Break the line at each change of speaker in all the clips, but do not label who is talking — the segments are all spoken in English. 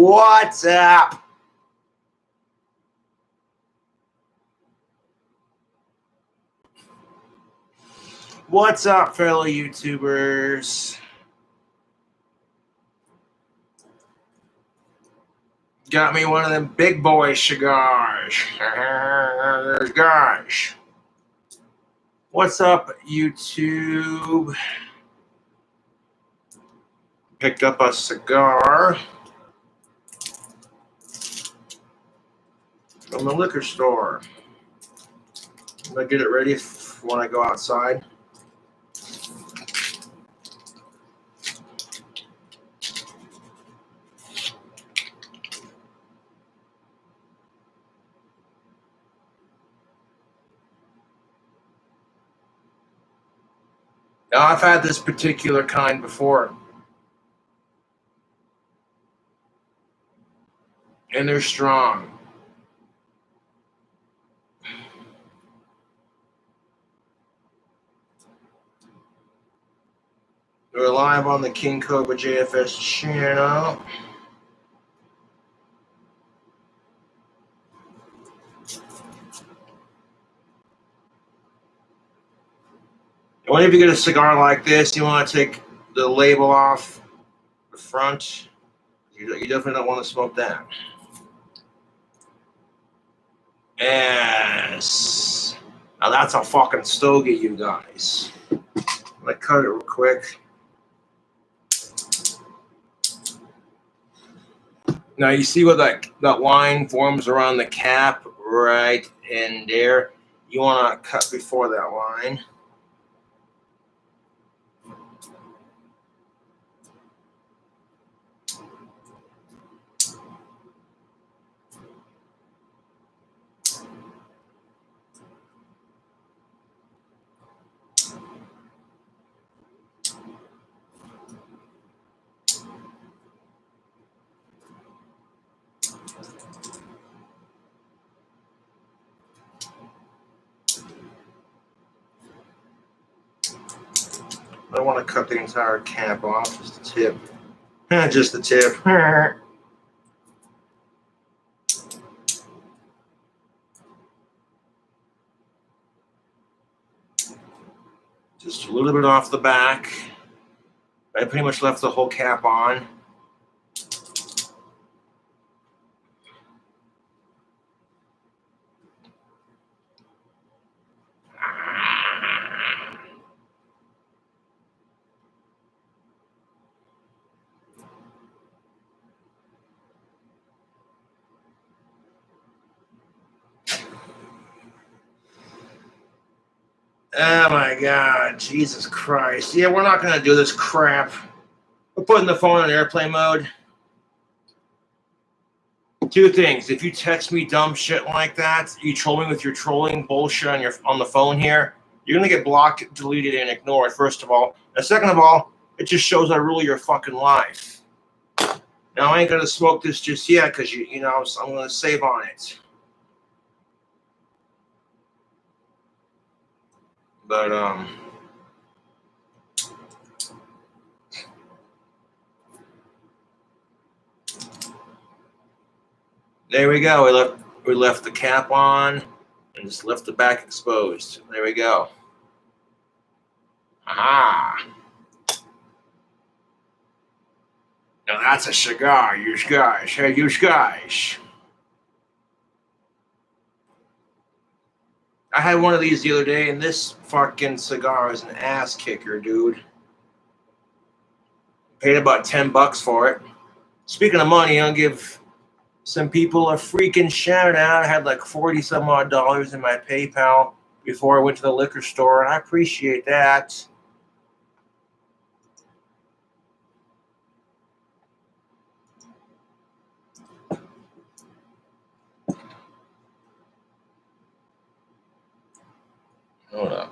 What's up? What's up, fellow YouTubers? Got me one of them big boy cigars. There's guys. What's up, YouTube? Picked up a cigar from the liquor store. I'm gonna get it ready when I go outside. Now, I've had this particular kind before, and they're strong. We're live on the King Cobra JFS channel. Whenever you get a cigar like this, you want to take the label off the front. You definitely don't want to smoke that. Yes. Now that's a fucking stogie, you guys. I'm gonna cut it real quick. Now you see what that line forms around the cap right in there. You want to cut before that line. I don't want to cut the entire cap off, just the tip. Just the tip. Just a little bit off the back. I pretty much left the whole cap on. Oh my God, Jesus Christ. Yeah, we're not going to do this crap. We're putting the phone on airplane mode. Two things. If you text me dumb shit like that, you troll me with your trolling bullshit on the phone here, you're going to get blocked, deleted, and ignored, first of all. And second of all, it just shows I rule your fucking life. Now, I ain't going to smoke this just yet because, you know, I'm going to save on it. But, there we go. We left the cap on and just left the back exposed. There we go. Aha. Now that's a cigar, you guys. Hey, you guys. I had one of these the other day, and this fucking cigar is an ass kicker, dude. Paid about $10 for it. Speaking of money, I'll give some people a freaking shout out. I had like 40 some odd dollars in my PayPal before I went to the liquor store, and I appreciate that. Hold up.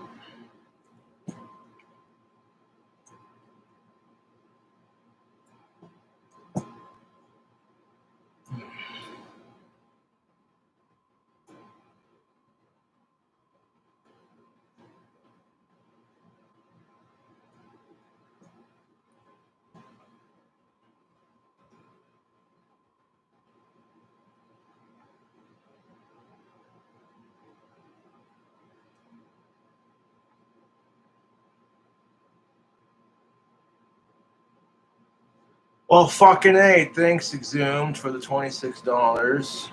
Well, fucking A. Thanks, Exhumed, for the $26.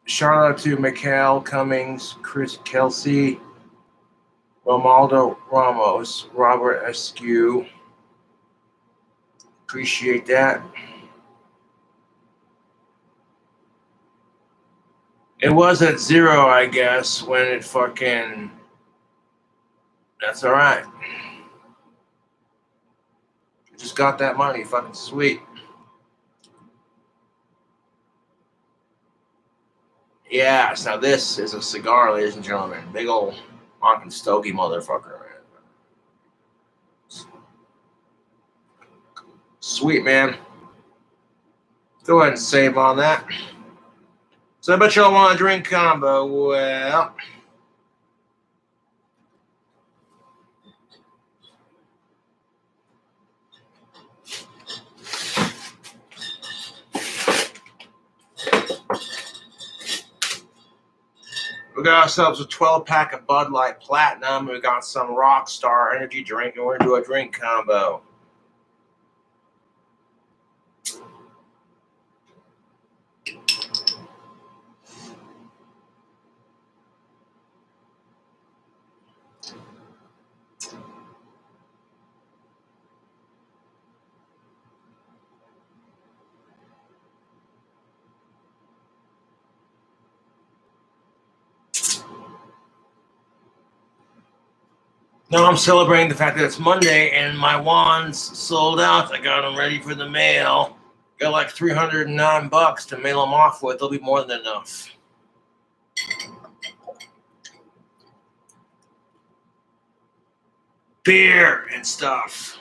Shout out to Mikhail Cummings, Chris Kelsey, Romaldo Ramos, Robert Eskew. Appreciate that. It was at 0, I guess, when it fucking... That's all right. Just got that money. Fucking sweet. Yes, now this is a cigar, ladies and gentlemen. Big old fucking stogie motherfucker, man. Sweet, man. Go ahead and save on that. So I bet y'all want a drink combo. Well... We got ourselves a 12-pack of Bud Light Platinum. We got some Rockstar energy drink, and we're going to do a drink combo. Now I'm celebrating the fact that it's Monday and my wands sold out. I got them ready for the mail. Got like $309 to mail them off with. They'll be more than enough. Beer and stuff.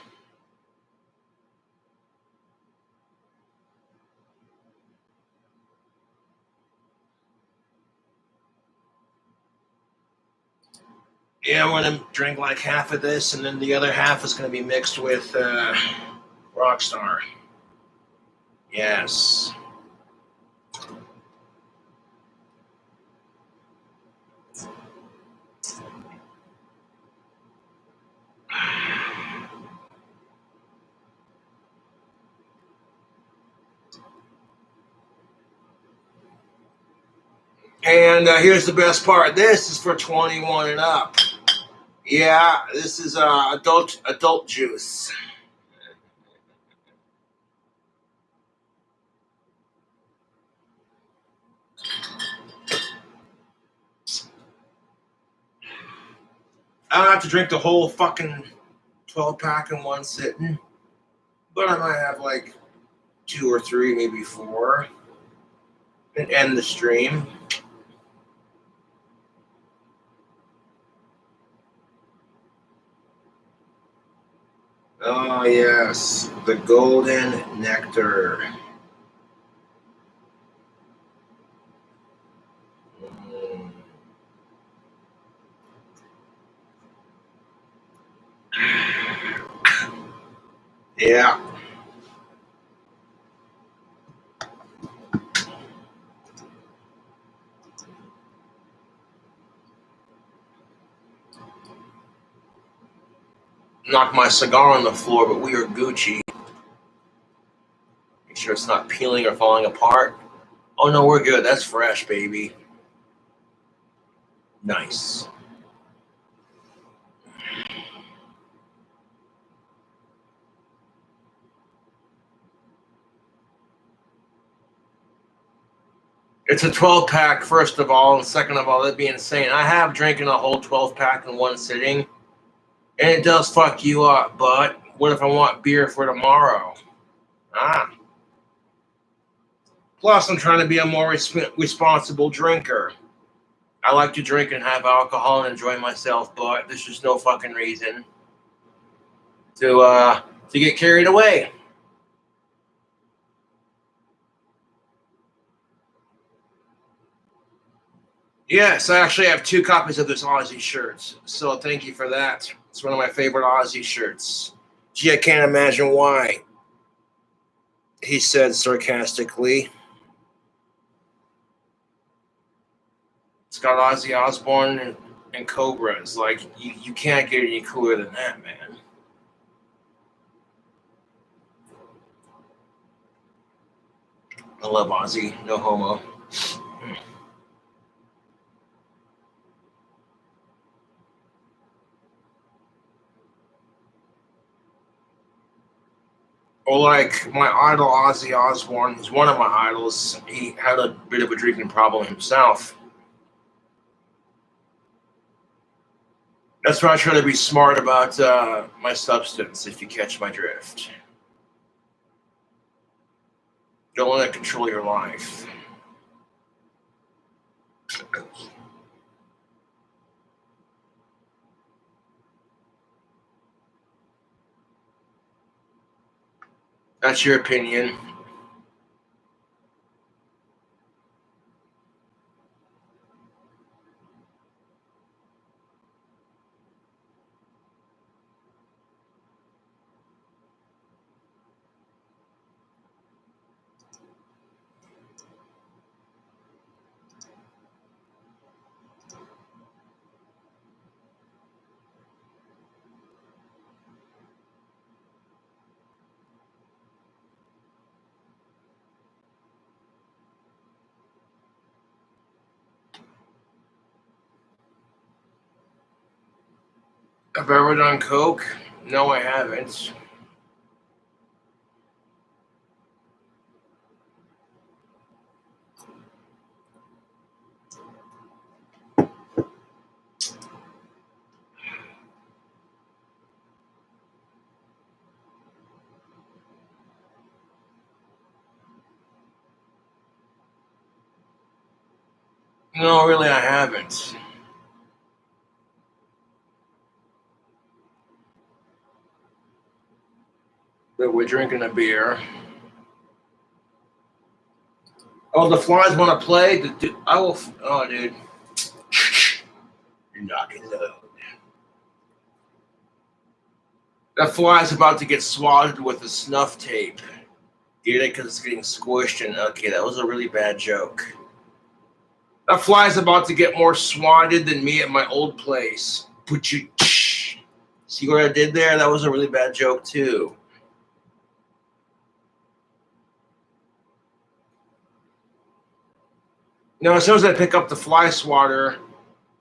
Yeah, we're going to drink like half of this, and then the other half is going to be mixed with Rockstar. Yes. And here's the best part. This is for 21 and up. Yeah, this is adult juice. I don't have to drink the whole fucking 12-pack in one sitting, but I might have like 2 or 3, maybe 4, and end the stream. Oh, yes, the golden nectar. Yeah. Knocked my cigar on the floor, but we are Gucci. Make sure it's not peeling or falling apart. Oh, no, we're good. That's fresh, baby. Nice. It's a 12-pack, first of all, and second of all, that'd be insane. I have drinking a whole 12-pack in one sitting, and it does fuck you up, but what if I want beer for tomorrow? Plus, I'm trying to be a more responsible drinker. I like to drink and have alcohol and enjoy myself, but there's just no fucking reason to get carried away. Yes, I actually have 2 copies of this Aussie shirts, so thank you for that. It's one of my favorite Aussie shirts. Gee, I can't imagine why, he said sarcastically. It's got Ozzy Osbourne and Cobras. Like, you can't get any cooler than that, man. I love Ozzy. No homo. Or like my idol Ozzy Osbourne, who's one of my idols, he had a bit of a drinking problem himself. That's why I try to be smart about my substance, if you catch my drift. Don't let it control your life. That's your opinion. Have I ever done coke? No, I haven't. No, really, I haven't. But we're drinking a beer. Oh, the flies want to play? I will. Oh, dude. You're knocking low. That fly's about to get swatted with a snuff tape. Get it? Because it's getting squished. And okay, that was a really bad joke. That fly's about to get more swatted than me at my old place. But you see what I did there? That was a really bad joke too. Now, as soon as I pick up the fly swatter,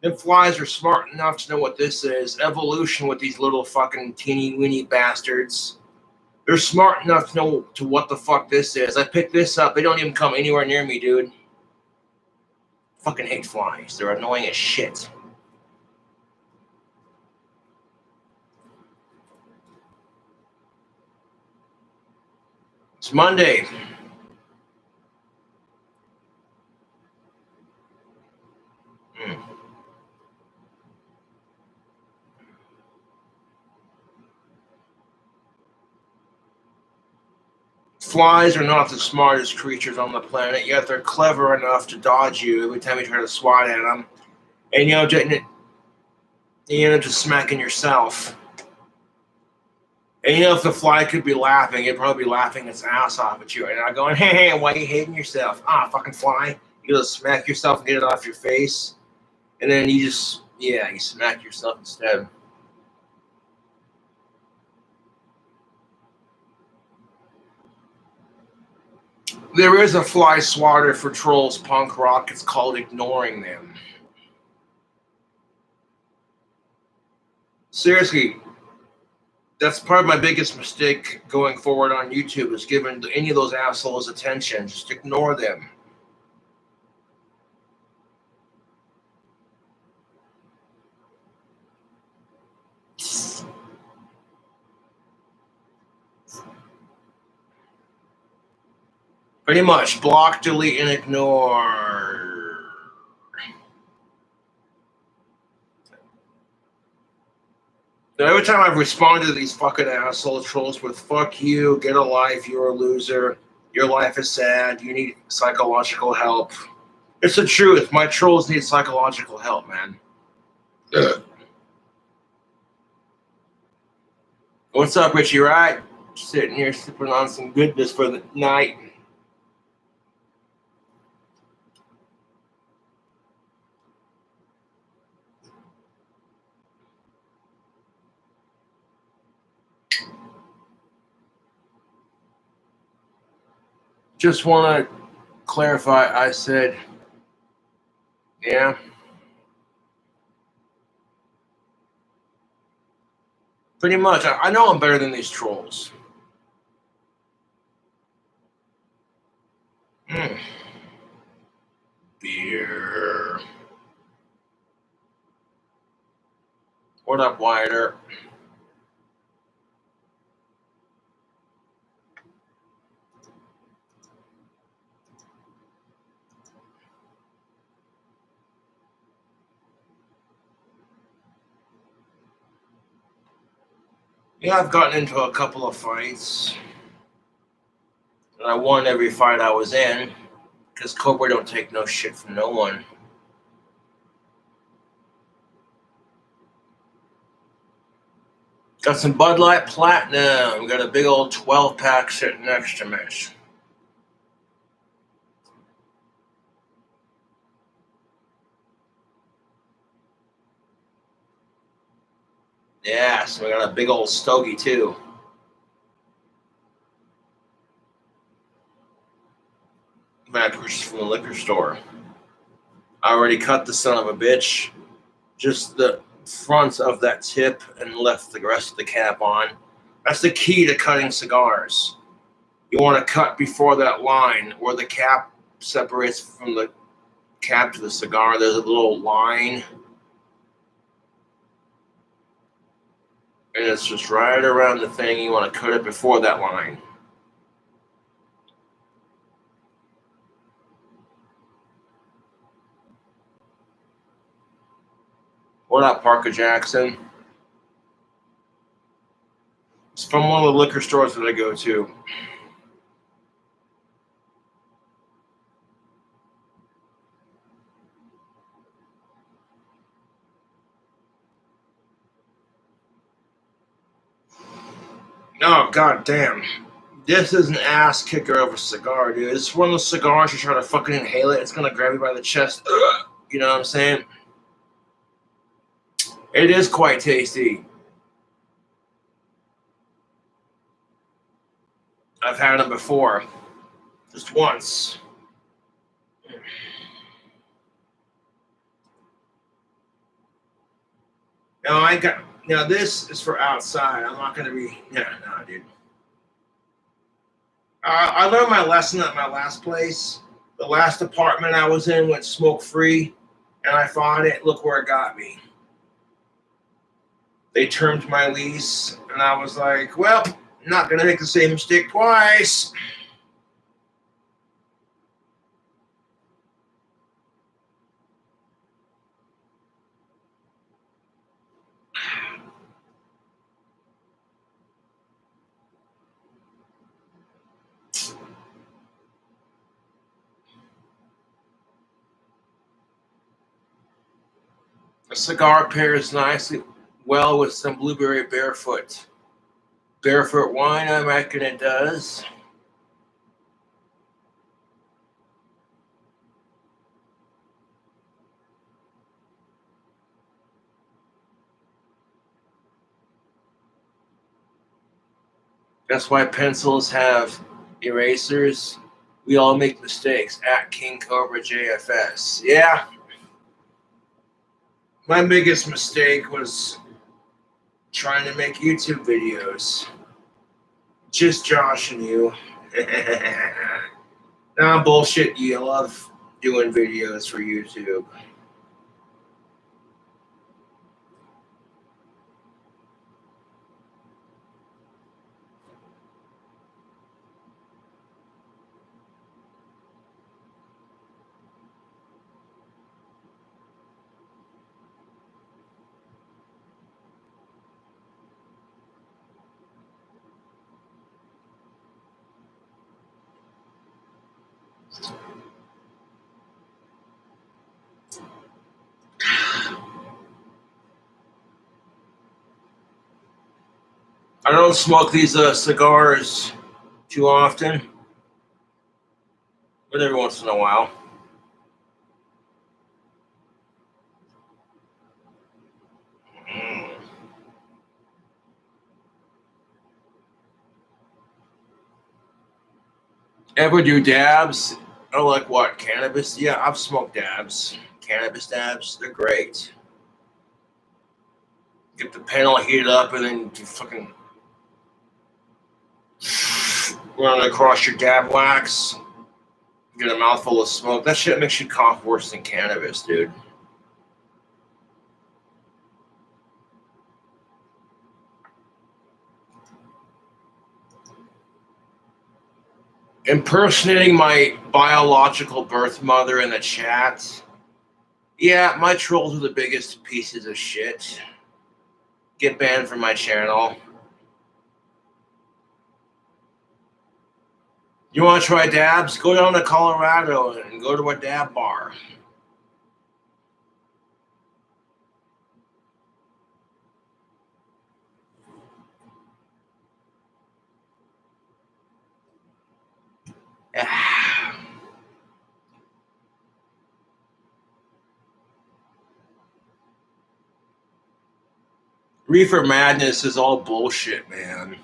them flies are smart enough to know what this is. Evolution with these little fucking teeny weeny bastards. They're smart enough to know to what the fuck this is. I pick this up. They don't even come anywhere near me, dude. Fucking hate flies. They're annoying as shit. It's Monday. Flies are not the smartest creatures on the planet, yet they're clever enough to dodge you every time you try to swat at them. And you end up just smacking yourself. And if the fly could be laughing, it'd probably be laughing its ass off at you. And I'm going, hey, why are you hating yourself? Ah, fucking fly. You gotta smack yourself and get it off your face. And then you smack yourself instead. There is a fly swatter for trolls punk rock. It's called ignoring them. Seriously, that's part of my biggest mistake going forward on YouTube is giving any of those assholes attention. Just ignore them. Pretty much block, delete, and ignore. Now, every time I've responded to these fucking asshole trolls with "fuck you, get a life, you're a loser, your life is sad, you need psychological help." It's the truth. My trolls need psychological help, man. What's up, Richie? Right? Sitting here sipping on some goodness for the night. Just want to clarify, I said, yeah. Pretty much. I know I'm better than these trolls. Mm. Beer. What up, Wider? Yeah, I've gotten into a couple of fights. And I won every fight I was in. Because Cobra don't take no shit from no one. Got some Bud Light Platinum. We got a big old 12-pack sitting next to me. Yeah, so we got a big old stogie too. I purchased from the liquor store. I already cut the son of a bitch. Just the front of that tip and left the rest of the cap on. That's the key to cutting cigars. You want to cut before that line where the cap separates from the cap to the cigar. There's a little line. And it's just right around the thing. You want to cut it before that line. What up, Parker Jackson? It's from one of the liquor stores that I go to. Oh, god damn. This is an ass kicker of a cigar, dude. It's one of those cigars you try to fucking inhale it, it's gonna grab you by the chest. You know what I'm saying? It is quite tasty. I've had them before. Just once. No, I got. Now this is for outside. I'm not gonna be. Yeah, no, dude. I learned my lesson at my last place. The last apartment I was in went smoke free, and I fought it. Look where it got me. They termed my lease, and I was like, well, not gonna make the same mistake twice. A cigar pairs nicely well with some blueberry barefoot. Barefoot wine, I reckon it does. That's why pencils have erasers. We all make mistakes at King Cobra JFS. Yeah. My biggest mistake was trying to make YouTube videos. Just Josh and you. Nah, bullshit. You love doing videos for YouTube. I don't smoke these cigars too often, but every once in a while. Mm. Ever do dabs I like what? Cannabis? Yeah, I've smoked dabs. Cannabis dabs, they're great. Get the panel heated up and then you fucking run it across your dab wax. Get a mouthful of smoke. That shit makes you cough worse than cannabis, dude. Impersonating my biological birth mother in the chat. Yeah, my trolls are the biggest pieces of shit. Get banned from my channel. You want to try dabs? Go down to Colorado and go to a dab bar. Reefer Madness is all bullshit, man.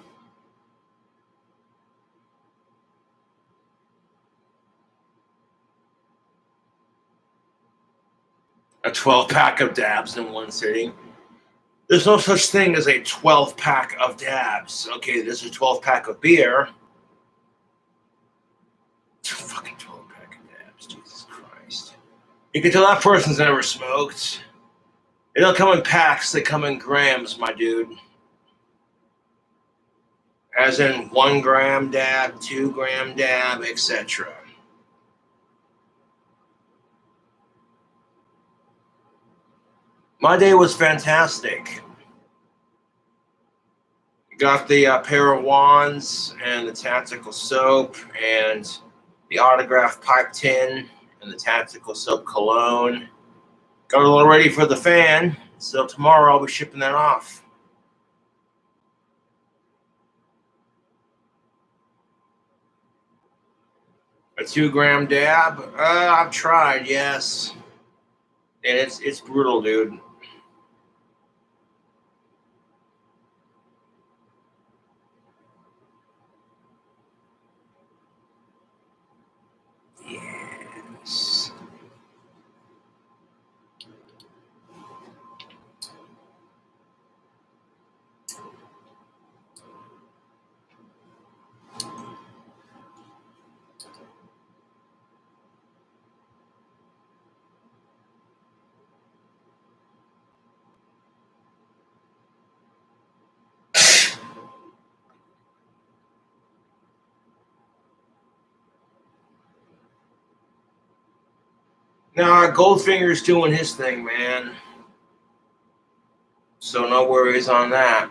A 12-pack of dabs in one sitting. There's no such thing as a 12-pack of dabs. Okay, there's a 12-pack of beer. Fucking 12-pack of dabs, Jesus Christ. You can tell that person's never smoked. They don't come in packs, they come in grams, my dude. As in 1 gram dab, 2 gram dab, etc. My day was fantastic. Got the pair of wands and the tactical soap and the autograph pipe tin and the tactical soap cologne. Got it all ready for the fan, so tomorrow I'll be shipping that off. A 2 gram dab? I've tried, yes. And it's brutal, dude. Yes. Nah, Goldfinger's doing his thing, man. So no worries on that.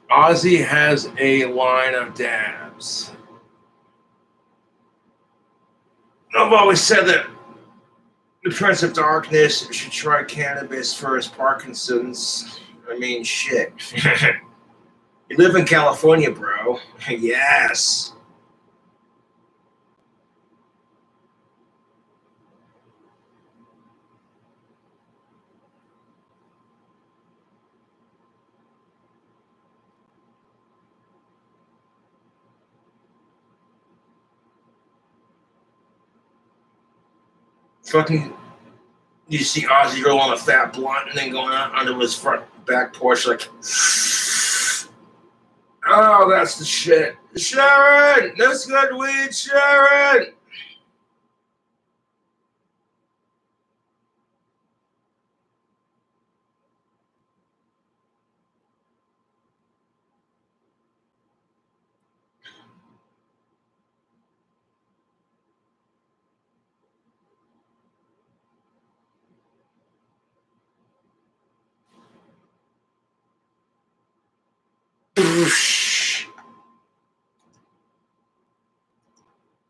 Ozzy has a line of dabs. I've always said that the Prince of Darkness should try cannabis for his Parkinson's. I mean, shit. You live in California, bro. Yes. Fucking, you see Ozzy roll on a fat blunt and then going out onto his front back porch like, oh, that's the shit. Sharon, that's good weed, Sharon.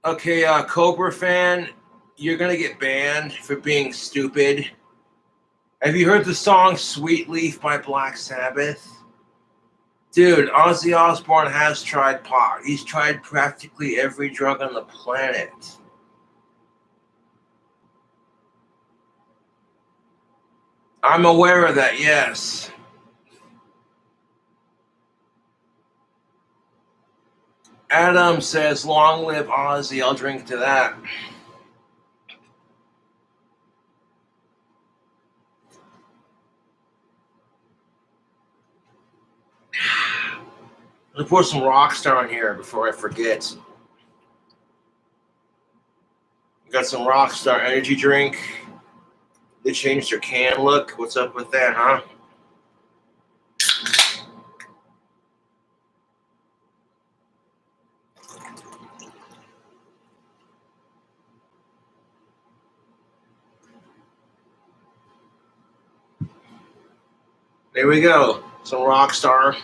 Okay, Cobra fan, you're gonna get banned for being stupid. Have you heard the song Sweet Leaf by Black Sabbath? Dude, Ozzy Osbourne has tried pot. He's tried practically every drug on the planet. I'm aware of that, yes. Adam says, long live Ozzy. I'll drink to that. Let's pour some Rockstar in here before I forget. Got some Rockstar energy drink. They changed their can look. What's up with that, huh? There we go. Some Rockstar.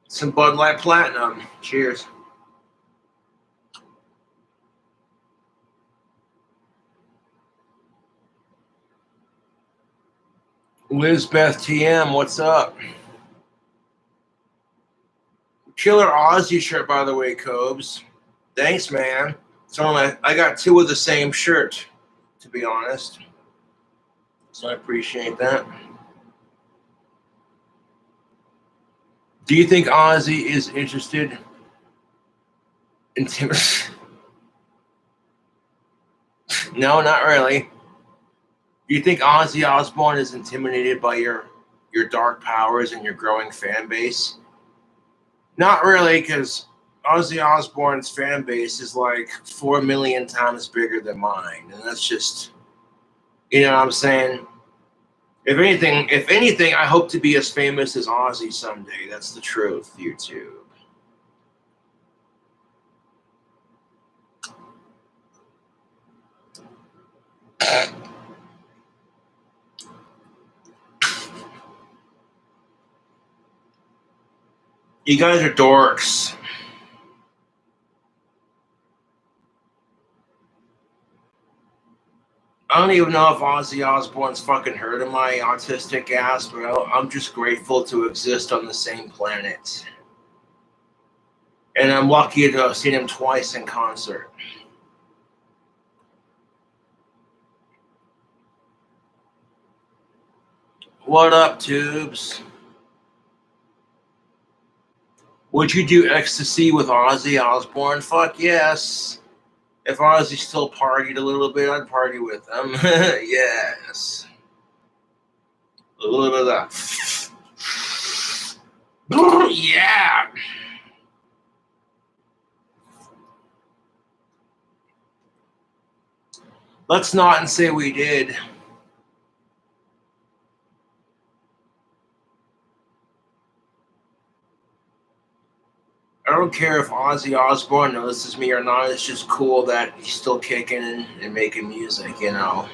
Some Bud Light Platinum. Cheers. Lizbeth TM, what's up? Killer Aussie shirt, by the way, Cobes. Thanks, man. I got two of the same shirt, to be honest. So I appreciate that. Do you think Ozzy is interested in Tim? No, not really. Do you think Ozzy Osbourne is intimidated by your dark powers and your growing fan base? Not really, because Ozzy Osbourne's fan base is like 4 million times bigger than mine, and that's just, you know what I'm saying? If anything, I hope to be as famous as Ozzy someday. That's the truth, YouTube. You guys are dorks. I don't even know if Ozzy Osbourne's fucking heard of my autistic ass, but I'm just grateful to exist on the same planet. And I'm lucky to have seen him twice in concert. What up, Tubes? Would you do ecstasy with Ozzy Osbourne? Fuck yes. If Ozzy still partied a little bit, I'd party with him. Yes. A little bit of that. Yeah. Let's not and say we did. I don't care if Ozzy Osbourne notices me or not. It's just cool that he's still kicking and making music, you know.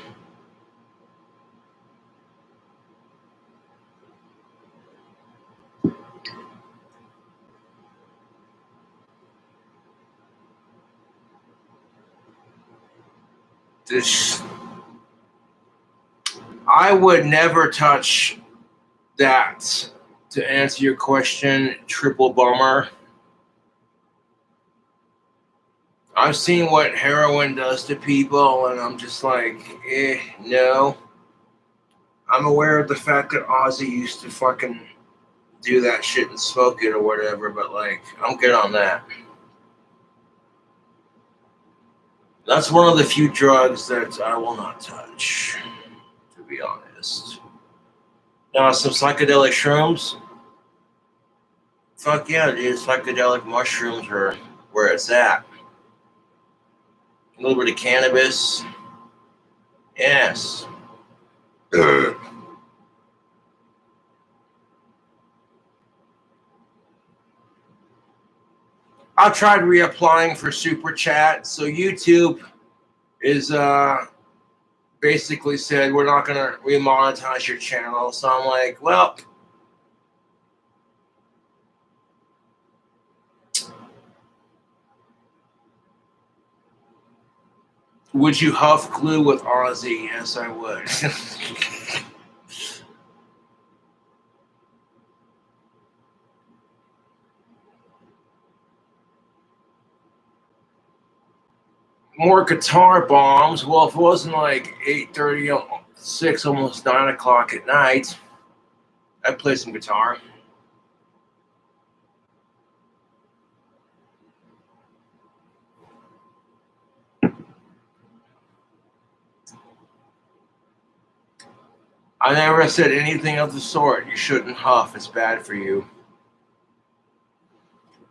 I would never touch that. To answer your question, triple bummer. I've seen what heroin does to people, and I'm just like, no. I'm aware of the fact that Ozzy used to fucking do that shit and smoke it or whatever, but like, I'm good on that. That's one of the few drugs that I will not touch, to be honest. Now, some psychedelic shrooms. Fuck yeah, dude. Psychedelic mushrooms are where it's at. A little bit of cannabis. Yes. I tried reapplying for Super Chat. So YouTube is basically said, we're not going to remonetize your channel. So I'm like, well, would you huff glue with Ozzy? Yes, I would. More guitar bombs. Well, if it wasn't like 8:30, 6, almost 9 o'clock at night, I'd play some guitar. I never said anything of the sort. You shouldn't huff. It's bad for you.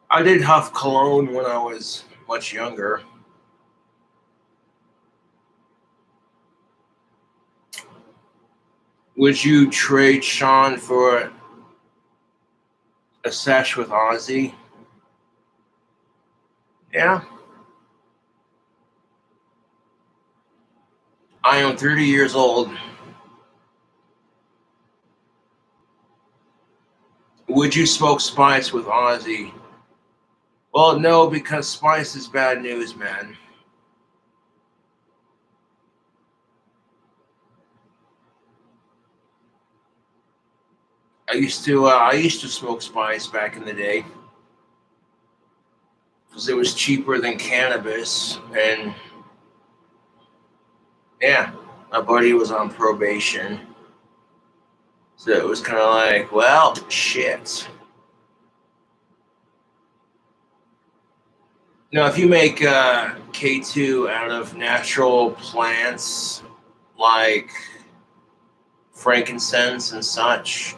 I did huff cologne when I was much younger. Would you trade Sean for a sesh with Ozzy? Yeah. I am 30 years old. Would you smoke spice with Ozzy? Well, no, because spice is bad news, man. I used to smoke spice back in the day because it was cheaper than cannabis, and yeah, my buddy was on probation, so it was kind of like, well, shit. Now, if you make K2 out of natural plants like frankincense and such,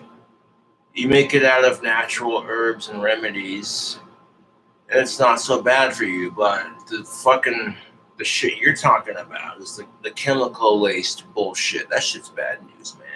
you make it out of natural herbs and remedies, and it's not so bad for you. But the shit you're talking about is the chemical laced bullshit. That shit's bad news, man.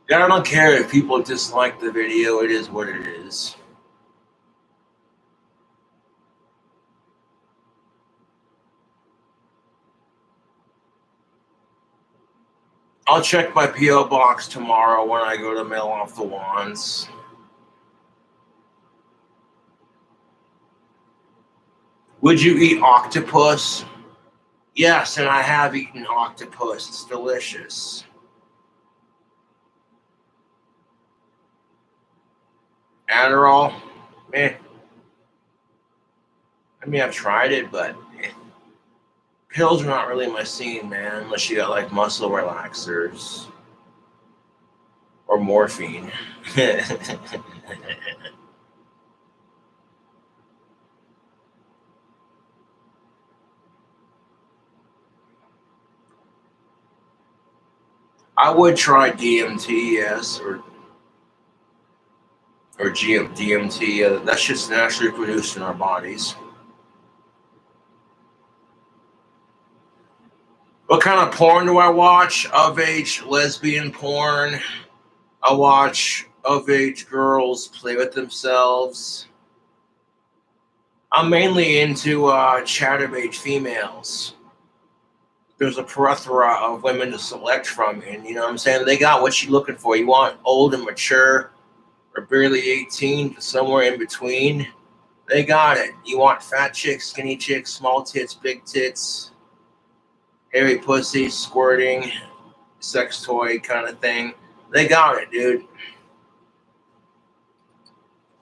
Yeah, I don't care if people dislike the video. It is what it is. I'll check my P.O Box tomorrow when I go to mail off the wands. Would you eat octopus? Yes, and I have eaten octopus. It's delicious. Adderall? Eh. I mean, I've tried it, but pills are not really my scene, man, unless you got like muscle relaxers or morphine. I would try DMT, yes, or DMT. That's just naturally produced in our bodies. What kind of porn do I watch? Of age lesbian porn. I watch of age girls play with themselves. I'm mainly into chatterbait females. There's a plethora of women to select from, and you know what I'm saying? They got what you're looking for. You want old and mature, or barely 18, somewhere in between. They got it. You want fat chicks, skinny chicks, small tits, big tits, hairy pussy, squirting, sex toy kind of thing. They got it, dude.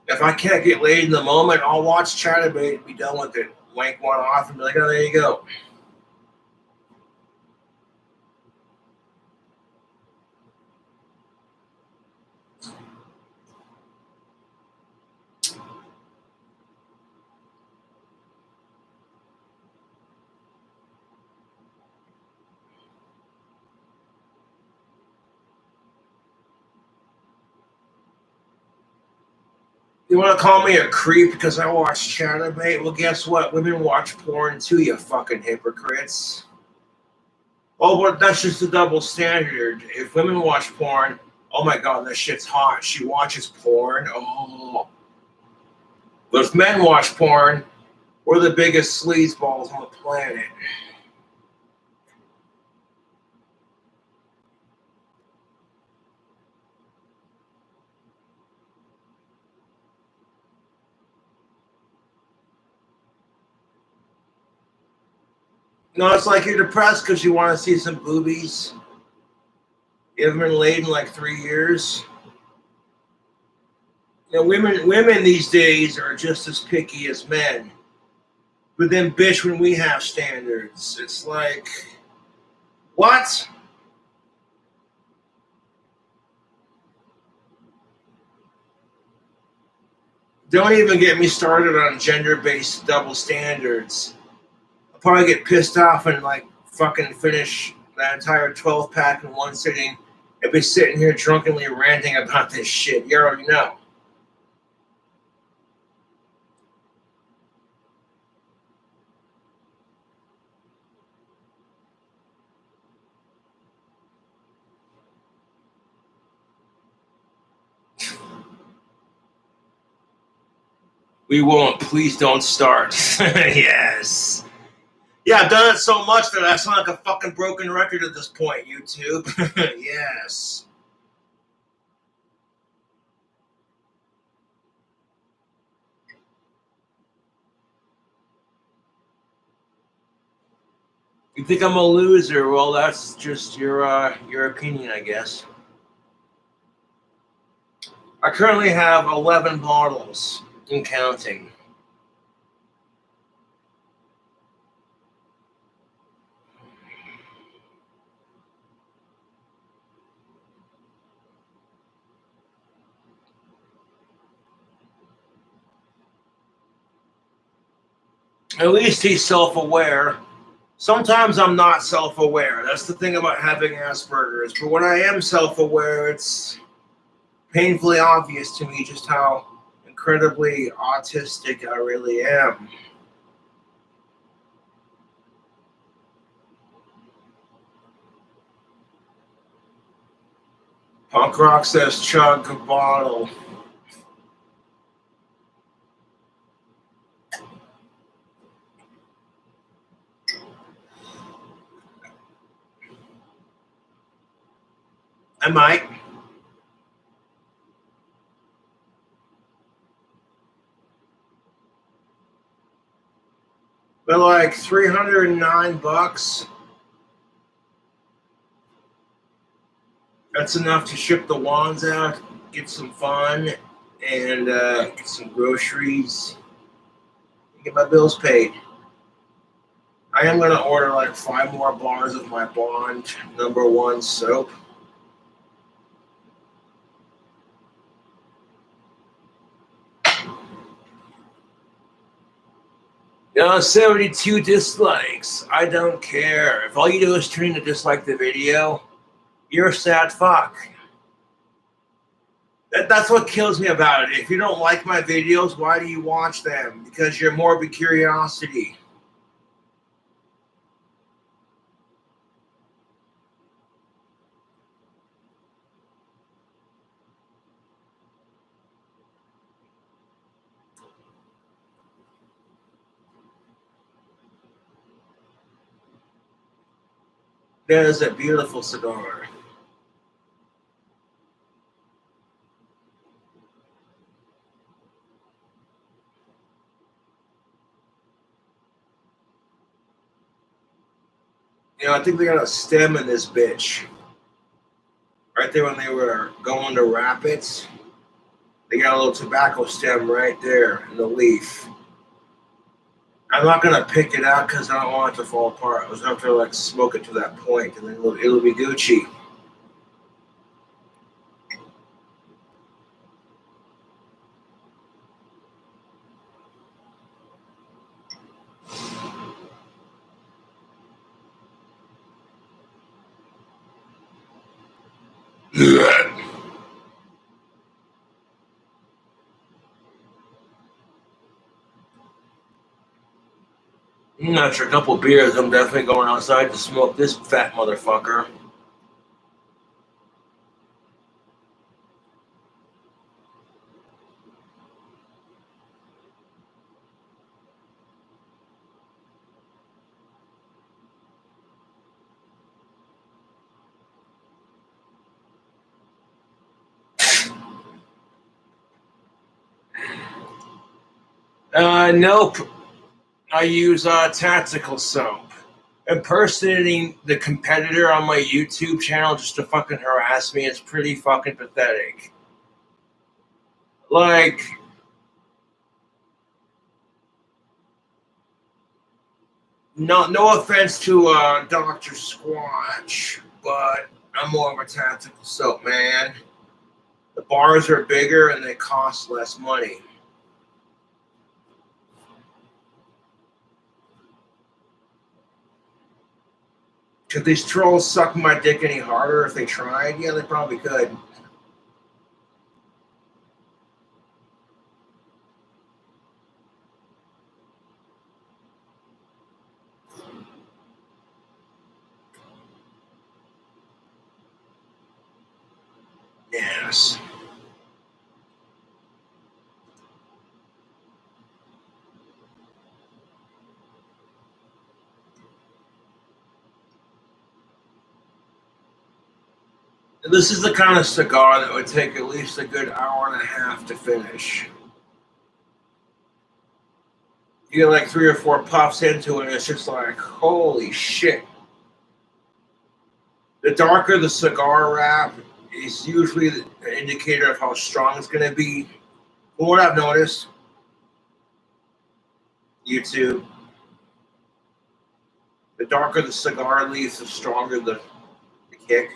If I can't get laid in the moment, I'll watch Chatterbait, be done with it, wank one off, and be like, oh, there you go. You want to call me a creep because I watch Chatterbait? Well, guess what? Women watch porn too, you fucking hypocrites. Oh, but that's just a double standard. If women watch porn, oh my god, that shit's hot. She watches porn. Oh. But if men watch porn, we're the biggest sleazeballs on the planet. No, it's like you're depressed because you want to see some boobies. You haven't been laid in like 3 years. You know, women these days are just as picky as men. but then bitch when we have standards. It's like, what? Don't even get me started on gender-based double standards. I'll probably get pissed off and like fucking finish that entire 12 pack in one sitting and be sitting here drunkenly ranting about this shit. You already know. We won't. Please don't start. Yes. Yeah, I've done it so much that I sound like a fucking broken record at this point, YouTube. Yes. You think I'm a loser? Well, that's just your opinion, I guess. I currently have 11 bottles and counting. At least he's self-aware. Sometimes I'm not self-aware. That's the thing about having Asperger's. But when I am self-aware, it's painfully obvious to me just how incredibly autistic I really am. Punk Rock says chug a bottle. I might. But like $309, that's enough to ship the wands out, get some fun, and get some groceries, and get my bills paid. I am going to order like 5 more bars of my Bond #1 soap. You know, 72 dislikes. I don't care. If all you do is turn to dislike the video, you're a sad fuck. That's what kills me about it. If you don't like my videos, why do you watch them? Because you're morbid curiosity. That is a beautiful cigar. You know, I think they got a stem in this bitch. Right there when they were going to wrap it, they got a little tobacco stem right there in the leaf. I'm not gonna pick it out because I don't want it to fall apart. I was gonna have to like smoke it to that point, and then it'll be Gucci. After a couple of beers, I'm definitely going outside to smoke this fat motherfucker. Nope. I use tactical soap. Impersonating the competitor on my YouTube channel just to fucking harass me is pretty fucking pathetic. Like, No offense to Dr. Squatch, but I'm more of a tactical soap man. The bars are bigger and they cost less money. Could these trolls suck my dick any harder if they tried? Yeah, they probably could. Yes. This is the kind of cigar that would take at least a good hour and a half to finish. You get like 3 or 4 puffs into it, and it's just like, holy shit. The darker the cigar wrap is usually an indicator of how strong it's going to be. From what I've noticed, YouTube, the darker the cigar leaves, the stronger the kick.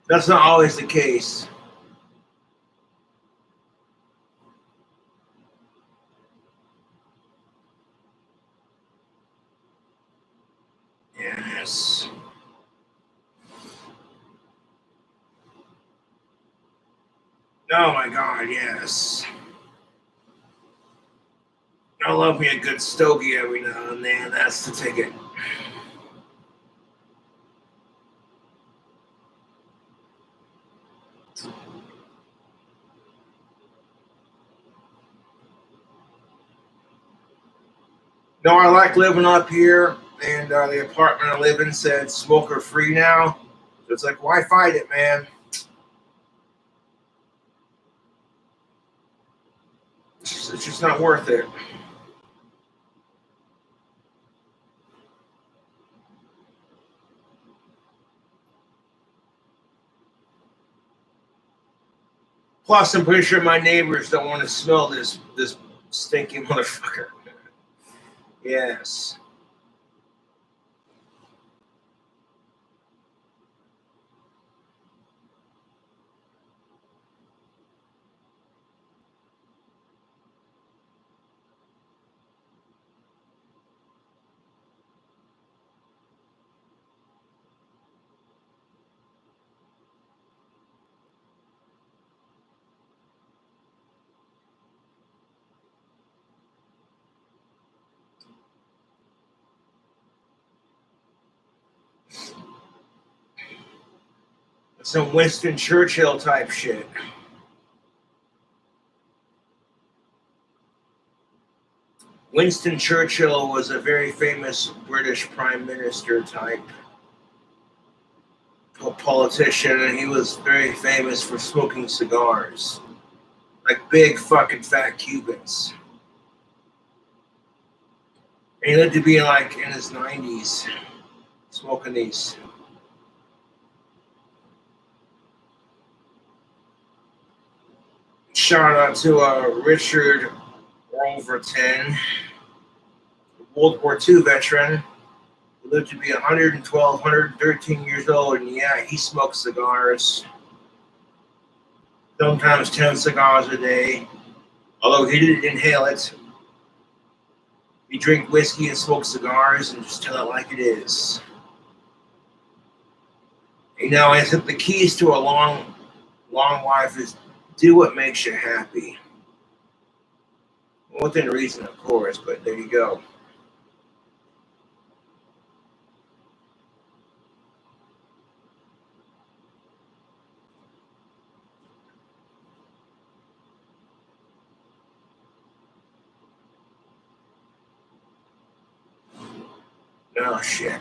That's not always the case. Yes. Oh my god, yes. I love me a good stogie every now and then. That's the ticket. No, I like living up here, and the apartment I live in said smoker free now. So it's like, why fight it, man? It's just not worth it. Plus, I'm pretty sure my neighbors don't want to smell this stinky motherfucker. Yes. Some Winston Churchill type shit. Winston Churchill was a very famous British prime minister type politician, and he was very famous for smoking cigars. Like big fucking fat Cubans. And he lived to be like in his 90s smoking these. Shout out to Richard Wolverton, World War II veteran. He lived to be 112, 113 years old, and yeah, he smoked cigars. Sometimes 10 cigars a day. Although he didn't inhale it, he drank whiskey and smoked cigars and just tell it like it is. You know, I think the keys to a long life is do what makes you happy. Within reason, of course, but there you go. Oh, shit.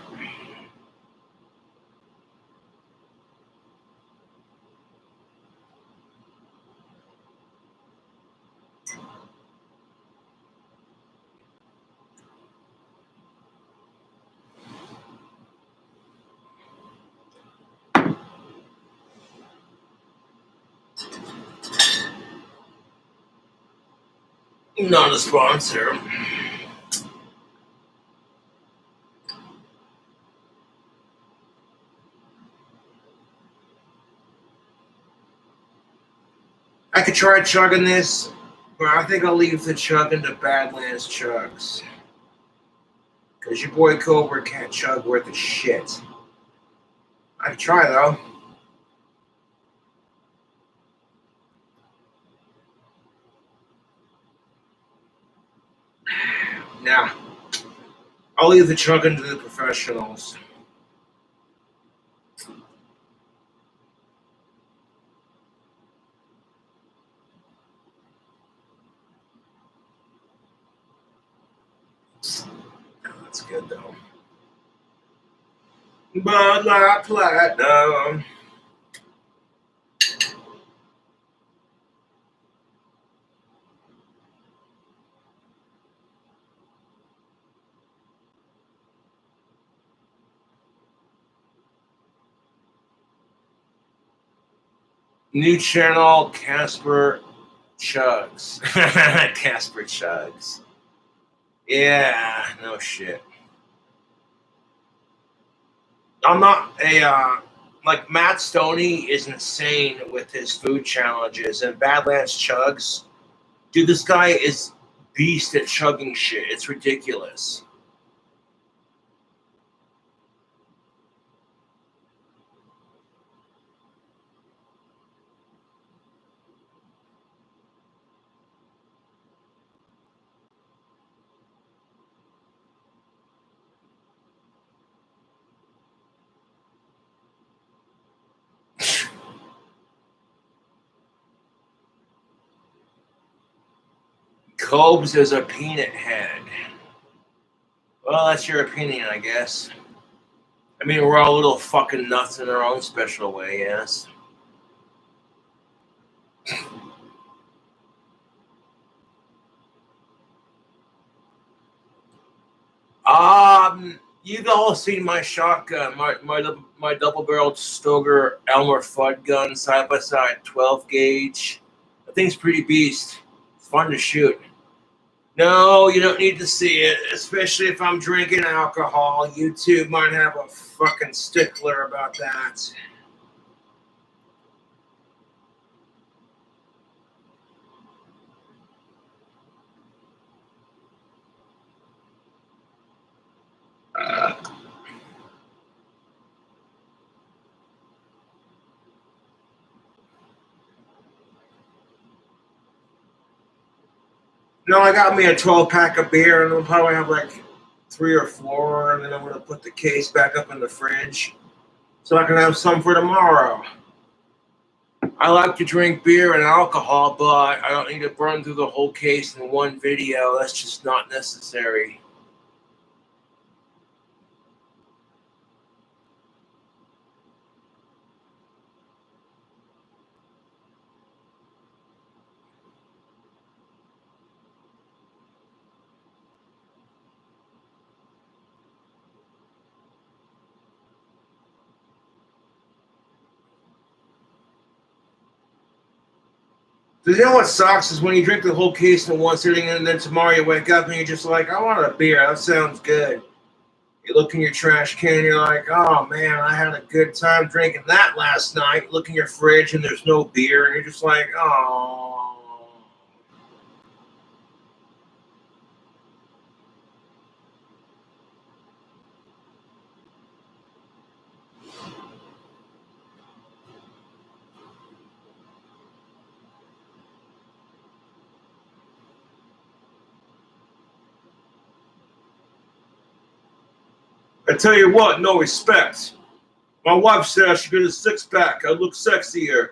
Not a sponsor. I could try chugging this, but I think I'll leave the chugging to Badlands chugs. Because your boy Cobra can't chug worth a shit. I could try though. Now, I'll leave the chugging to the professionals. That's good though. Bud Light Platinum. New channel, Casper Chugs. Casper Chugs. Yeah, no shit. I'm not like Matt Stoney is insane with his food challenges and Badlands Chugs. Dude, this guy is beast at chugging shit. It's ridiculous. Cobes is a peanut head. Well, that's your opinion, I guess. I mean, we're all little fucking nuts in our own special way, yes. You've all seen my shotgun, my double-barreled Stoger Elmer Fudd gun, side by side, 12 gauge. The thing's pretty beast. It's fun to shoot. No, you don't need to see it, especially if I'm drinking alcohol. YouTube might have a fucking stickler about that. No, I got me a 12-pack of beer, and I'll probably have like 3 or 4, and then I'm gonna put the case back up in the fridge so I can have some for tomorrow. I like to drink beer and alcohol, but I don't need to burn through the whole case in one video. That's just not necessary. You know what sucks is when you drink the whole case in one sitting, and then tomorrow you wake up and you're just like, I want a beer. That sounds good. You look in your trash can, and you're like, oh man, I had a good time drinking that last night. Look in your fridge, and there's no beer, and you're just like, oh. I tell you what, no respect. My wife said I should get a 6-pack. I look sexier.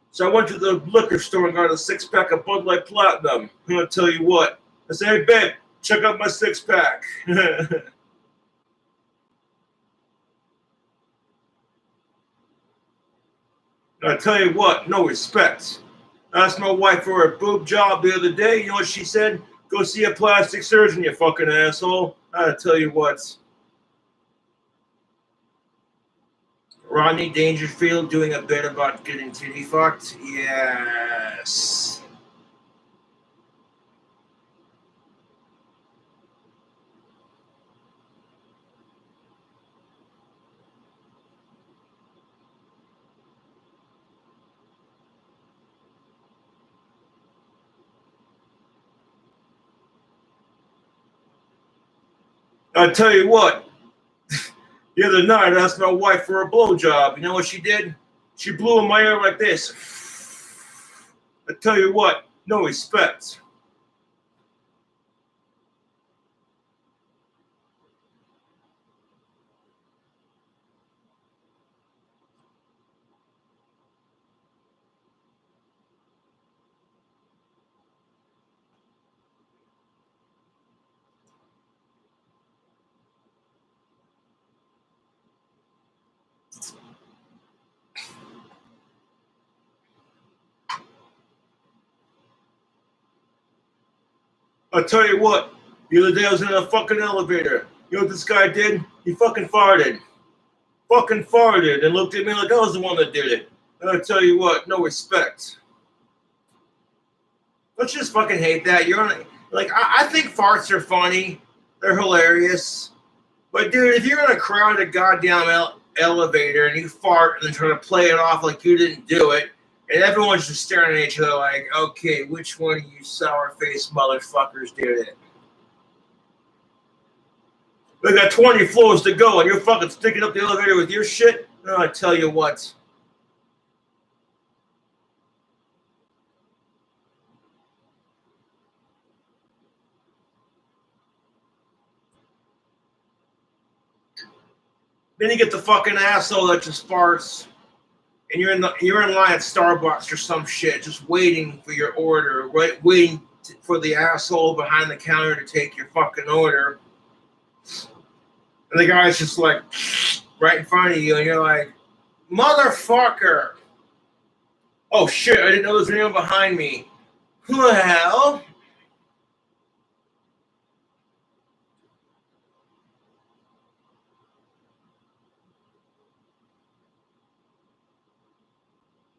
So I went to the liquor store and got a 6-pack of Bud Light Platinum. I'm gonna tell you what. I said, hey babe, check out my 6-pack. I tell you what, no respect. I asked my wife for a boob job the other day. You know what she said? Go see a plastic surgeon, you fucking asshole. I tell you what. Rodney Dangerfield doing a bit about getting titty fucked? Yes. I tell you what, the other night I asked my wife for a blowjob. You know what she did? She blew in my ear like this. I tell you what, no respect. I tell you what, the other day I was in a fucking elevator. You know what this guy did? He fucking farted. Fucking farted and looked at me like I was the one that did it. And I tell you what, no respect. Don't you just fucking hate that? You're on like I think farts are funny. They're hilarious. But dude, if you're in a crowded goddamn elevator and you fart and then try to play it off like you didn't do it, and everyone's just staring at each other like, okay, which one of you sour-faced motherfuckers did it? We got 20 floors to go and you're fucking sticking up the elevator with your shit? No, I tell you what. Then you get the fucking asshole that just farts, and you're in line at Starbucks or some shit, just waiting for your order, waiting for the asshole behind the counter to take your fucking order, and the guy's just like right in front of you, and you're like, motherfucker! Oh shit! I didn't know there was anyone behind me. Well.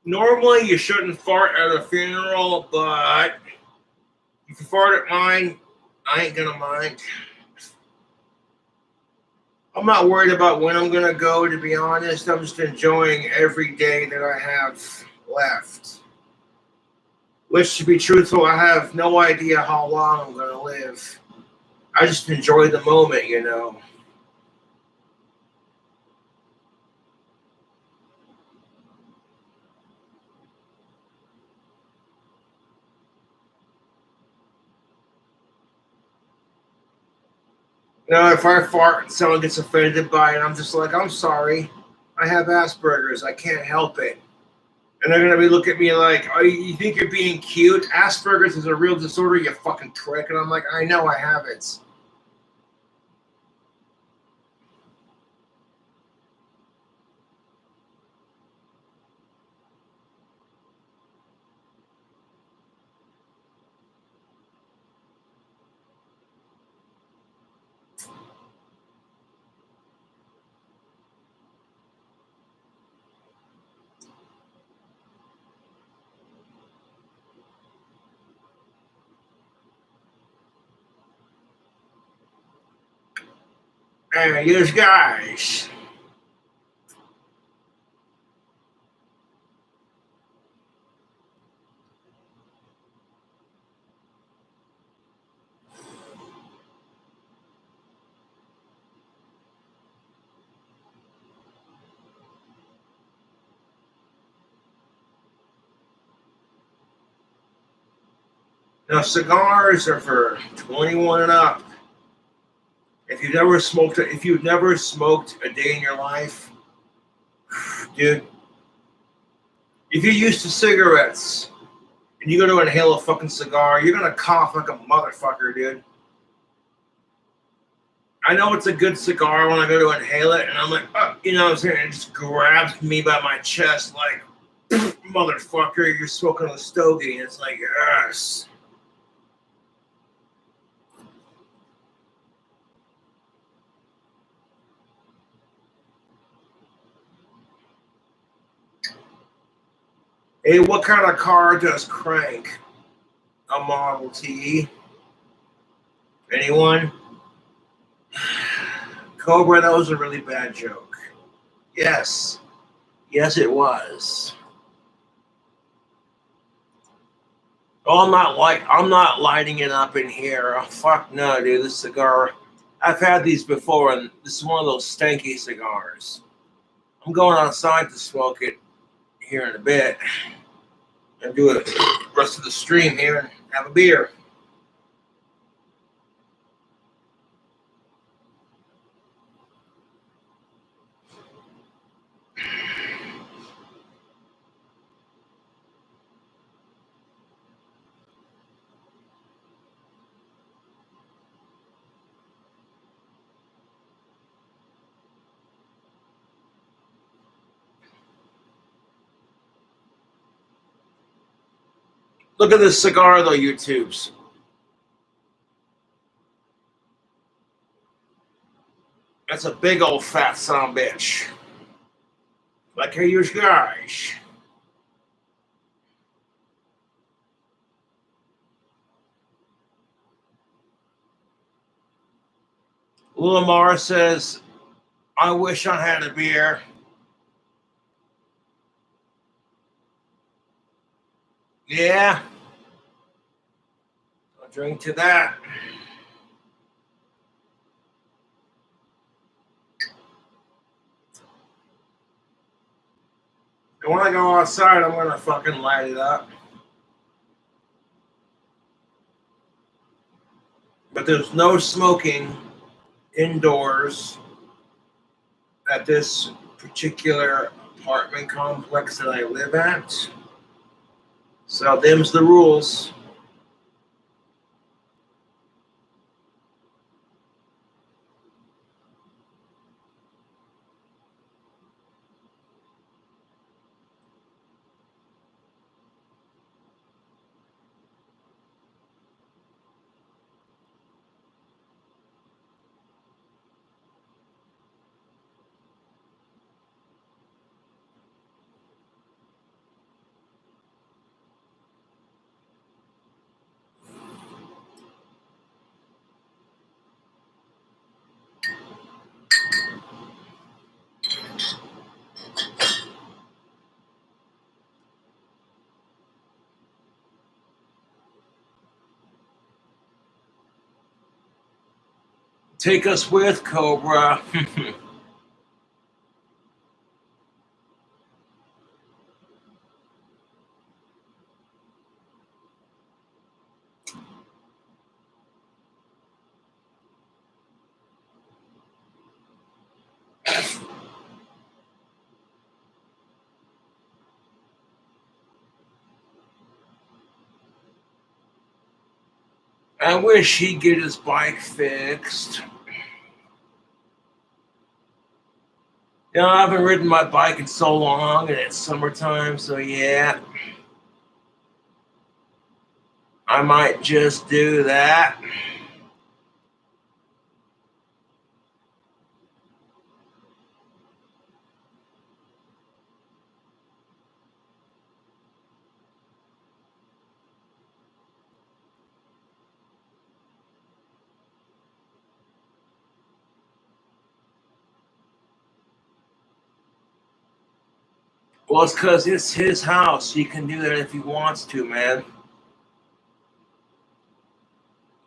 Normally, you shouldn't fart at a funeral, but if you fart at mine, I ain't gonna mind. I'm not worried about when I'm gonna go, to be honest. I'm just enjoying every day that I have left. Which, to be truthful, I have no idea how long I'm gonna live. I just enjoy the moment, you know. Now, if I fart and someone gets offended by it, I'm just like, I'm sorry. I have Asperger's. I can't help it. And they're gonna be looking at me like, "Oh, you think you're being cute? Asperger's is a real disorder, you fucking prick." And I'm like, "I know, I have it." And these guys. Now, cigars are for 21 and up. If you've never smoked a day in your life, dude, if you're used to cigarettes and you go to inhale a fucking cigar, you're gonna cough like a motherfucker, dude. I know it's a good cigar when I go to inhale it, and I'm like, oh, you know what I'm saying? It just grabs me by my chest, like, motherfucker, you're smoking a stogie. And it's like, yes. Hey, what kind of car does crank? A Model T? Anyone? Cobra, that was a really bad joke. Yes. Yes, it was. Oh, I'm not lighting it up in here. Oh, fuck no, dude. This cigar I've had these before, and this is one of those stanky cigars. I'm going outside to smoke it here in a bit and do the rest of the stream here and have a beer. Look at this cigar, though, YouTubes. That's a big old fat son of a bitch. Like here, you guys. Lamar says, I wish I had a beer. Yeah. I'll drink to that. And when I go outside, I'm going to fucking light it up. But there's no smoking indoors at this particular apartment complex that I live at. So them's the rules. Take us with, Cobra. I wish he'd get his bike fixed. You know, I haven't ridden my bike in so long, and it's summertime, so yeah. I might just do that. Well, it's because it's his house. He can do that if he wants to, man.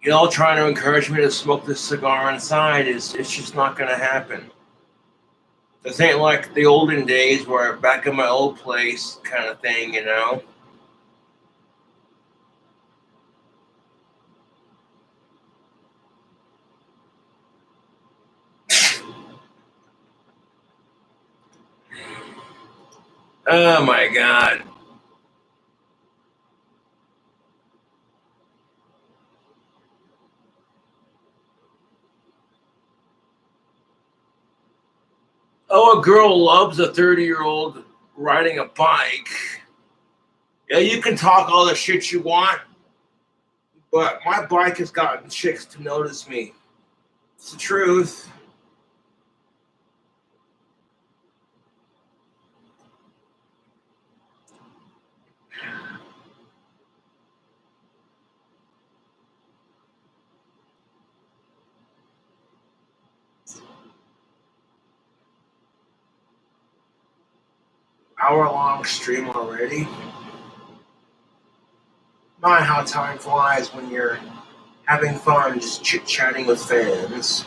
You all trying to encourage me to smoke this cigar inside is it's just not going to happen. This ain't like the olden days where back in my old place kind of thing, you know? Oh my God. Oh, a girl loves a 30-year-old riding a bike. Yeah, you can talk all the shit you want, but my bike has gotten chicks to notice me. It's the truth. Hour-long stream already. My, how time flies when you're having fun just chit-chatting with fans.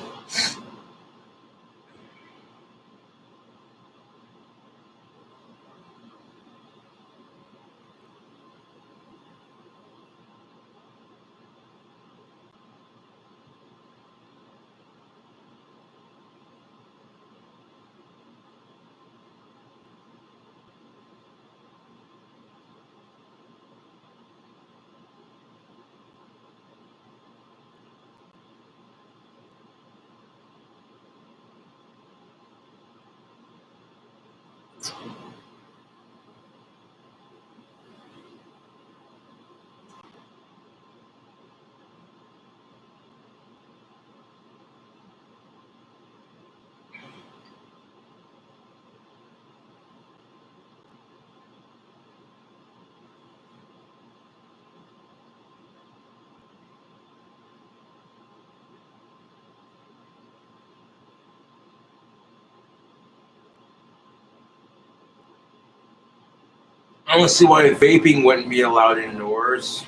I don't see why vaping wouldn't be allowed indoors.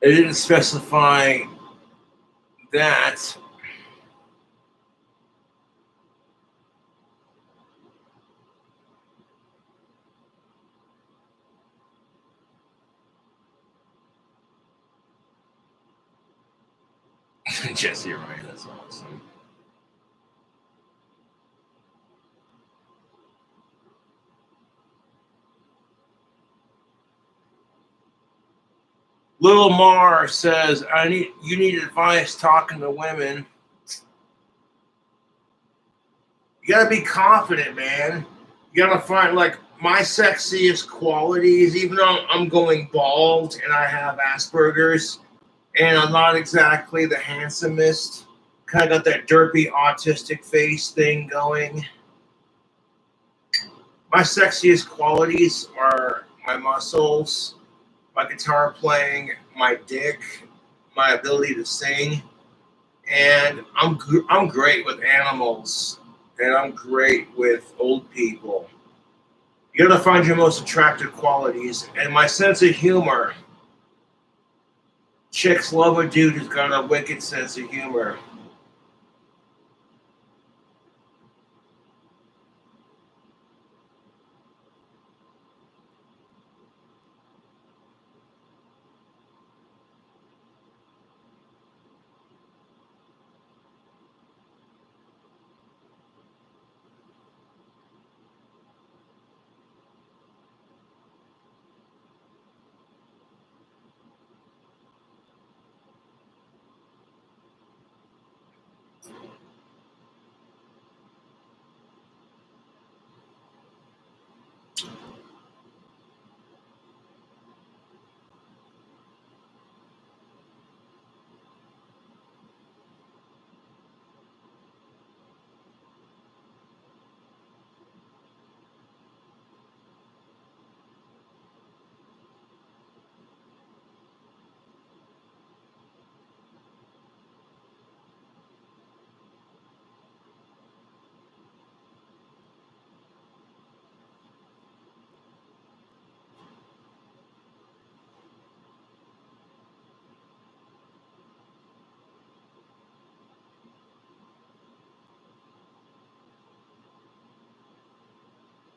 It didn't specify that. Jesse, you're right. That's awesome. Little Mar says, you need advice talking to women. You gotta be confident, man. You gotta find like my sexiest qualities, even though I'm going bald and I have Asperger's and I'm not exactly the handsomest. Kind of got that derpy autistic face thing going. My sexiest qualities are my muscles, my guitar playing, my dick, my ability to sing, and I'm great with animals, and I'm great with old people. You gotta find your most attractive qualities, and my sense of humor. Chicks love a dude who's got a wicked sense of humor.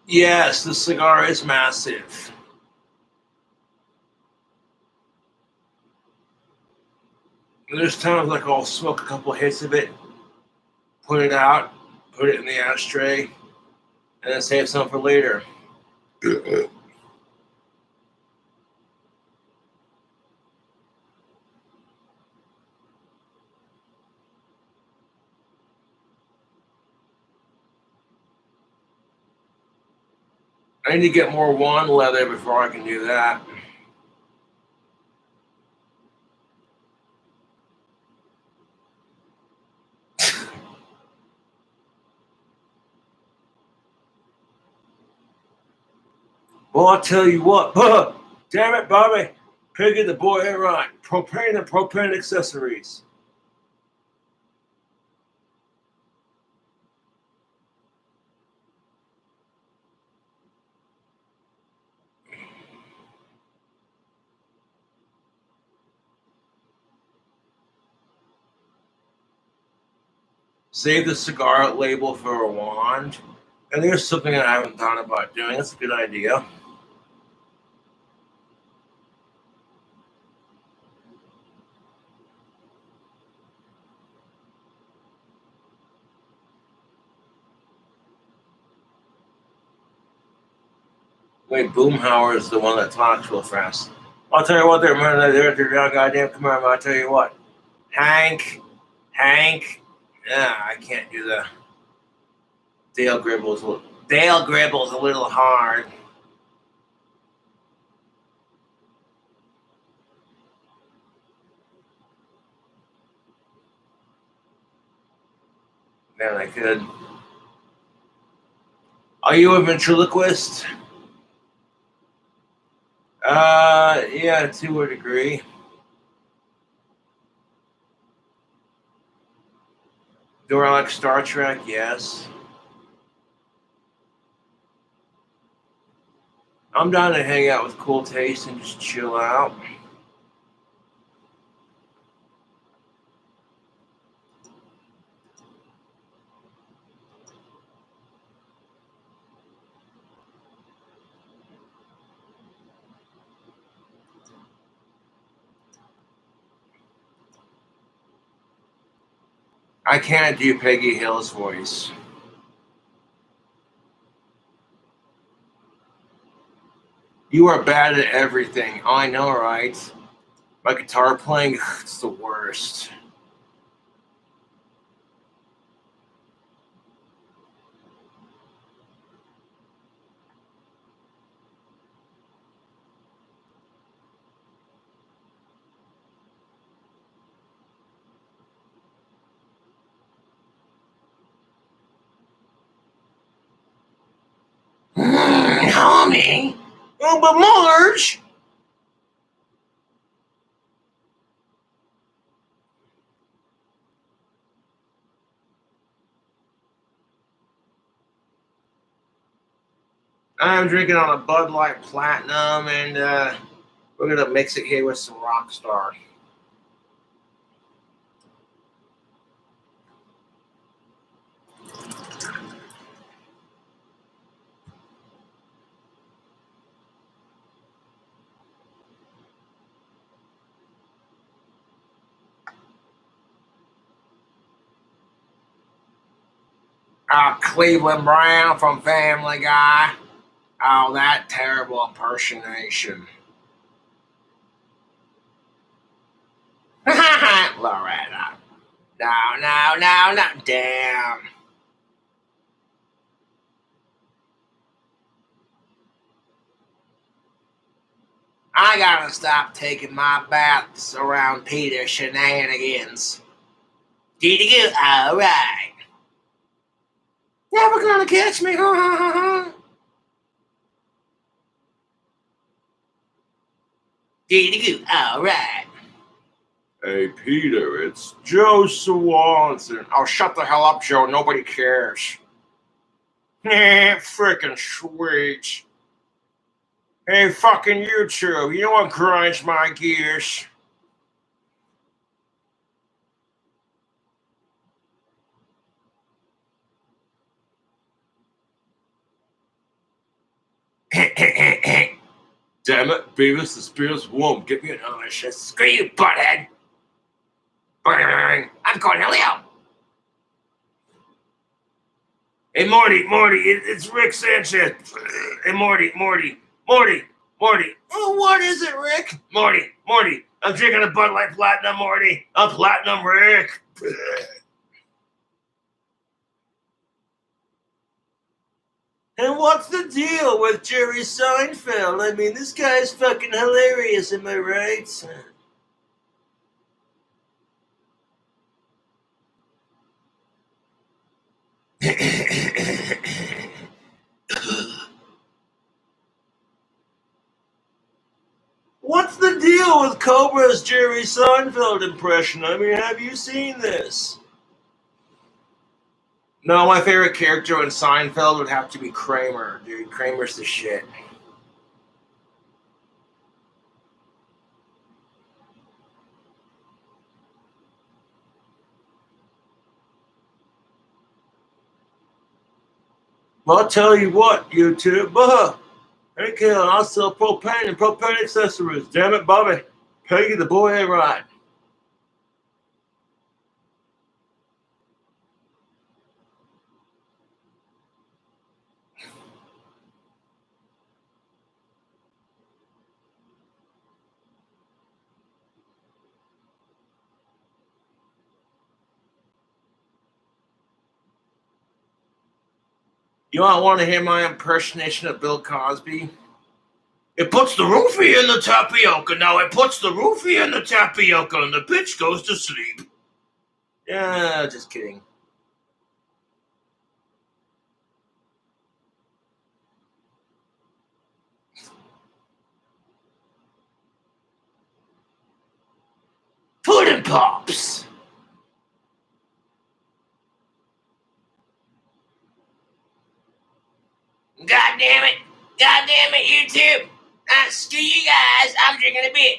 Yes, the cigar is massive. There's times like I'll smoke a couple hits of it, put it out, put it in the ashtray, and then save some for later. I need to get more wand leather before I can do that. Well, I'll tell you what. Damn it, Bobby. Piggy the boy ain't right. Propane and propane accessories. Save the cigar label for a wand. And there's something that I haven't thought about doing. That's a good idea. Wait, Boomhauer is the one that talks real fast. I'll tell you what, there, man. There's your goddamn commander. I'll tell you what. Hank. Yeah, I can't do the Dale Gribble's Dale Gribble's a little hard. Man, I could. Are you a ventriloquist? Yeah, to a degree. Do I like Star Trek? Yes. I'm down to hang out with cool taste and just chill out. I can't do Peggy Hill's voice. You are bad at everything. I know, right? My guitar playing, it's the worst. Homie? Oh, but Marge! I'm drinking on a Bud Light Platinum, and we're gonna mix it here with some Rockstar. Cleveland Brown from Family Guy. Oh, that terrible impersonation. Loretta. No. Damn. I gotta stop taking my baths around Peter's shenanigans. Did you go? Alright. Never gonna catch me. Did you go? Alright. Hey, Peter, it's Joe Swanson. Oh, shut the hell up, Joe. Nobody cares. Nah, frickin' sweet. Hey, fucking YouTube. You know what grinds my gears? Damn it, Beavis the Spears won't get me an honest. Screw you, butthead. I'm Cornelio. Hey, Morty, it's Rick Sanchez. Hey, Morty. Oh, what is it, Rick? Morty, I'm drinking a Bud Light Platinum, Morty. I'm Platinum Rick. And what's the deal with Jerry Seinfeld? I mean, this guy's fucking hilarious, am I right? What's the deal with Cobra's Jerry Seinfeld impression? I mean, have you seen this? No, my favorite character in Seinfeld would have to be Kramer. Dude, Kramer's the shit. Well, I'll tell you what, YouTube. Hey, kid, I'll sell propane and propane accessories. Damn it, Bobby. Peggy the boy ain't right. You don't want to hear my impersonation of Bill Cosby? It puts the roofie in the tapioca. Now it puts the roofie in the tapioca and the bitch goes to sleep. Yeah, just kidding. Pudding Pops. God damn it. God damn it, YouTube. Screw you guys. I'm drinking a beer.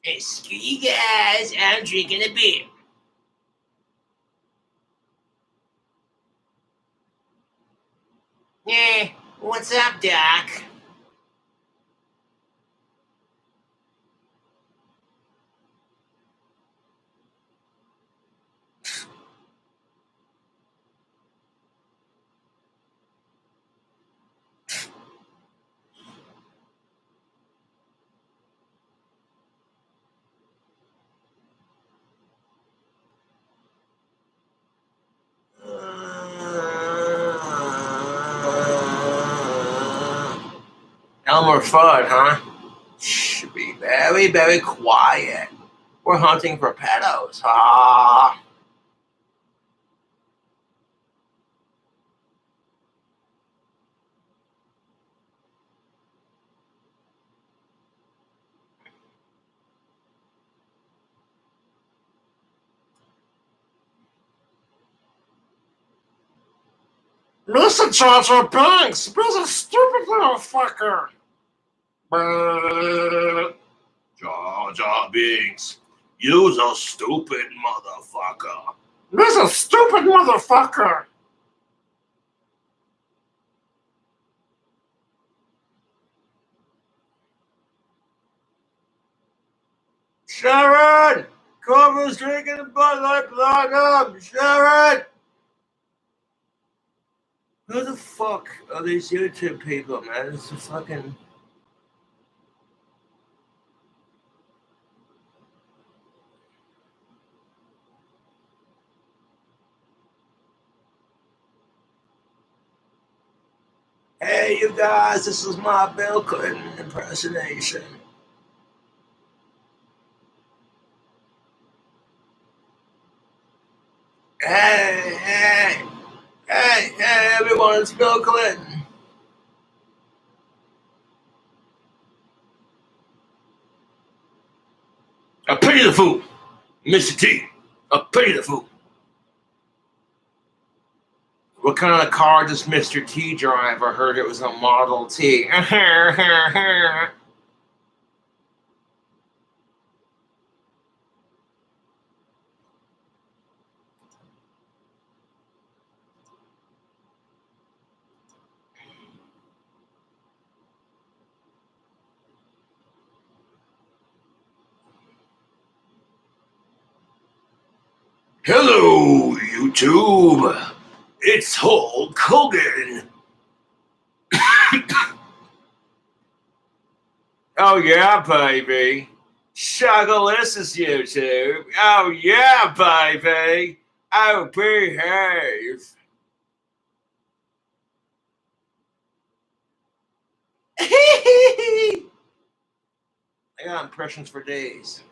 Hey, screw you guys. I'm drinking a beer. Yeah, what's up, Doc? Elmer Fudd, huh? Should be very, very quiet. We're hunting for pedos. Ah. Listen, Jar Jar Banks, this a stupid little fucker. Jar Jar Binks, you's a stupid motherfucker. This a stupid motherfucker. Sharon! Cover's drinking the Bud Light Platinum! Sharon! Who the fuck are these YouTube people, man? It's a fucking... Hey, you guys, this is my Bill Clinton impersonation. Hey, hey, hey, everyone, it's Bill Clinton. I pity the fool, Mr. T. I pity the fool. What kind of car does Mr. T drive? I heard it was a Model T. Hello, YouTube. It's Hulk Hogan. Oh, yeah, baby. Sugarlicious YouTube. Oh, yeah, baby. Oh, behave. I got impressions for days.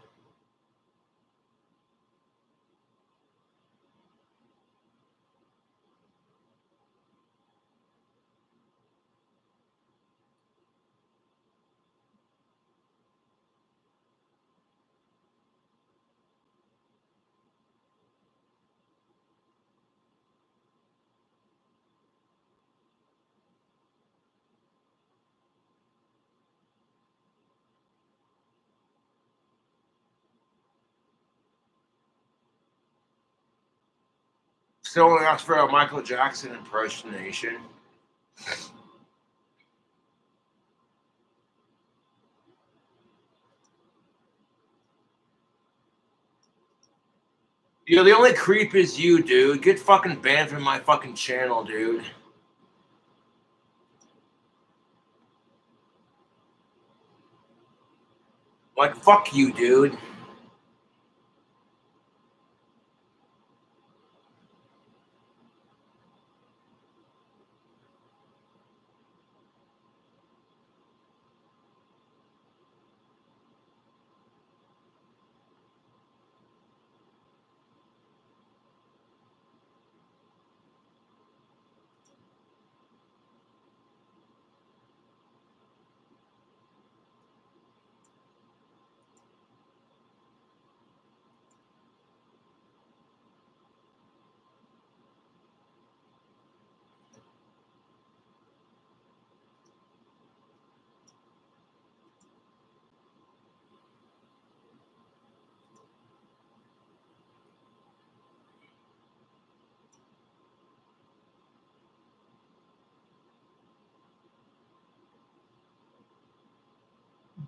Still only asked for a Michael Jackson impersonation. Yo, the only creep is you, dude. Get fucking banned from my fucking channel, dude. Like, fuck you, dude.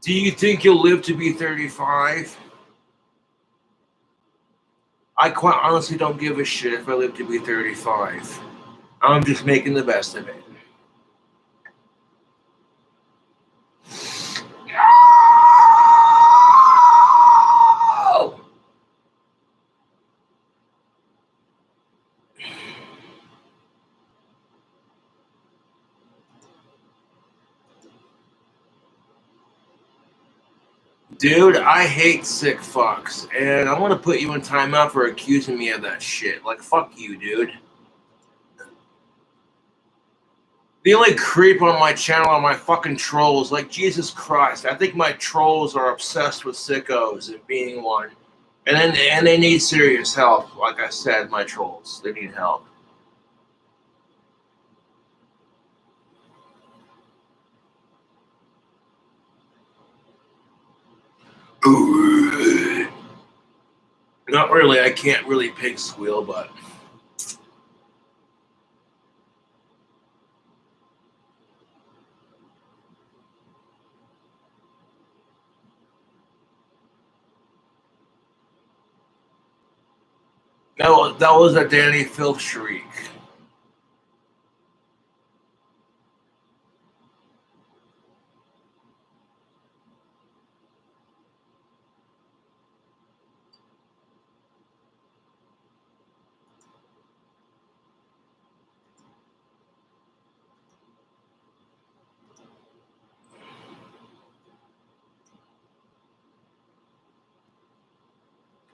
Do you think you'll live to be 35? I quite honestly don't give a shit if I live to be 35. I'm just making the best of it. Dude, I hate sick fucks, and I'm gonna put you in timeout for accusing me of that shit. Like, fuck you, dude. The only creep on my channel are my fucking trolls. Like, Jesus Christ, I think my trolls are obsessed with sickos and being one. And they need serious help. Like I said, my trolls, they need help. Not really. I can't really pig squeal, but that was a Danny Filth shriek.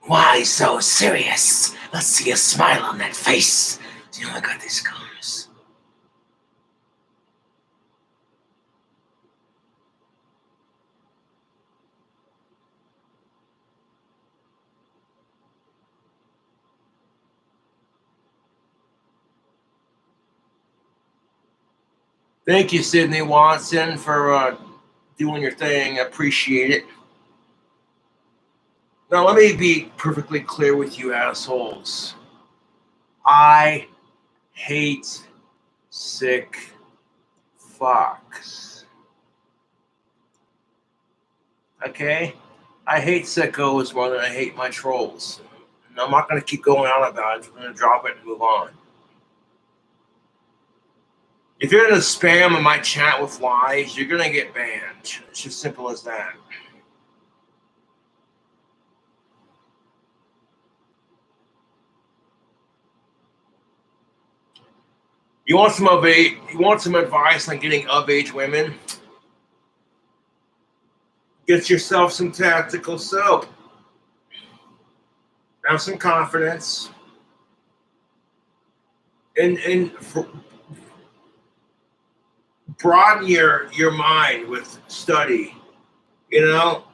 Why so serious? Let's see a smile on that face. You know I got these scars.
Thank you, Sydney Watson, for doing your thing. I appreciate it. Now, let me be perfectly clear with you assholes. I hate sick fucks. Okay? I hate sickos more than I hate my trolls. And I'm not going to keep going on about it. I'm going to drop it and move on. If you're going to spam in my chat with lies, you're going to get banned. It's just simple as that. You want some advice on getting of age women? Get yourself some tactical soap. Have some confidence. And broaden your mind with study. You know?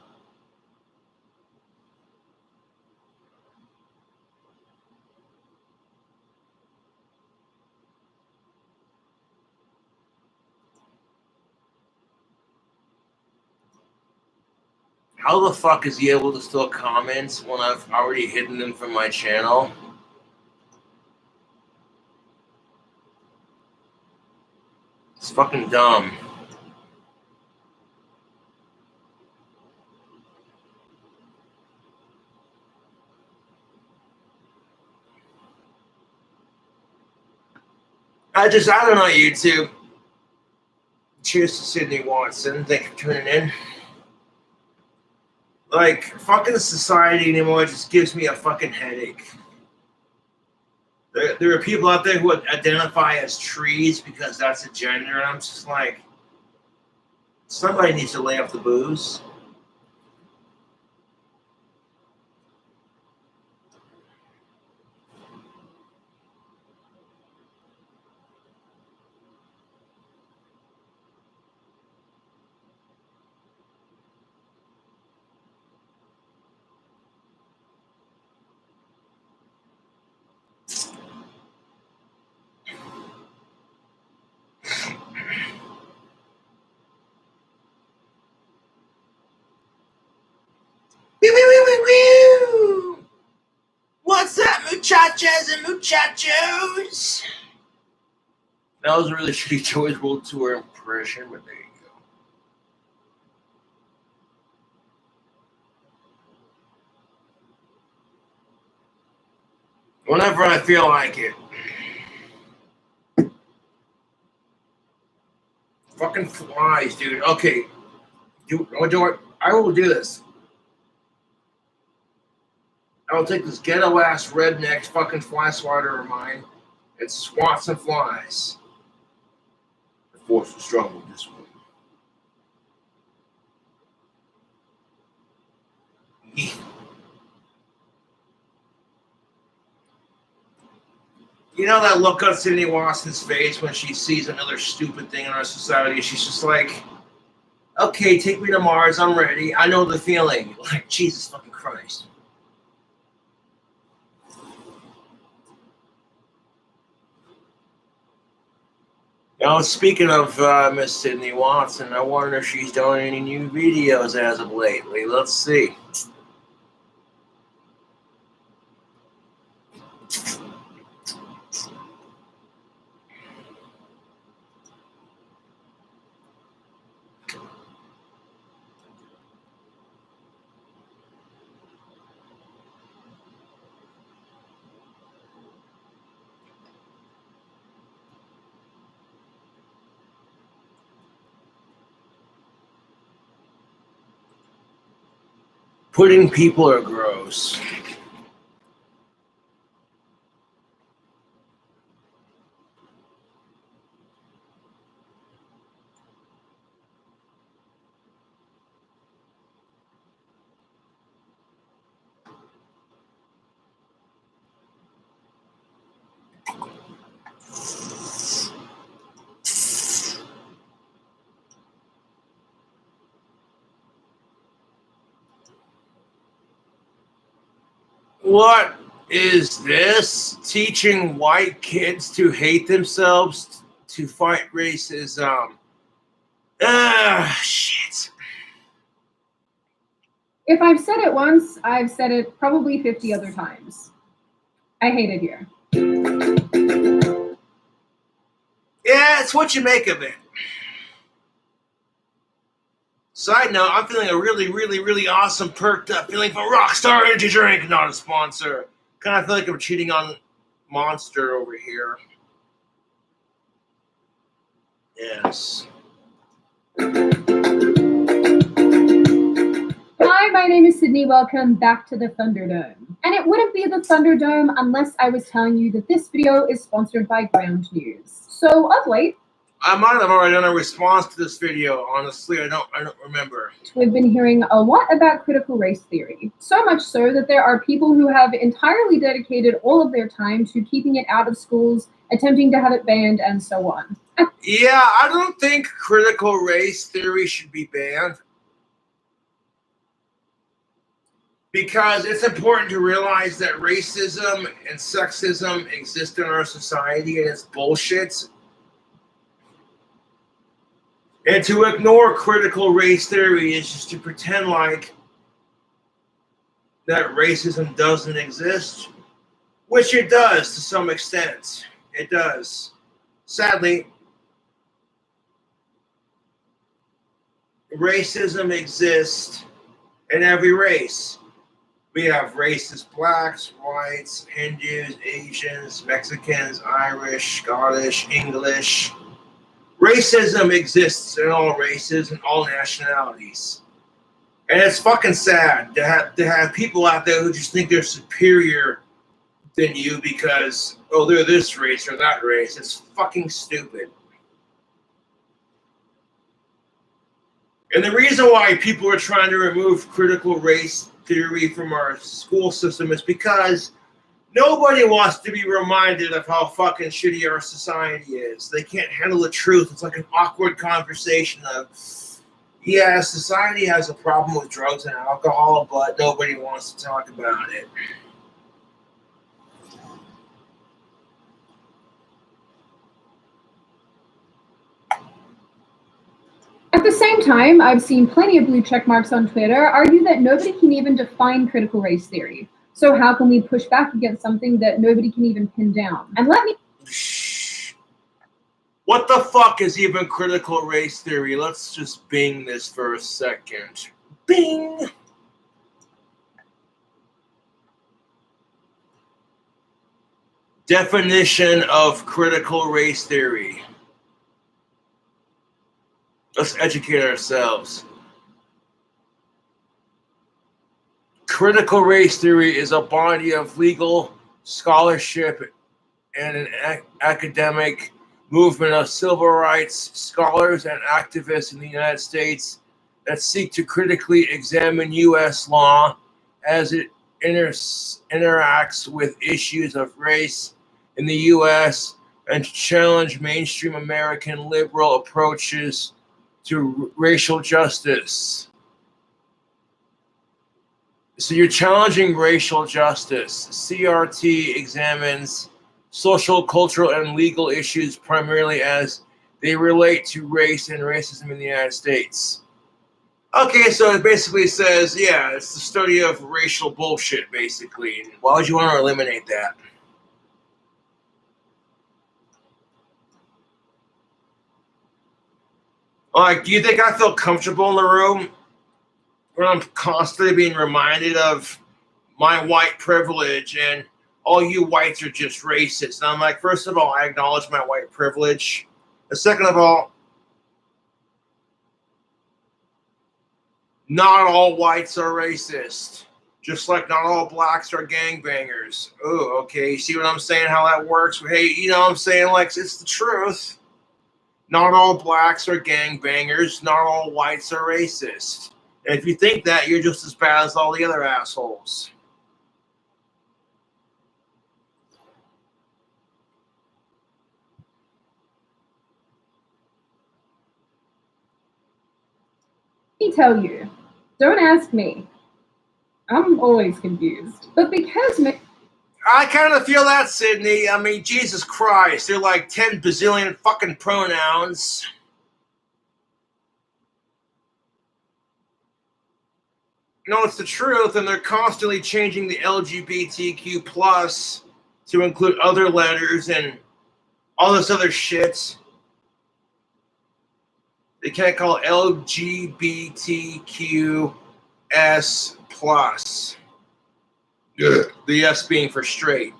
How the fuck is he able to still comment when I've already hidden them from my channel? It's fucking dumb. I don't know YouTube. Cheers to Sydney Watson. Thank you for tuning in. Like, fucking society anymore just gives me a fucking headache. There are people out there who identify as trees because that's a gender, and I'm just like, somebody needs to lay off the booze. What's up, muchachas and muchachos? That was a really shitty Joey's World Tour impression, but there you go. Whenever I feel like it. Fucking flies, dude. Okay. I will do this. I will take this ghetto ass redneck fucking fly swatter of mine and swat some flies. The force is strong with this one. You know that look on Sydney Watson's face when she sees another stupid thing in our society? She's just like, okay, take me to Mars. I'm ready. I know the feeling. Like, Jesus fucking Christ. Now, speaking of Miss Sydney Watson, I wonder if she's doing any new videos as of lately. Let's see. Pudding people are gross. What is this? Teaching white kids to hate themselves to fight racism. Shit.
If I've said it once, I've said it probably 50 other times. I hate it here.
Yeah, it's what you make of it. Side note, I'm feeling a really, really, really awesome perked up feeling from Rockstar Energy Drink, not a sponsor. Kind of feel like I'm cheating on Monster over here. Yes.
Hi, my name is Sydney. Welcome back to the Thunderdome. And it wouldn't be the Thunderdome unless I was telling you that this video is sponsored by Ground News. So of late,
I might have already done a response to this video. Honestly, I don't remember.
we've been hearing a lot about critical race theory. So much so that there are people who have entirely dedicated all of their time to keeping it out of schools, attempting to have it banned, and so on.
Yeah, I don't think critical race theory should be banned. Because it's important to realize that racism and sexism exist in our society and it's bullshit. And to ignore critical race theory is just to pretend like that racism doesn't exist, which it does to some extent. It does. Sadly, racism exists in every race. We have racist blacks, whites, Hindus, Asians, Mexicans, Irish, Scottish, English. Racism exists in all races and all nationalities. And it's fucking sad to have people out there who just think they're superior than you because, oh, they're this race or that race. It's fucking stupid. And the reason why people are trying to remove critical race theory from our school system is because nobody wants to be reminded of how fucking shitty our society is. They can't handle the truth. It's like an awkward conversation of, yeah, society has a problem with drugs and alcohol, but nobody wants to talk about it.
At the same time, I've seen plenty of blue check marks on Twitter argue that nobody can even define critical race theory. So how can we push back against something that nobody can even pin down? And let me...
What the fuck is even critical race theory? Let's just bing this for a second. Bing! Definition of critical race theory. Let's educate ourselves. Critical race theory is a body of legal scholarship and an academic movement of civil rights scholars and activists in the United States that seek to critically examine U.S. law as it interacts with issues of race in the U.S. and to challenge mainstream American liberal approaches to racial justice. So you're challenging racial justice. CRT examines social, cultural, and legal issues primarily as they relate to race and racism in the United States. Okay, so it basically says, yeah, it's the study of racial bullshit, basically. Why would you want to eliminate that? Like, do you think I feel comfortable in the room when I'm constantly being reminded of my white privilege and all you whites are just racist? And I'm like, first of all, I acknowledge my white privilege. And second of all, not all whites are racist. Just like not all blacks are gangbangers. Oh, okay. See what I'm saying? How that works? Hey, you know what I'm saying? Like, it's the truth. Not all blacks are gangbangers. Not all whites are racist. And if you think that, you're just as bad as all the other assholes.
Let me tell you, don't ask me. I'm always confused. But because
I kind of feel that, Sydney. I mean, Jesus Christ. They're like 10 bazillion fucking pronouns. No, it's the truth, and they're constantly changing the LGBTQ plus to include other letters and all this other shit. They can't call it LGBTQS plus. The S being for straight.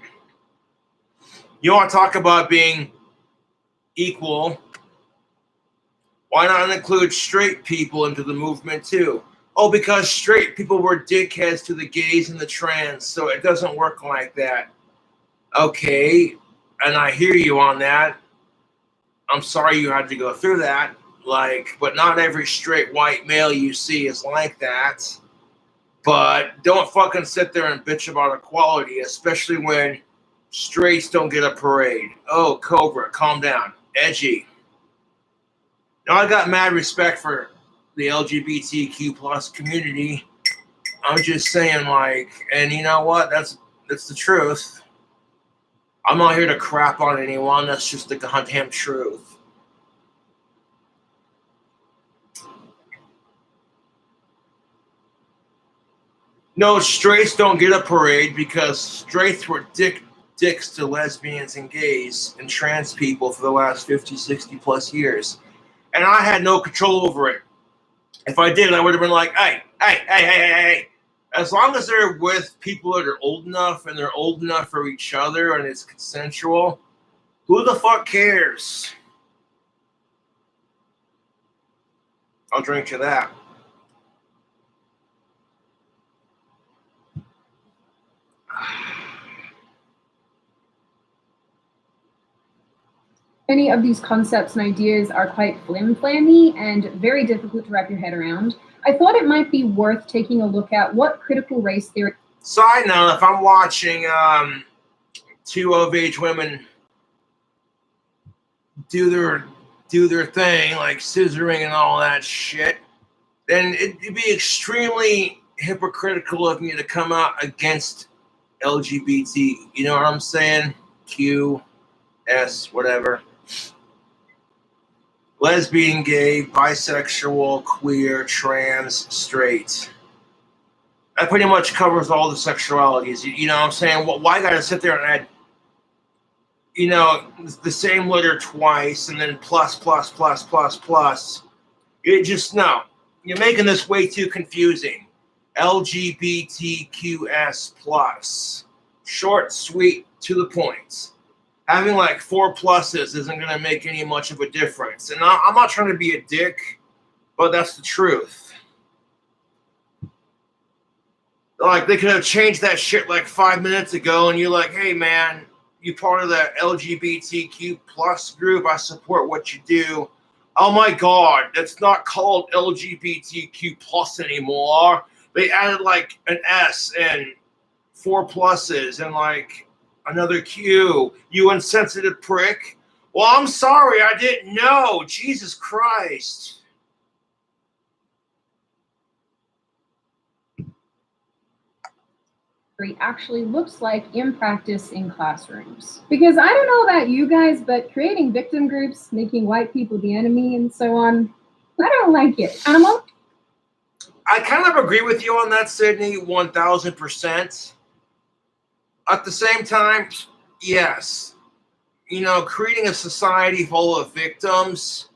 You want to talk about being equal? Why not include straight people into the movement too? Oh, because straight people were dickheads to the gays and the trans, so it doesn't work like that. Okay, and I hear you on that. I'm sorry you had to go through that. Like, but not every straight white male you see is like that. But don't fucking sit there and bitch about equality, especially when straights don't get a parade. Oh, Cobra, calm down. Edgy. Now, I got mad respect for the LGBTQ plus community. I'm just saying, like, and you know what? That's the truth. I'm not here to crap on anyone. That's just the goddamn truth. No, straights don't get a parade because straights were dicks to lesbians and gays and trans people for the last 50, 60 plus years. And I had no control over it. If I did, I would have been like, hey. As long as they're with people that are old enough and they're old enough for each other and it's consensual, who the fuck cares? I'll drink to that.
many of these concepts and ideas are quite flim-flammy and very difficult to wrap your head around, I thought it might be worth taking a look at what critical race theory.
Side note, if I'm watching two of-age women do their thing, like scissoring and all that shit, then it'd be extremely hypocritical of me to come out against LGBT. You know what I'm saying? Q, S, whatever. Lesbian, gay, bisexual, queer, trans, straight. That pretty much covers all the sexualities. You know what I'm saying? Why gotta sit there and add, you know, the same letter twice and then plus, plus, plus, plus, plus? It just, no. You're making this way too confusing. LGBTQS plus. Short, sweet, to the point. Having like 4 pluses isn't going to make any much of a difference. And I'm not trying to be a dick, but that's the truth. Like, they could have changed that shit like 5 minutes ago, and you're like, hey, man, you part of the LGBTQ plus group. I support what you do. Oh, my God, that's not called LGBTQ plus anymore. They added like an S and 4 pluses and like another Q. You insensitive prick. Well, I'm sorry, I didn't know. Jesus Christ.
Actually looks like in practice in classrooms. Because I don't know about you guys, but creating victim groups, making white people the enemy and so on, I don't like it. Animal?
I kind of agree with you on that, Sydney, 1000%. At the same time, yes, you know, creating a society full of victims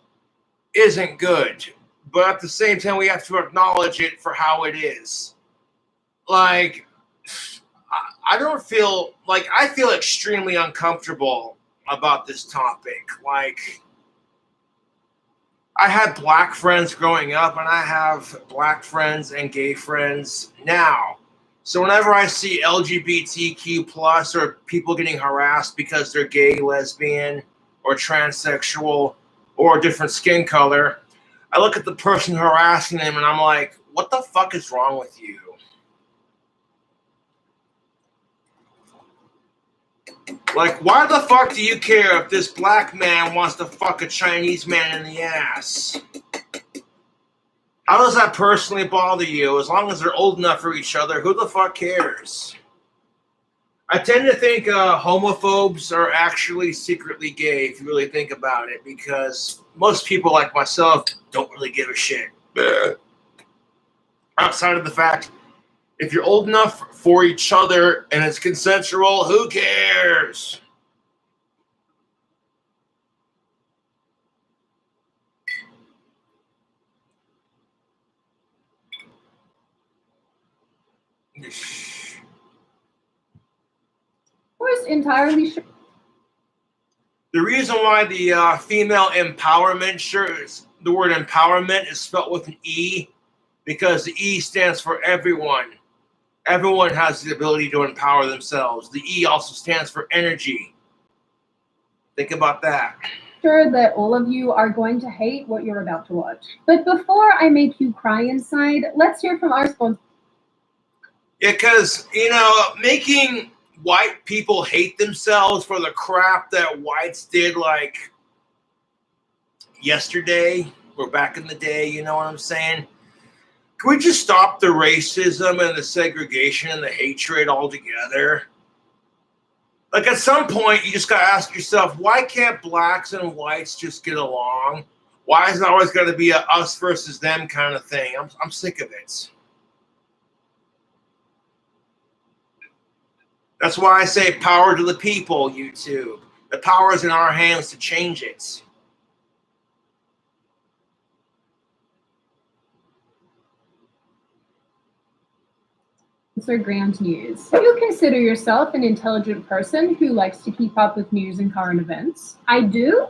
isn't good. But at the same time, we have to acknowledge it for how it is. Like, I don't feel like I feel extremely uncomfortable about this topic. Like, I had black friends growing up, and I have black friends and gay friends now. So whenever I see LGBTQ plus or people getting harassed because they're gay, lesbian, or transsexual, or a different skin color, I look at the person harassing them and I'm like, what the fuck is wrong with you? Like, why the fuck do you care if this black man wants to fuck a Chinese man in the ass? How does that personally bother you? As long as they're old enough for each other, who the fuck cares? I tend to think homophobes are actually secretly gay, if you really think about it, because most people like myself don't really give a shit. Outside of the fact, if you're old enough for each other and it's consensual, who cares?
I was entirely sure.
The reason why the female empowerment shirts, the word empowerment is spelled with an E, because the E stands for everyone. Everyone has the ability to empower themselves. The E also stands for energy. Think about that.
Sure that all of you are going to hate what you're about to watch. But before I make you cry inside, let's hear from our sponsor.
Yeah, because, you know, making white people hate themselves for the crap that whites did, like, yesterday or back in the day, you know what I'm saying? Can we just stop the racism and the segregation and the hatred altogether? Like, at some point, you just got to ask yourself, why can't blacks and whites just get along? Why is it always got to be a us versus them kind of thing? I'm sick of it. That's why I say power to the people, YouTube. The power is in our hands to change it.
Grand news. Do you consider yourself an intelligent person who likes to keep up with news and current events? I do.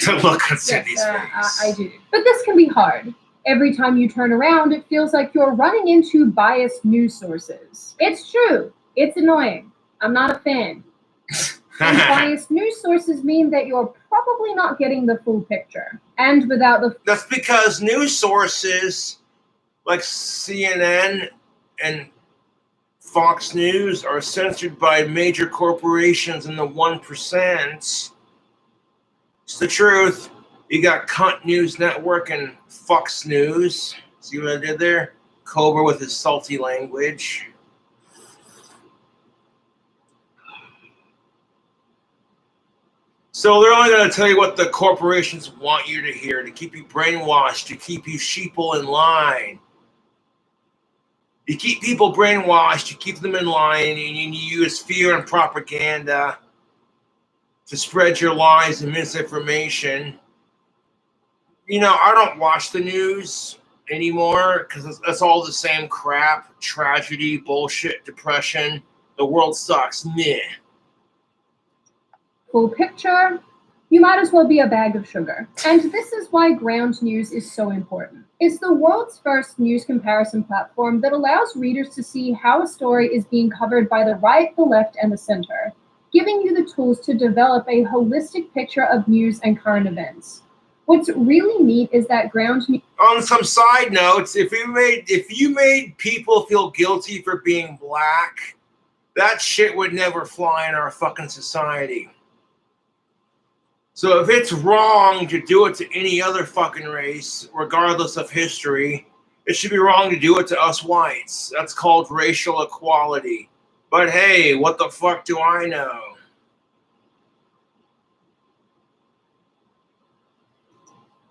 Look at Sydney's
Yes,
face.
I do. But this can be hard. Every time you turn around, it feels like you're running into biased news sources. It's true. It's annoying. I'm not a fan. And biased news sources mean that you're probably not getting the full picture. And without the...
That's because news sources like CNN and Fox News are censored by major corporations and the 1%. It's the truth. You got Cunt News Network and Fox News. See what I did there? Cobra with his salty language. So they're only going to tell you what the corporations want you to hear, to keep you brainwashed, to keep you sheeple in line. You keep people brainwashed, you keep them in line, and you use fear and propaganda to spread your lies and misinformation. You know, I don't watch the news. anymore because that's all the same crap, tragedy, bullshit, depression. The world sucks. Meh.
Full picture, you might as well be a bag of sugar. And this is why ground news is so important. It's the world's first news comparison platform that allows readers to see how a story is being covered by the right, the left, and the center, giving you the tools to develop a holistic picture of news and current events. What's really neat is that ground news.
On some side notes, if you made people feel guilty for being black, that shit would never fly in our fucking society. So if it's wrong to do it to any other fucking race, regardless of history, it should be wrong to do it to us whites. That's called racial equality. But hey, what the fuck do I know?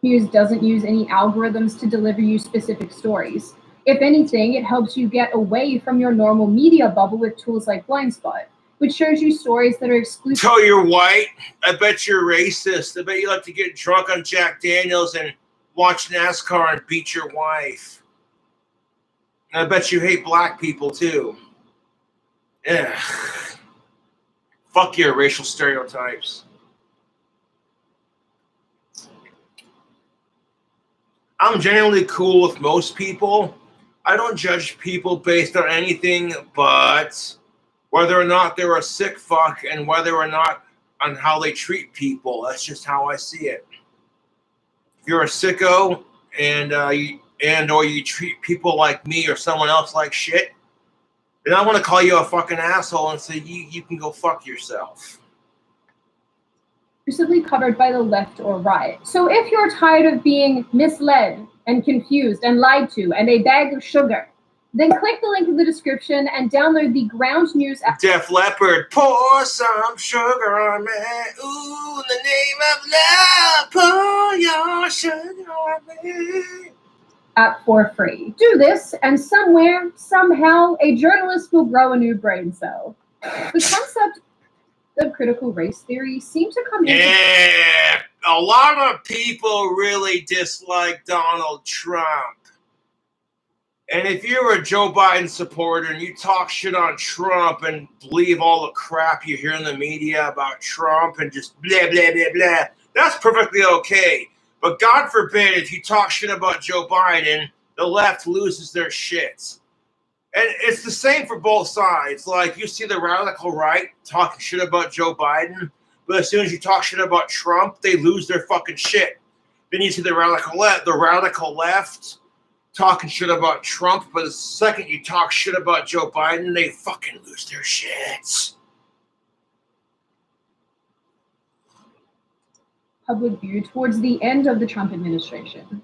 News doesn't use any algorithms to deliver you specific stories. If anything, it helps you get away from your normal media bubble with tools like Blindspot, which shows you stories that are exclusive.
So you're white? I bet you're racist. I bet you like to get drunk on Jack Daniels and watch NASCAR and beat your wife. And I bet you hate black people too. Ugh. Fuck your racial stereotypes. I'm genuinely cool with most people. I don't judge people based on anything but whether or not they're a sick fuck and whether or not on how they treat people. That's just how I see it. If you're a sicko and or you treat people like me or someone else like shit, then I want to call you a fucking asshole and say you can go fuck yourself.
Exclusively covered by the left or right. So if you're tired of being misled and confused and lied to and a bag of sugar, then click the link in the description and download the Ground News app.
Def Leppard, pour some sugar on me. Ooh, in the name of love, pour your sugar on me.
App for free. Do this, and somewhere, somehow, a journalist will grow a new brain cell. The concept of critical race theory seems to come in.
Yeah, a lot of people really dislike Donald Trump. And if you're a Joe Biden supporter and you talk shit on Trump and believe all the crap you hear in the media about Trump and just blah, blah, blah, blah, that's perfectly okay. But God forbid if you talk shit about Joe Biden, the left loses their shit. And it's the same for both sides. Like, you see the radical right talking shit about Joe Biden, but as soon as you talk shit about Trump, they lose their fucking shit. Then you see the radical left talking shit about Trump, but the second you talk shit about Joe Biden, they fucking lose their shit.
Public view towards the end of the Trump administration.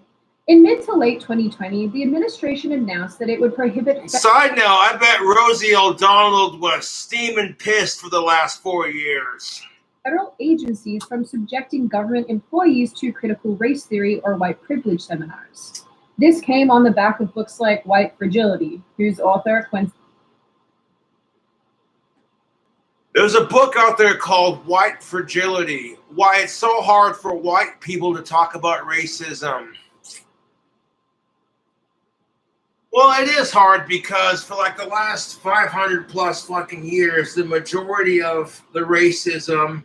In mid to late 2020, the administration announced that it would prohibit.
Side note, I bet Rosie O'Donnell was steaming pissed for the last 4 years.
Federal agencies from subjecting government employees to critical race theory or white privilege seminars. This came on the back of books like White Fragility, whose author, Quincy.
There's a book out there called White Fragility, Why It's So Hard for White People to Talk About Racism. Well, it is hard because for like the last 500 plus fucking years, the majority of the racism,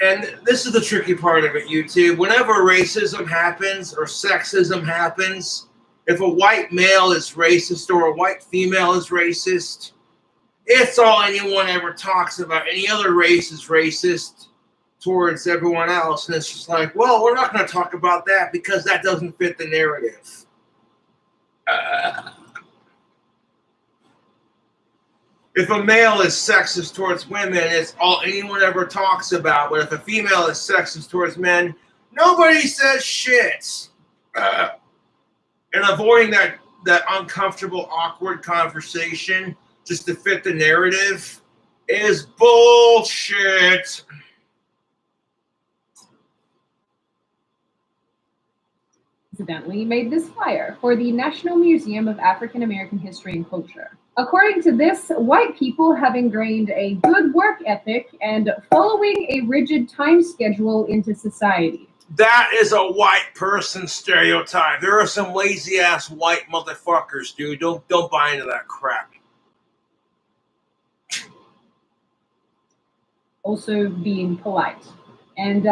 and this is the tricky part of it, YouTube, whenever racism happens or sexism happens, if a white male is racist or a white female is racist, it's all anyone ever talks about. Any other race is racist towards everyone else. And it's just like, well, we're not going to talk about that because that doesn't fit the narrative. If a male is sexist towards women, it's all anyone ever talks about. But if a female is sexist towards men, nobody says shit. And avoiding that uncomfortable, awkward conversation just to fit the narrative is bullshit.
Incidentally made this flyer for the National Museum of African American History and Culture. According to this, white people have ingrained a good work ethic and following a rigid time schedule into society.
That is a white person stereotype. There are some lazy ass white motherfuckers, dude. Don't buy into that crap.
Also being polite. And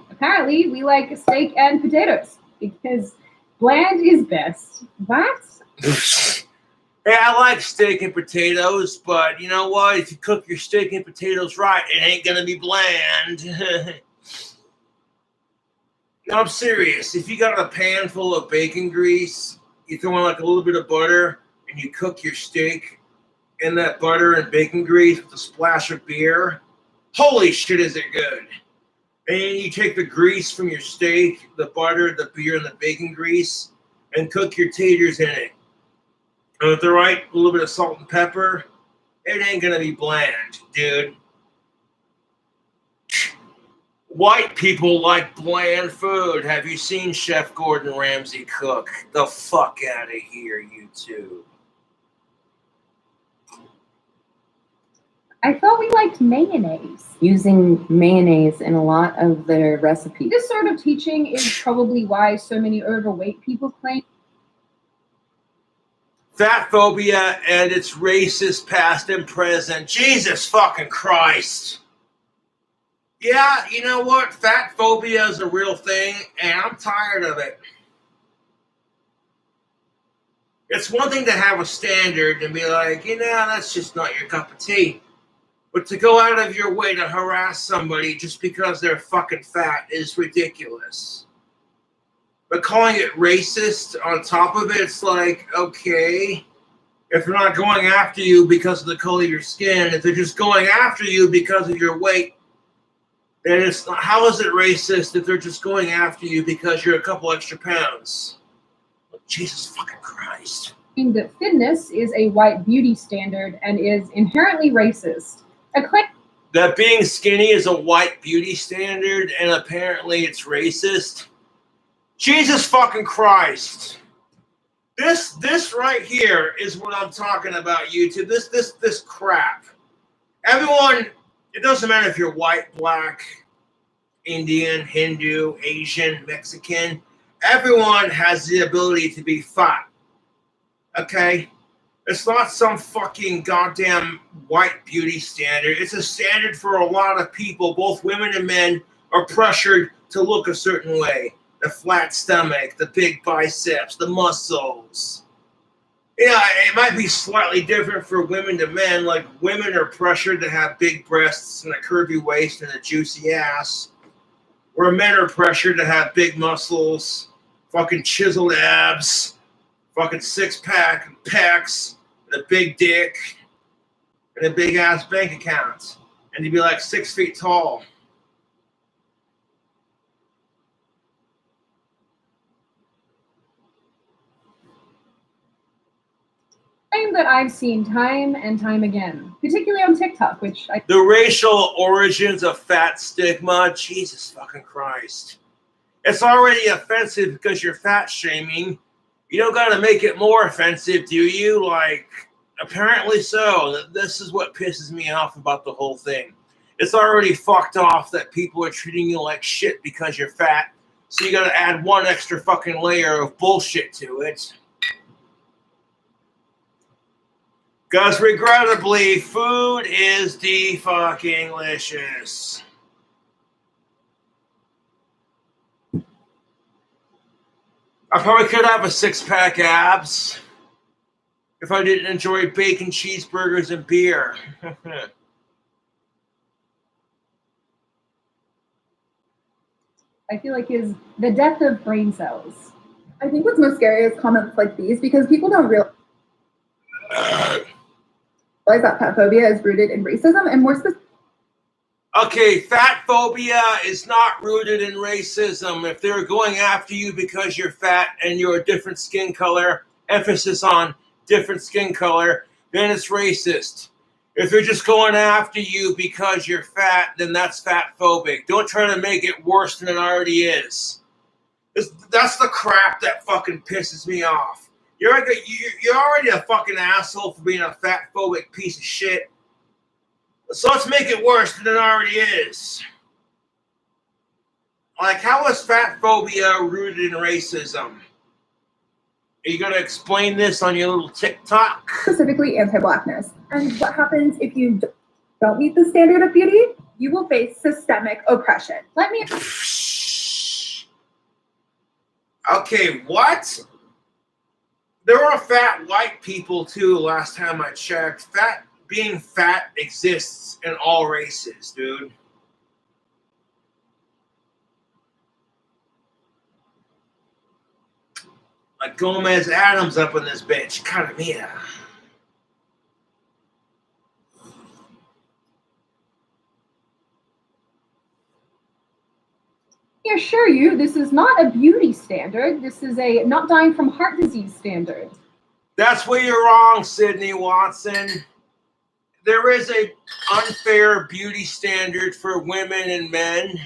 apparently we like steak and potatoes because bland is best. What?
Hey, I like steak and potatoes, but you know what? If you cook your steak and potatoes right, it ain't gonna be bland. No, I'm serious. If you got a pan full of bacon grease, you throw in like a little bit of butter, and you cook your steak in that butter and bacon grease with a splash of beer, holy shit, is it good. And you take the grease from your steak, the butter, the beer, and the bacon grease, and cook your taters in it. And with the right little bit of salt and pepper, it ain't gonna be bland, dude. White people like bland food. Have you seen Chef Gordon Ramsay cook? The fuck out of here, you two.
I thought we liked mayonnaise.
Using mayonnaise in a lot of their recipes.
This sort of teaching is probably why so many overweight people claim
Fat phobia and its racist past and present. Jesus fucking Christ. Yeah, you know what? Fat phobia is a real thing, and I'm tired of it. It's one thing to have a standard and be like, that's just not your cup of tea. But to go out of your way to harass somebody just because they're fucking fat is ridiculous. But calling it racist on top of it, it's like, okay, if they're not going after you because of the color of your skin, if they're just going after you because of your weight, then it's not, how is it racist if they're just going after you because you're a couple extra pounds? Jesus fucking Christ.
that thinness is a white beauty standard and is inherently racist. A claim
That being skinny is a white beauty standard and apparently it's racist. Jesus fucking Christ. This right here is what I'm talking about, YouTube. This crap. Everyone, it doesn't matter if you're white, black, Indian, Hindu, Asian, Mexican. Everyone has the ability to be fat. Okay? It's not some fucking goddamn white beauty standard. It's a standard for a lot of people. Both women and men are pressured to look a certain way. The flat stomach, the big biceps, the muscles. Yeah, it might be slightly different for women to men. Like, women are pressured to have big breasts and a curvy waist and a juicy ass. Where men are pressured to have big muscles, fucking chiseled abs, fucking six-pack pecs, and a big dick, and a big-ass bank account. And to be like 6 feet tall.
that I've seen time and time again, particularly on TikTok, which I
The racial origins of fat stigma, Jesus fucking Christ. It's already offensive because you're fat shaming. You don't gotta make it more offensive, do you? Like, apparently so. This is what pisses me off about the whole thing. It's already fucked off that people are treating you like shit because you're fat. So you gotta add one extra fucking layer of bullshit to it. Because regrettably, food is de-fucking-licious. I probably could have a six-pack abs if I didn't enjoy bacon, cheeseburgers, and beer.
I feel like is the death of brain cells.
I think what's most scary is comments like these because people don't realize that fat phobia is rooted in racism and more specifically.
Okay, fat phobia is not rooted in racism. If they're going after you because you're fat and you're a different skin color, emphasis on different skin color, then it's racist. If they're just going after you because you're fat, then that's fat phobic. Don't try to make it worse than it already is. That's the crap that fucking pisses me off. You're already a fucking asshole for being a fat phobic piece of shit. So let's make it worse than it already is. Like, how is fat phobia rooted in racism? Are you going to explain this on your little TikTok?
Specifically anti-blackness. And what happens if you don't meet the standard of beauty? You will face systemic oppression.
Let me
Okay, what? There are fat white people too, last time I checked. Being fat exists in all races, dude. Like Gomez Adams up in this bitch. Caramita.
assure you, this is not a beauty standard. This is a not dying from heart disease standard.
That's where you're wrong, Sydney Watson. There is a unfair beauty standard for women and men.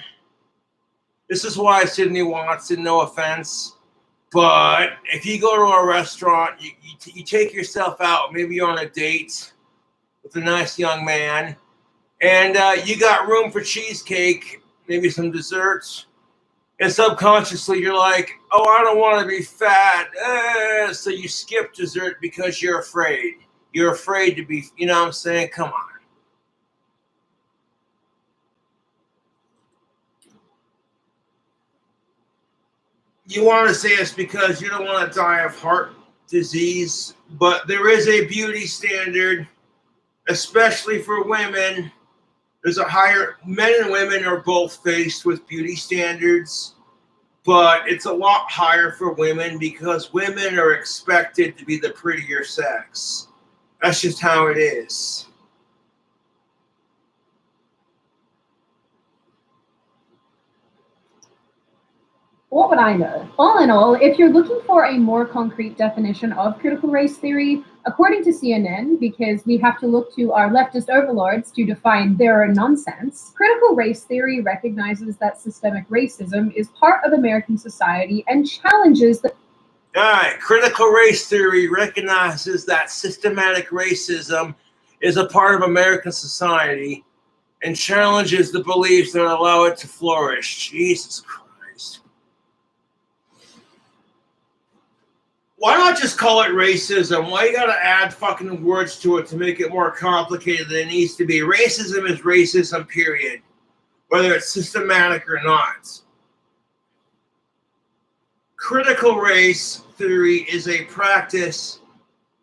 This is why, Sydney Watson, no offense, but if you go to a restaurant, you take yourself out, maybe you're on a date with a nice young man, and you got room for cheesecake, maybe some desserts, and subconsciously you're like, oh, I don't want to be fat, so you skip dessert because you're afraid. You're afraid to be, you know what I'm saying? Come on. You want to say it's because you don't want to die of heart disease, but there is a beauty standard, especially for women. There's a higher, men and women are both faced with beauty standards, but it's a lot higher for women because women are expected to be the prettier sex. That's just how it is.
What would I know? All in all, if you're looking for a more concrete definition of critical race theory, according to CNN, because we have to look to our leftist overlords to define their nonsense, critical race theory recognizes that systemic racism is part of American society and challenges the
All right, critical race theory recognizes that systematic racism is a part of American society and challenges the beliefs that allow it to flourish. Jesus Christ. Why not just call it racism? Why you gotta add fucking words to it to make it more complicated than it needs to be? Racism is racism, period. Whether it's systematic or not. Critical race theory is a practice,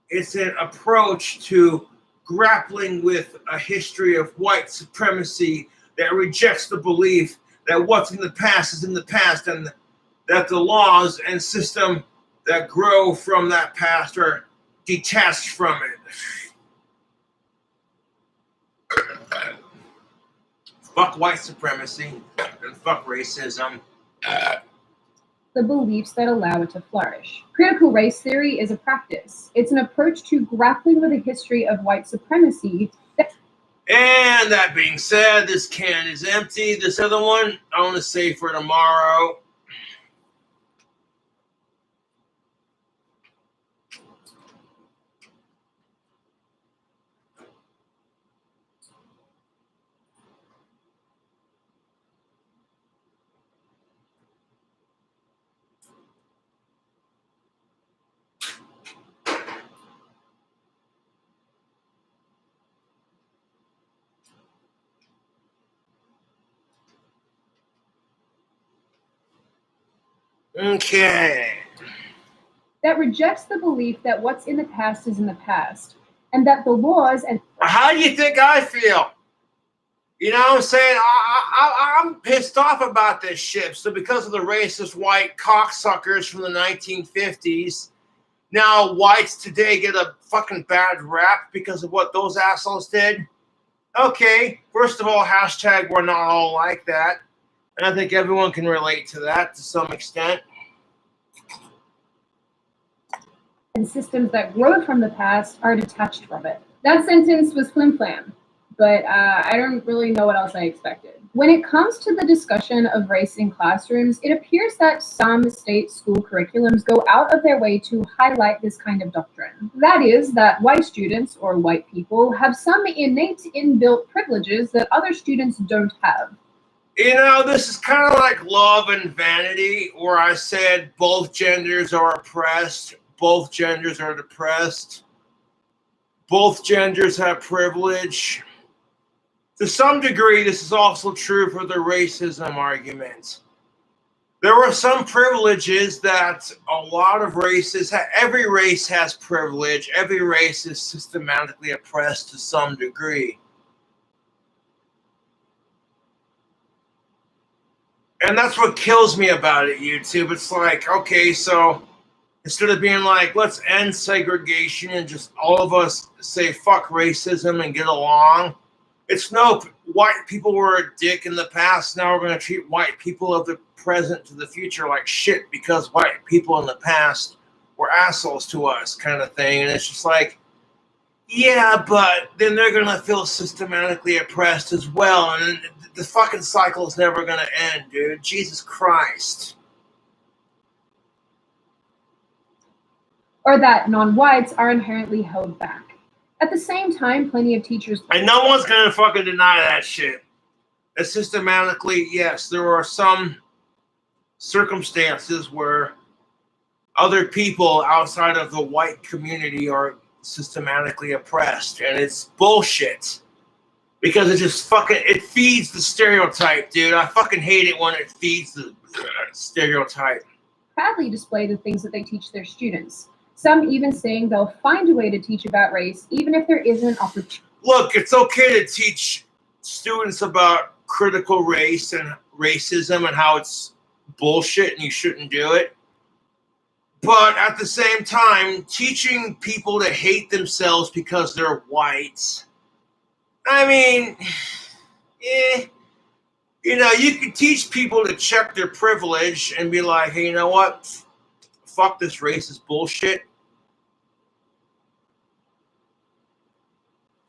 it's an approach to grappling with a history of white supremacy that rejects the belief that what's in the past is in the past and that the laws and system that grow from that past are detached from it. Fuck white supremacy and fuck racism.
beliefs that allow it to flourish. Critical race theory is a practice. It's an approach to grappling with a history of white supremacy.
And that being said, this can is empty. This other one, I want to save for tomorrow. Okay.
That rejects the belief that what's in the past is in the past, and that the laws and
How do you think I feel? You know what I'm saying? I'm pissed off about this shit. So because of the racist white cocksuckers from the 1950s, now whites today get a fucking bad rap because of what those assholes did. Okay, first of all, hashtag we're not all like that. And I think everyone can relate to that to some extent.
systems that grow from the past are detached from it. That sentence was flim-flam, but I don't really know what else I expected. When it comes to the discussion of race in classrooms, it appears that some state school curriculums go out of their way to highlight this kind of doctrine. That is, that white students, or white people, have some innate inbuilt privileges that other students don't have.
You know, this is kind of like Love and Vanity, where I said both genders are oppressed, both genders are depressed, both genders have privilege. To some degree, this is also true for the racism argument. There are some privileges that a lot of races have. Every race has privilege. Every race is systematically oppressed to some degree. And that's what kills me about it, YouTube. It's like, okay, so instead of being like, let's end segregation and just all of us say fuck racism and get along, it's no, white people were a dick in the past. Now we're going to treat white people of the present to the future like shit because white people in the past were assholes to us, kind of thing. And it's just like, yeah, but then they're going to feel systematically oppressed as well. And the fucking cycle is never going to end, dude. Jesus Christ.
Or that non-whites are inherently held back. At the same time, plenty of teachers...
And no one's going to fucking deny that shit. That systematically, yes, there are some circumstances where other people outside of the white community are systematically oppressed. And it's bullshit. Because it just fucking, it feeds the stereotype, dude. I fucking hate it when it feeds the stereotype.
proudly display the things that they teach their students. Some even saying they'll find a way to teach about race, even if there isn't an opportunity.
Look, it's okay to teach students about critical race and racism and how it's bullshit and you shouldn't do it. But at the same time, teaching people to hate themselves because they're white, I mean, you know, you can teach people to check their privilege and be like, hey, you know what? Fuck this racist bullshit.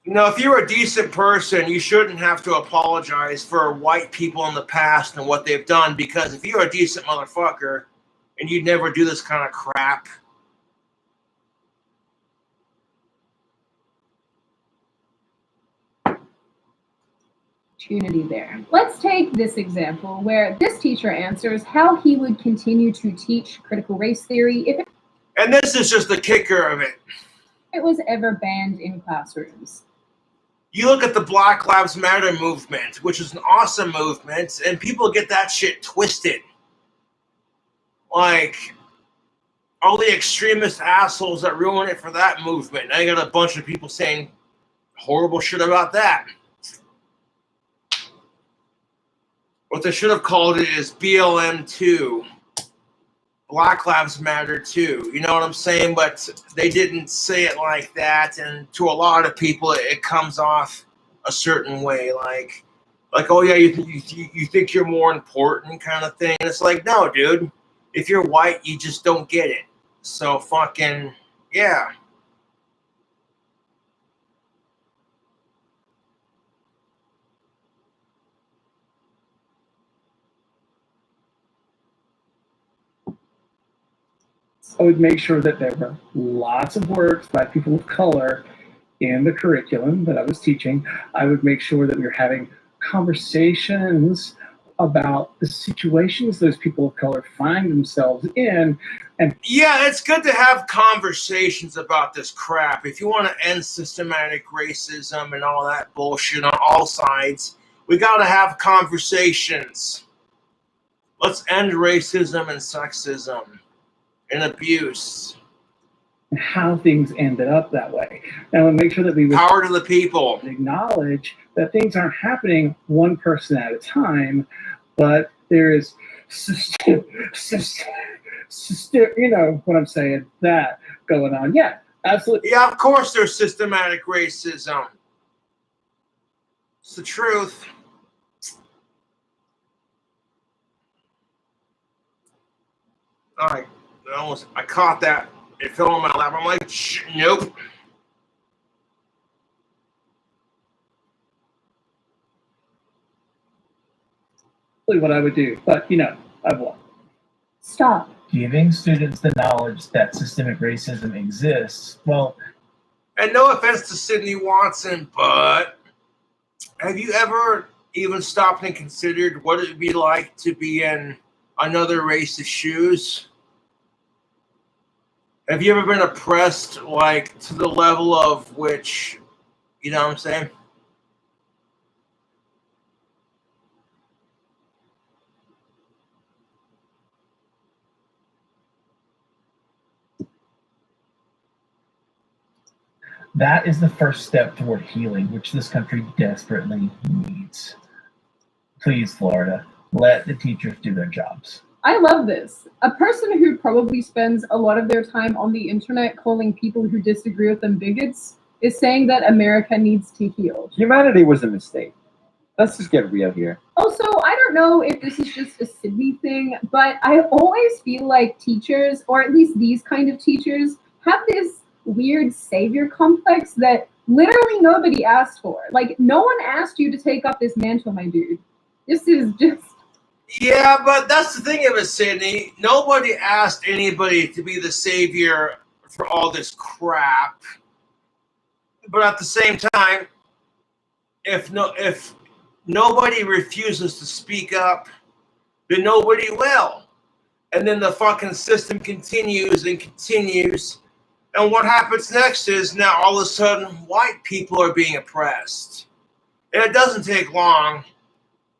You know, if you're a decent person, you shouldn't have to apologize for white people in the past and what they've done, because if you're a decent motherfucker and you'd never do this kind of crap,
Opportunity there. Let's take this example where this teacher answers how he would continue to teach critical race theory if
and this is just the kicker of it.
it was ever banned in classrooms.
You look at the Black Lives Matter movement, which is an awesome movement, and people get that shit twisted. Like, all the extremist assholes that ruin it for that movement. Now you got a bunch of people saying horrible shit about that. What they should have called it is BLM 2. Black Lives Matter 2. You know what I'm saying? But they didn't say it like that, and to a lot of people, it comes off a certain way, like oh yeah, you think you're more important, kind of thing. And it's like, no, dude. If you're white, you just don't get it. So fucking yeah.
I would make sure that there were lots of words by people of color in the curriculum that I was teaching. I would make sure that we were having conversations about the situations those people of color find themselves in. And
yeah, it's good to have conversations about this crap. If you want to end systematic racism and all that bullshit on all sides, we got to have conversations. Let's end racism and sexism and abuse.
and how things ended up that way. Now, and make sure that we would
Power to the people.
acknowledge that things aren't happening one person at a time, but there is you know what I'm saying, that going on. Yeah, absolutely.
Yeah, of course there's systematic racism. It's the truth. All right, I caught that. It fell on my lap. I'm like, nope.
What I would do, but you know, I won't.
Stop.
Giving students the knowledge that systemic racism exists. Well,
and no offense to Sydney Watson, but have you ever even stopped and considered what it'd be like to be in another race's shoes? Have you ever been oppressed, like, to the level of which, you know what I'm saying?
That is the first step toward healing, which this country desperately needs. Please, Florida, let the teachers do their jobs.
I love this. A person who probably spends a lot of their time on the internet calling people who disagree with them bigots is saying that America needs to heal.
Humanity was a mistake. Let's just get real here.
Also, I don't know if this is just a Sydney thing, but I always feel like teachers, or at least these kind of teachers, have this weird savior complex that literally nobody asked for. Like, no one asked you to take up this mantle, my dude. This is just...
Yeah, but that's the thing of it, Sydney. Nobody asked anybody to be the savior for all this crap. But at the same time, if nobody refuses to speak up, then nobody will. And then the fucking system continues and continues. And what happens next is now all of a sudden white people are being oppressed. And it doesn't take long,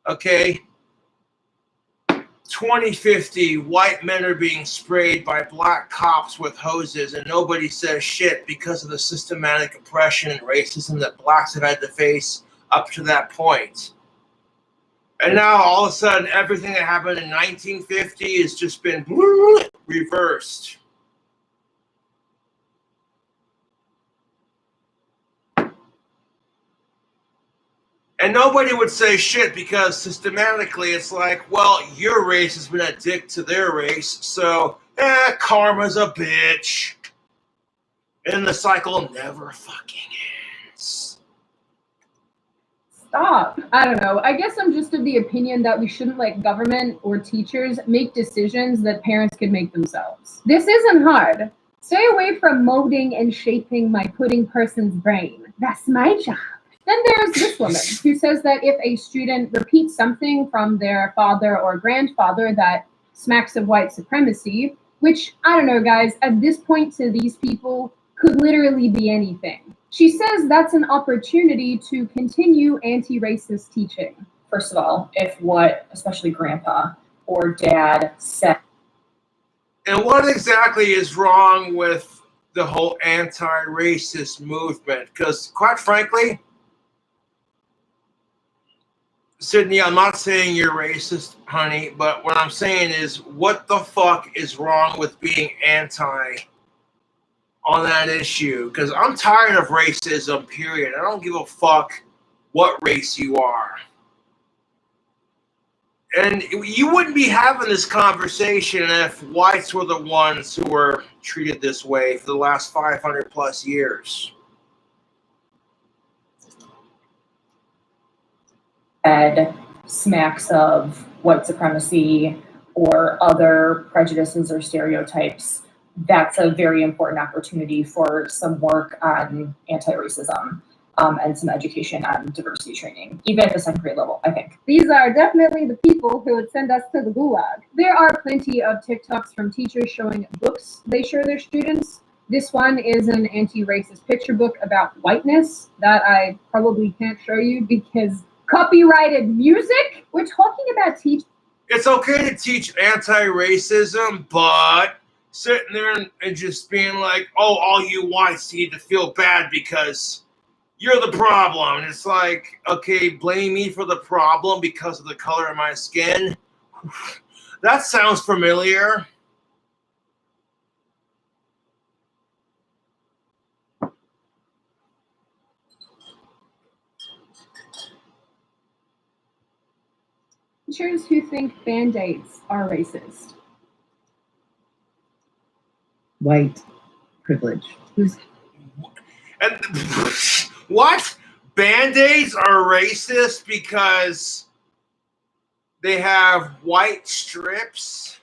okay? 2050, white men are being sprayed by black cops with hoses, and nobody says shit because of the systematic oppression and racism that blacks have had to face up to that point. And now all of a sudden, everything that happened in 1950 has just been reversed. And nobody would say shit because systematically it's like, well, your race has been a dick to their race, so karma's a bitch. And the cycle never fucking ends.
Stop. I don't know. I guess I'm just of the opinion that we shouldn't let government or teachers make decisions that parents can make themselves. This isn't hard. Stay away from molding and shaping my pudding person's brain. That's my job. Then there's this woman who says that if a student repeats something from their father or grandfather that smacks of white supremacy, which, I don't know, guys, at this point to these people could literally be anything. She says that's an opportunity to continue anti-racist teaching.
First of all, if what, especially grandpa or dad, said.
And what exactly is wrong with the whole anti-racist movement? Because quite frankly, Sydney, I'm not saying you're racist, honey, but what I'm saying is what the fuck is wrong with being anti on that issue? Because I'm tired of racism, period. I don't give a fuck what race you are. And you wouldn't be having this conversation if whites were the ones who were treated this way for the last 500 plus years.
Smacks of white supremacy or other prejudices or stereotypes, that's a very important opportunity for some work on anti-racism and some education on diversity training, even at the second grade level, I think.
These are definitely the people who would send us to the gulag. There are plenty of TikToks from teachers showing books they show their students. This one is an anti-racist picture book about whiteness that I probably can't show you because copyrighted music? We're talking about teaching.
It's okay to teach anti-racism, but sitting there and just being like, oh, all you whites need to feel bad because you're the problem. And it's like, okay, blame me for the problem because of the color of my skin. That sounds familiar.
Teachers who think Band-Aids are racist.
White privilege.
And what? Band-Aids are racist because they have white strips?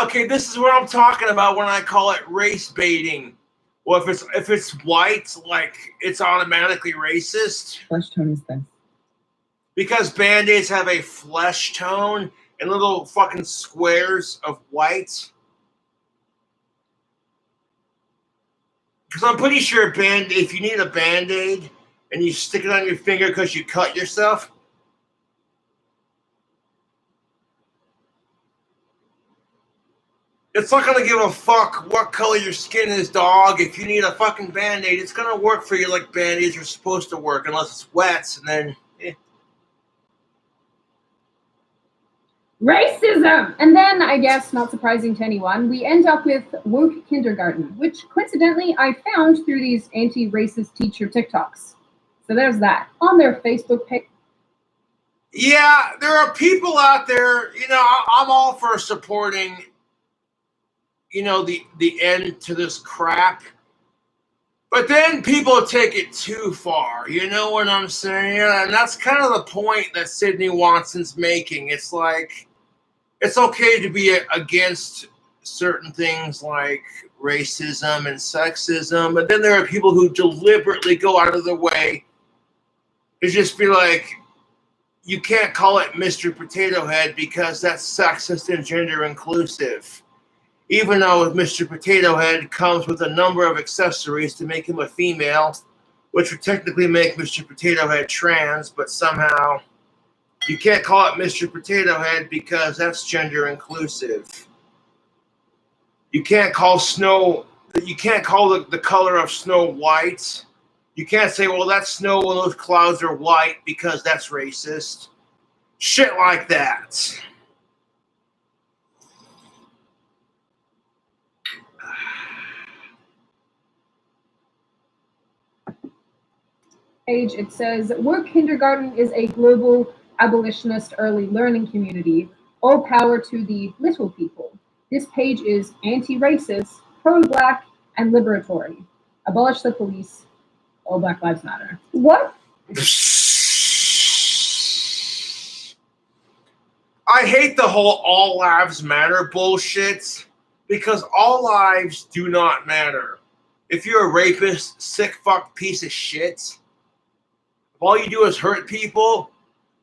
Okay, this is what I'm talking about when I call it race baiting. Well, if it's white, like it's automatically racist.
Flesh tone is best.
because Band-Aids have a flesh tone and little fucking squares of white. Because I'm pretty sure if you need a Band-Aid and you stick it on your finger because you cut yourself, it's not going to give a fuck what color your skin is, dog. If you need a fucking Band-Aid, it's going to work for you like Band-Aids are supposed to work, unless it's wet, and then...
Racism! And then, I guess, not surprising to anyone, we end up with woke kindergarten, which coincidentally I found through these anti-racist teacher TikToks. So there's that. On their Facebook page.
Yeah, there are people out there, I'm all for supporting, the end to this crap. But then people take it too far, you know what I'm saying? And that's kind of the point that Sydney Watson's making. It's like, it's okay to be against certain things like racism and sexism, but then there are people who deliberately go out of their way to just be like, you can't call it Mr. Potato Head because that's sexist and gender inclusive. Even though Mr. Potato Head comes with a number of accessories to make him a female, which would technically make Mr. Potato Head trans, but somehow you can't call it Mr. Potato Head because that's gender inclusive. You can't call the color of snow white. You can't say, well, that's snow when those clouds are white because that's racist. Shit like that.
Page, it says, Woke Kindergarten is a global abolitionist early learning community. All power to the little people. This page is anti-racist, pro-black, and liberatory. Abolish the police. All Black Lives Matter. What?
I hate the whole all lives matter bullshit because all lives do not matter. If you're a rapist, sick fuck piece of shit, if all you do is hurt people,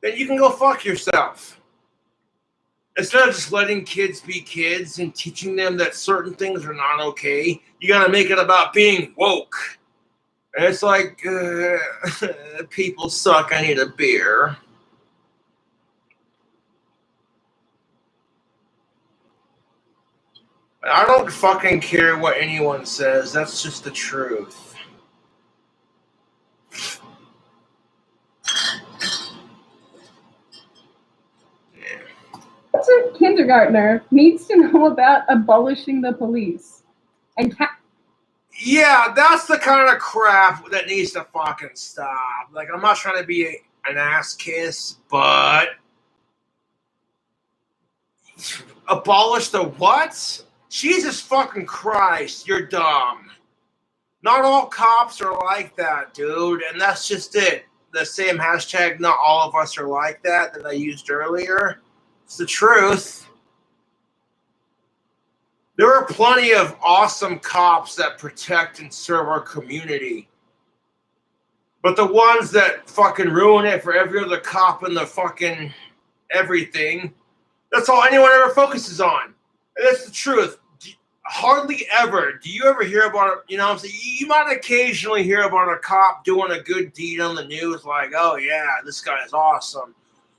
then you can go fuck yourself. Instead of just letting kids be kids and teaching them that certain things are not okay, you gotta make it about being woke. And it's like, people suck, I need a beer. I don't fucking care what anyone says, that's just the truth.
A kindergartner needs to know about abolishing the police. And
yeah, that's the kind of crap that needs to fucking stop. Like, I'm not trying to be an ass kiss, but abolish the what? Jesus fucking Christ, you're dumb. Not all cops are like that, dude, and that's just it. The same hashtag, not all of us are like that I used earlier. It's the truth. There are plenty of awesome cops that protect and serve our community. But the ones that fucking ruin it for every other cop in the fucking everything, that's all anyone ever focuses on. And that's the truth. Hardly ever do you ever hear about, I'm saying, you might occasionally hear about a cop doing a good deed on the news, like, oh yeah, this guy is awesome.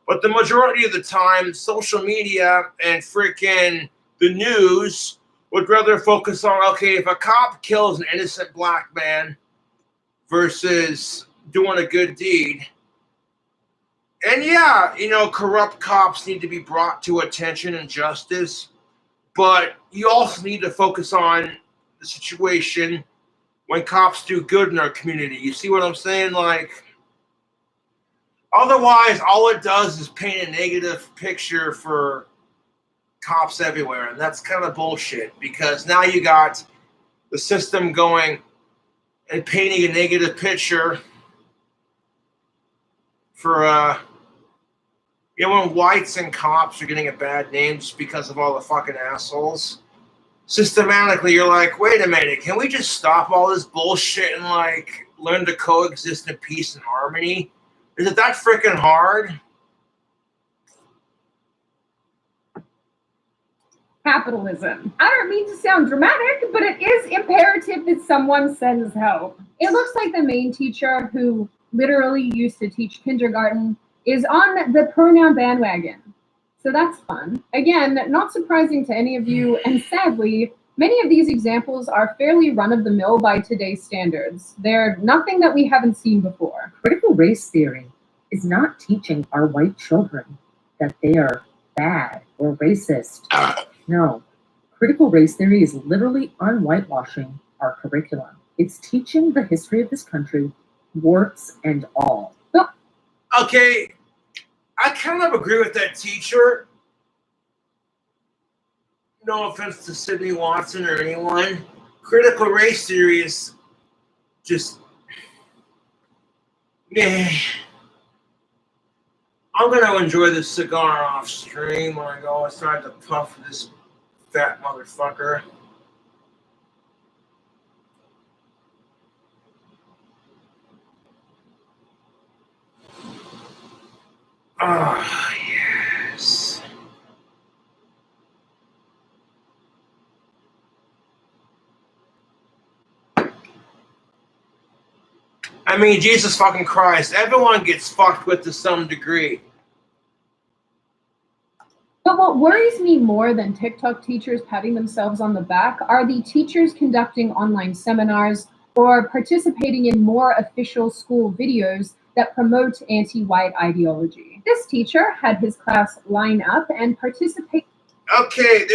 But the majority of the time, social media and freaking the news would rather focus on, okay, if a cop kills an innocent black man versus doing a good deed. And yeah, corrupt cops need to be brought to attention and justice. But you also need to focus on the situation when cops do good in our community. You see what I'm saying? Like, otherwise, all it does is paint a negative picture for cops everywhere. And that's kind of bullshit because now you got the system going and painting a negative picture for, when whites and cops are getting a bad name just because of all the fucking assholes. Systematically, you're like, wait a minute, can we just stop all this bullshit and, learn to coexist in peace and harmony? Is it that freaking hard?
Capitalism. I don't mean to sound dramatic, but it is imperative that someone sends help. It looks like the main teacher, who literally used to teach kindergarten, is on the pronoun bandwagon. So that's fun. Again, not surprising to any of you, and sadly, many of these examples are fairly run-of-the-mill by today's standards. They're nothing that we haven't seen before.
Critical race theory is not teaching our white children that they are bad or racist. No. Critical race theory is literally unwhitewashing our curriculum. It's teaching the history of this country, warts and all.
Okay, I kind of agree with that teacher. No offense to Sydney Watson or anyone. Critical race theory is just... meh. I'm going to enjoy this cigar off stream when I go inside to puff this fat motherfucker. Oh, yes. I mean, Jesus fucking Christ. Everyone gets fucked with to some degree.
But what worries me more than TikTok teachers patting themselves on the back are the teachers conducting online seminars or participating in more official school videos that promote anti-white ideology. This teacher had his class line up and participate.
Okay,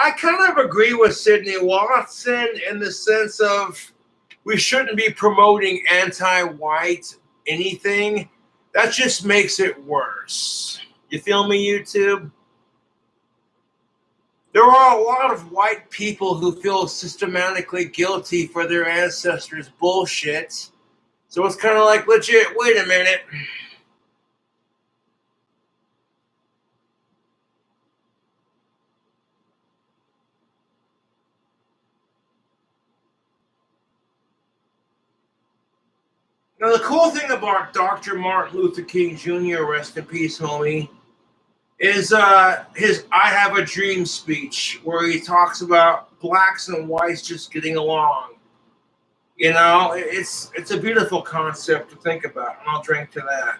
I kind of agree with Sydney Watson in the sense of we shouldn't be promoting anti-white anything. That just makes it worse. You feel me, YouTube? There are a lot of white people who feel systematically guilty for their ancestors' bullshit. So it's kind of like, legit, wait a minute. Now, the cool thing about Dr. Martin Luther King Jr., rest in peace, homie, is his I Have a Dream speech, where he talks about blacks and whites just getting along. You know, it's a beautiful concept to think about, and I'll drink to that.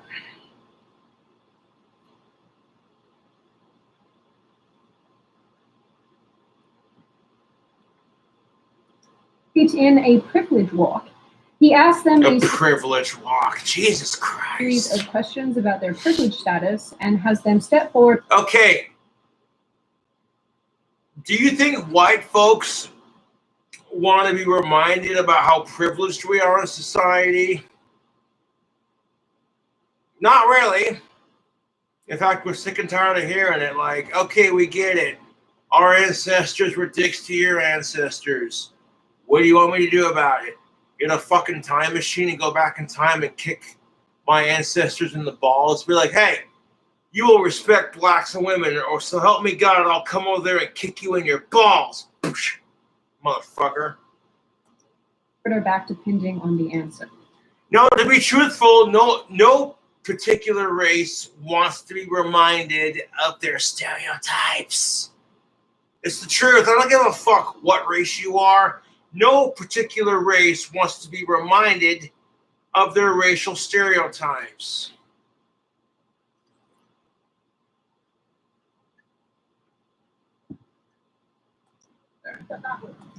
In a privilege walk. He asked them
A privilege walk. Jesus
series
Christ.
of questions about their privilege status and has them step forward.
Okay. Do you think white folks want to be reminded about how privileged we are in society? Not really. In fact, we're sick and tired of hearing it. Like, okay, we get it. Our ancestors were dicks to your ancestors. What do you want me to do about it? Get a fucking time machine and go back in time and kick my ancestors in the balls? Be like, hey, you will respect blacks and women, or so help me God, I'll come over there and kick you in your balls. Motherfucker.
Back depending on the answer.
No, to be truthful, no particular race wants to be reminded of their stereotypes. It's the truth. I don't give a fuck what race you are. No particular race wants to be reminded of their racial stereotypes.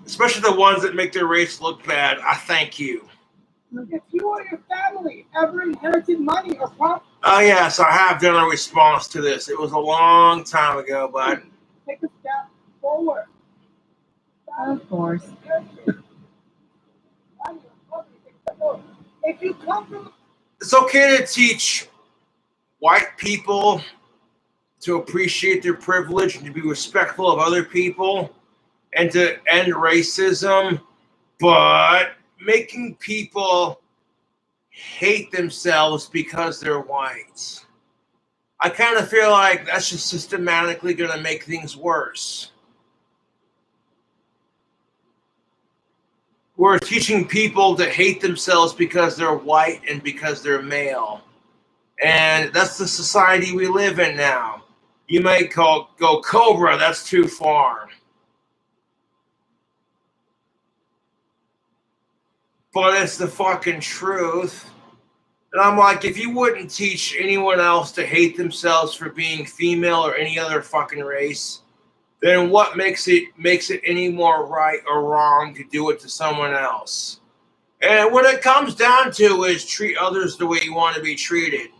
Especially the ones that make their race look bad. I thank you.
If you or your family ever inherited money or property,
Oh, yes, I have done a response to this. It was a long time ago, but...
take a step forward.
Of course.
If you come from
It's okay to teach white people to appreciate their privilege and to be respectful of other people and to end racism, but making people hate themselves because they're white, I kind of feel like that's just systematically going to make things worse. We're teaching people to hate themselves because they're white and because they're male. And that's the society we live in now. You might go Cobra, that's too far. But it's the fucking truth. And I'm like, if you wouldn't teach anyone else to hate themselves for being female or any other fucking race, then what makes it any more right or wrong to do it to someone else? And what it comes down to is treat others the way you want to be treated.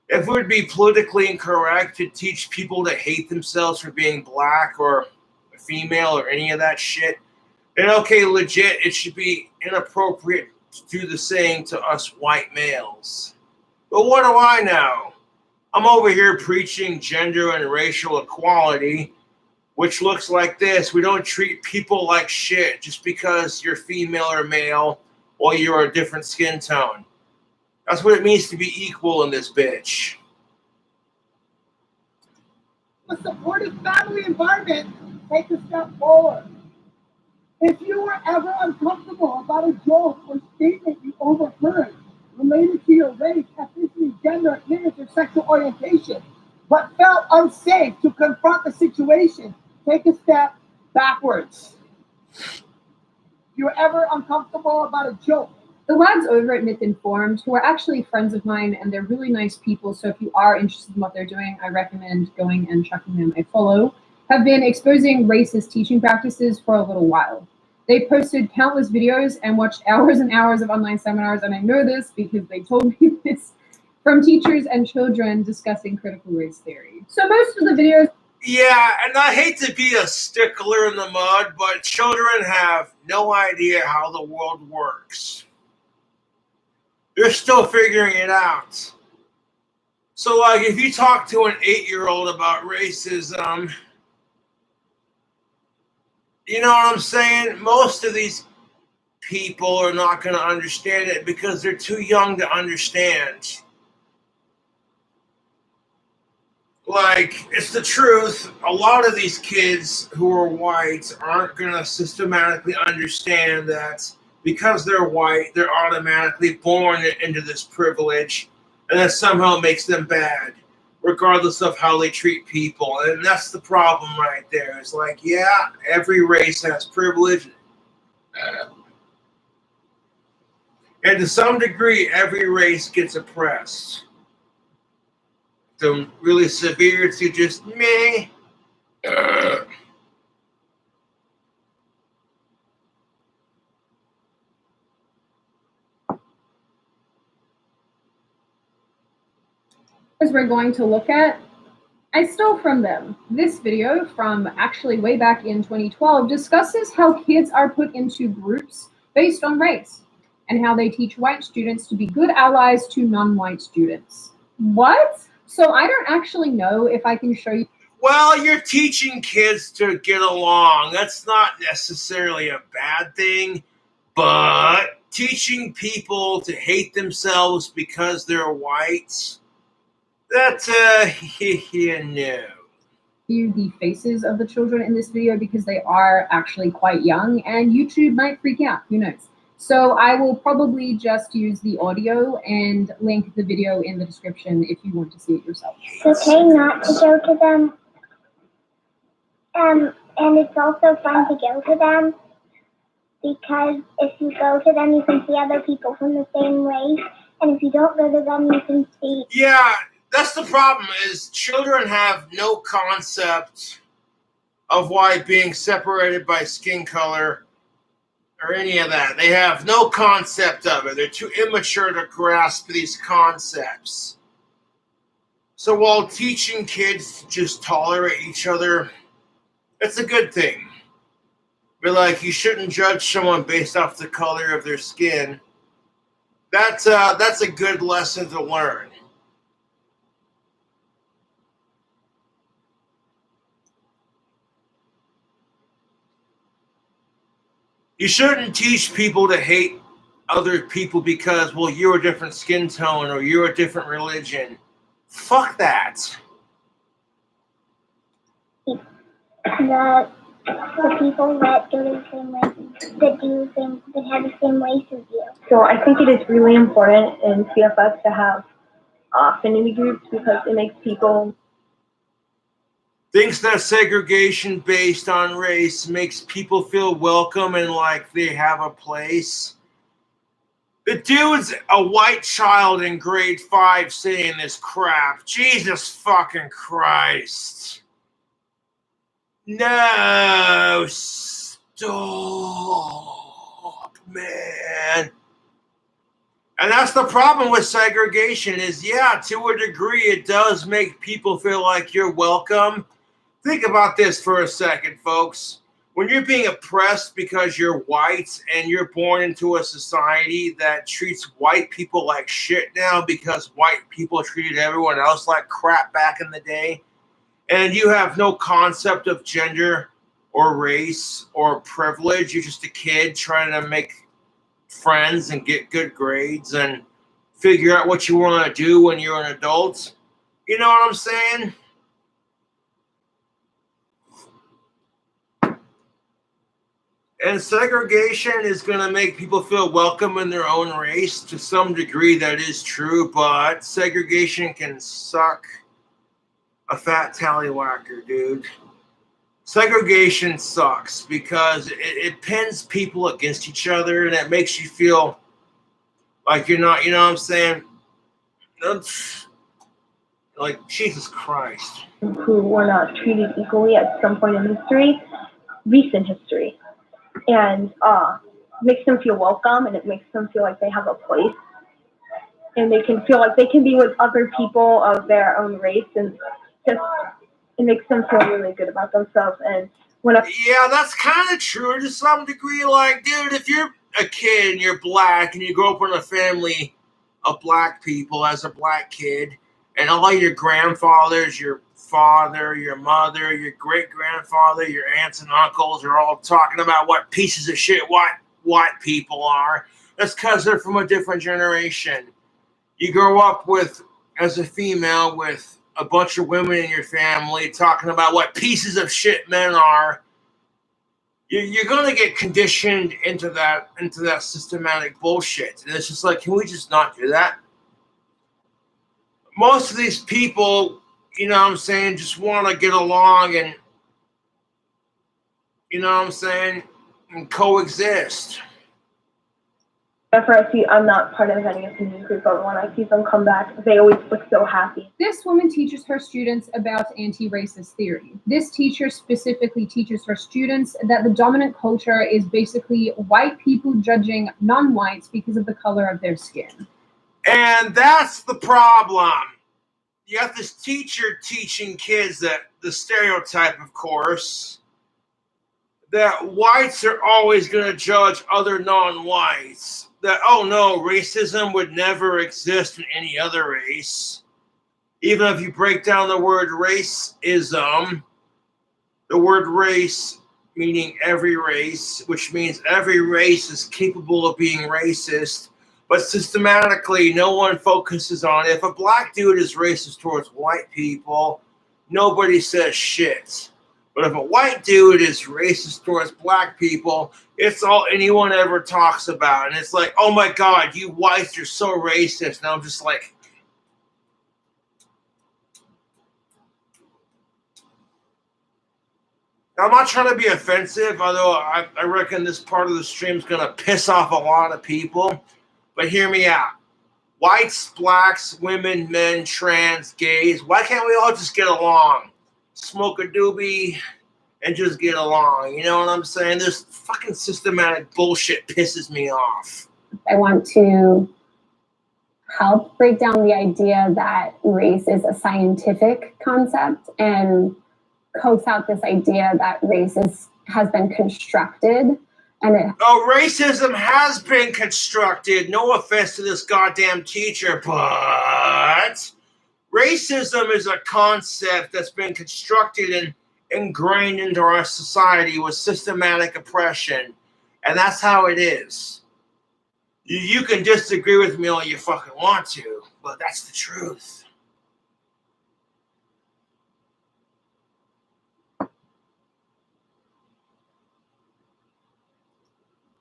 If it would be politically incorrect to teach people to hate themselves for being black or female or any of that shit, then okay, legit, it should be inappropriate to do the same to us white males. But what do I know? I'm over here preaching gender and racial equality, which looks like this. We don't treat people like shit just because you're female or male or you're a different skin tone. That's what it means to be equal in this bitch.
A supportive family environment, take a step forward. If you were ever uncomfortable about a joke or statement you overheard related to your race, ethnicity, gender, appearance, or sexual orientation, but felt unsafe to confront the situation, take a step backwards. If you were ever uncomfortable about a joke.
The lads over at Myth Informed, who are actually friends of mine, and they're really nice people, so if you are interested in what they're doing, I recommend going and checking them a follow, have been exposing racist teaching practices for a little while. They posted countless videos and watched hours and hours of online seminars, and I know this because they told me this, from teachers and children discussing critical race theory. So most of the videos...
Yeah, and I hate to be a stickler in the mud, but children have no idea how the world works. They're still figuring it out. So, like, if you talk to an 8-year-old about racism, you know what I'm saying? Most of these people are not going to understand it because they're too young to understand. Like, it's the truth. A lot of these kids who are white aren't going to systematically understand that because they're white, they're automatically born into this privilege, and that somehow makes them bad, regardless of how they treat people. And that's the problem right there. It's like, yeah, every race has privilege. And to some degree, every race gets oppressed. From really severe to just meh.
We're going to look at, I stole from them. This video from actually way back in 2012 discusses how kids are put into groups based on race and how they teach white students to be good allies to non-white students. What? So I don't actually know if I can show you.
Well, you're teaching kids to get along. That's not necessarily a bad thing, but teaching people to hate themselves because they're white, that's no.
The faces of the children in this video because they are actually quite young and YouTube might freak out, who knows. So I will probably just use the audio and link the video in the description if you want to see it yourself.
It's okay not to go to them. And it's also fun to go to them because if you go to them, you can see other people from the same race. And if you don't go to them, you can see...
Yeah, that's the problem is children have no concept of why being separated by skin color or any of that. They have no concept of it. They're too immature to grasp these concepts. So while teaching kids to just tolerate each other, it's a good thing. But like, you shouldn't judge someone based off the color of their skin. That's a good lesson to learn. You shouldn't teach people to hate other people because, well, you're a different skin tone or you're a different religion. Fuck that.
The people that go to the same race, that have the same race as you.
So I think it is really important in CFS to have affinity groups because it makes people
thinks that segregation based on race makes people feel welcome and like they have a place. The dude's a white child in grade 5 saying this crap. Jesus fucking Christ. No, stop, man. And that's the problem with segregation is, yeah, to a degree, it does make people feel like you're welcome. Think about this for a second, folks. When you're being oppressed because you're white and you're born into a society that treats white people like shit now because white people treated everyone else like crap back in the day, and you have no concept of gender or race or privilege, you're just a kid trying to make friends and get good grades and figure out what you want to do when you're an adult. You know what I'm saying? And segregation is going to make people feel welcome in their own race. To some degree, that is true, but segregation can suck a fat tallywhacker, dude. Segregation sucks because it pins people against each other and it makes you feel like you're not, you know what I'm saying? Like, Jesus Christ.
Who were not treated equally at some point in history, recent history. And makes them feel welcome, and it makes them feel like they have a place, and they can feel like they can be with other people of their own race, and just it makes them feel really good about themselves. And
yeah, that's kind of true to some degree. Like, dude, if you're a kid and you're black and you grow up in a family of black people as a black kid, and all your grandfathers, your father, your mother, your great-grandfather, your aunts and uncles are all talking about what pieces of shit white people are. That's because they're from a different generation. You grow up with, as a female, with a bunch of women in your family talking about what pieces of shit men are. You're going to get conditioned into that systematic bullshit. And it's just like, can we just not do that? Most of these people, you know what I'm saying, just want to get along and, you know what I'm saying, and coexist.
Whenever I see, I'm not part of any of the new group, but when I see them come back, they always look so happy.
This woman teaches her students about anti-racist theory. This teacher specifically teaches her students that the dominant culture is basically white people judging non-whites because of the color of their skin.
And that's the problem. You have this teacher teaching kids that the stereotype, of course, that whites are always going to judge other non-whites. That, oh no, racism would never exist in any other race. Even if you break down the word racism, the word race meaning every race, which means every race is capable of being racist. But systematically, no one focuses on it. If a black dude is racist towards white people, nobody says shit. But if a white dude is racist towards black people, it's all anyone ever talks about. And it's like, oh my God, you whites are so racist. And I'm just like, I'm not trying to be offensive, although I reckon this part of the stream is going to piss off a lot of people. But hear me out. Whites, blacks, women, men, trans, gays, why can't we all just get along? Smoke a doobie and just get along. You know what I'm saying? This fucking systematic bullshit pisses me off.
I want to help break down the idea that race is a scientific concept and coax out this idea that race has been constructed.
Racism has been constructed. No offense to this goddamn teacher, but racism is a concept that's been constructed and ingrained into our society with systematic oppression. And that's how it is. You can disagree with me all you fucking want to, but that's the truth.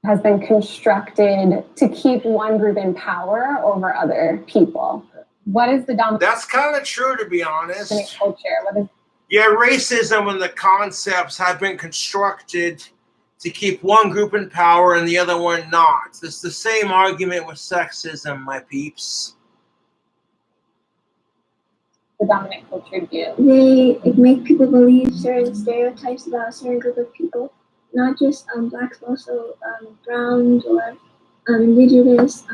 Has been constructed to keep one group in power over other people. What is the dominant?
That's kind of true, to be honest.
Culture. What is?
Yeah, racism and the concepts have been constructed to keep one group in power and the other one not. It's the same argument with sexism, my peeps.
The dominant culture view.
They make people believe certain stereotypes about a certain group of people, not just blacks, but also browns or indigenous,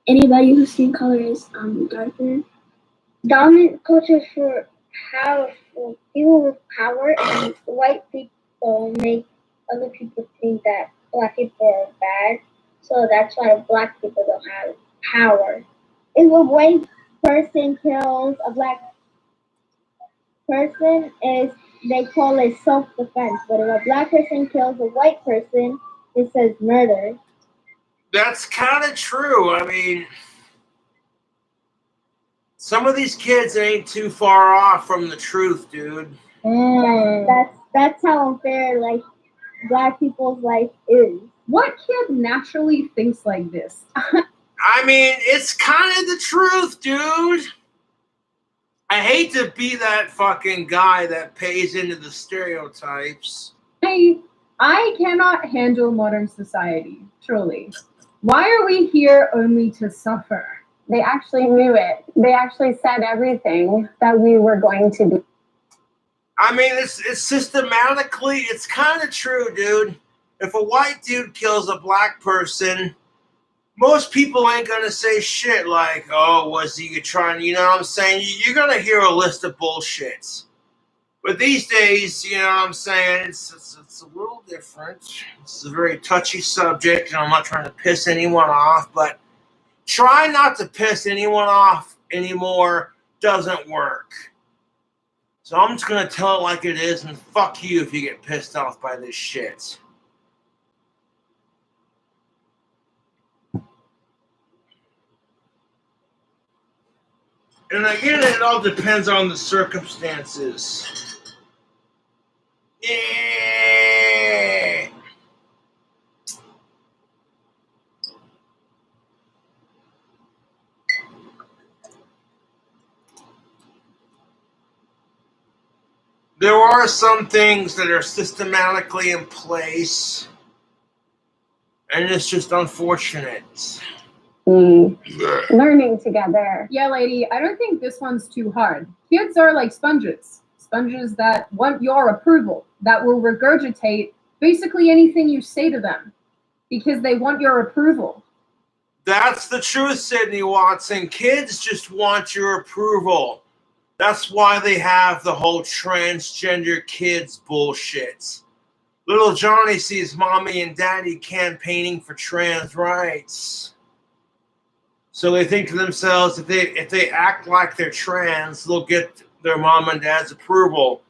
anybody whose skin color is darker. Dominant culture for powerful people with power, and white people make other people think that black people are bad, so that's why black people don't have power. If a white person kills a black person, they call it self-defense, but if a black person kills a white person, it says murder.
That's kind of true. I mean, some of these kids ain't too far off from the truth, dude.
That's how unfair black people's life is.
What kid naturally thinks like this?
I mean, it's kind of the truth, dude. I hate to be that fucking guy that pays into the stereotypes.
I cannot handle modern society, truly. Why are we here only to suffer?
They actually knew it. They actually said everything that we were going to be.
I mean, it's systematically, it's kind of true, dude. If a white dude kills a black person, most people ain't gonna say shit like, oh, was he trying, you know what I'm saying? You're gonna hear a list of bullshits. But these days, you know what I'm saying, it's a little different. It's a very touchy subject, and I'm not trying to piss anyone off, but try not to piss anyone off anymore doesn't work. So I'm just gonna tell it like it is, and fuck you if you get pissed off by this shit. And again, it all depends on the circumstances. Yeah. There are some things that are systematically in place, and it's just unfortunate.
Learning together.
Yeah, lady, I don't think this one's too hard. Kids are like sponges. Sponges that want your approval, that will regurgitate basically anything you say to them because they want your approval.
That's the truth, Sydney Watson. Kids just want your approval. That's why they have the whole transgender kids bullshit. Little Johnny sees mommy and daddy campaigning for trans rights. So they think to themselves, if they act like they're trans, they'll get their mom and dad's approval.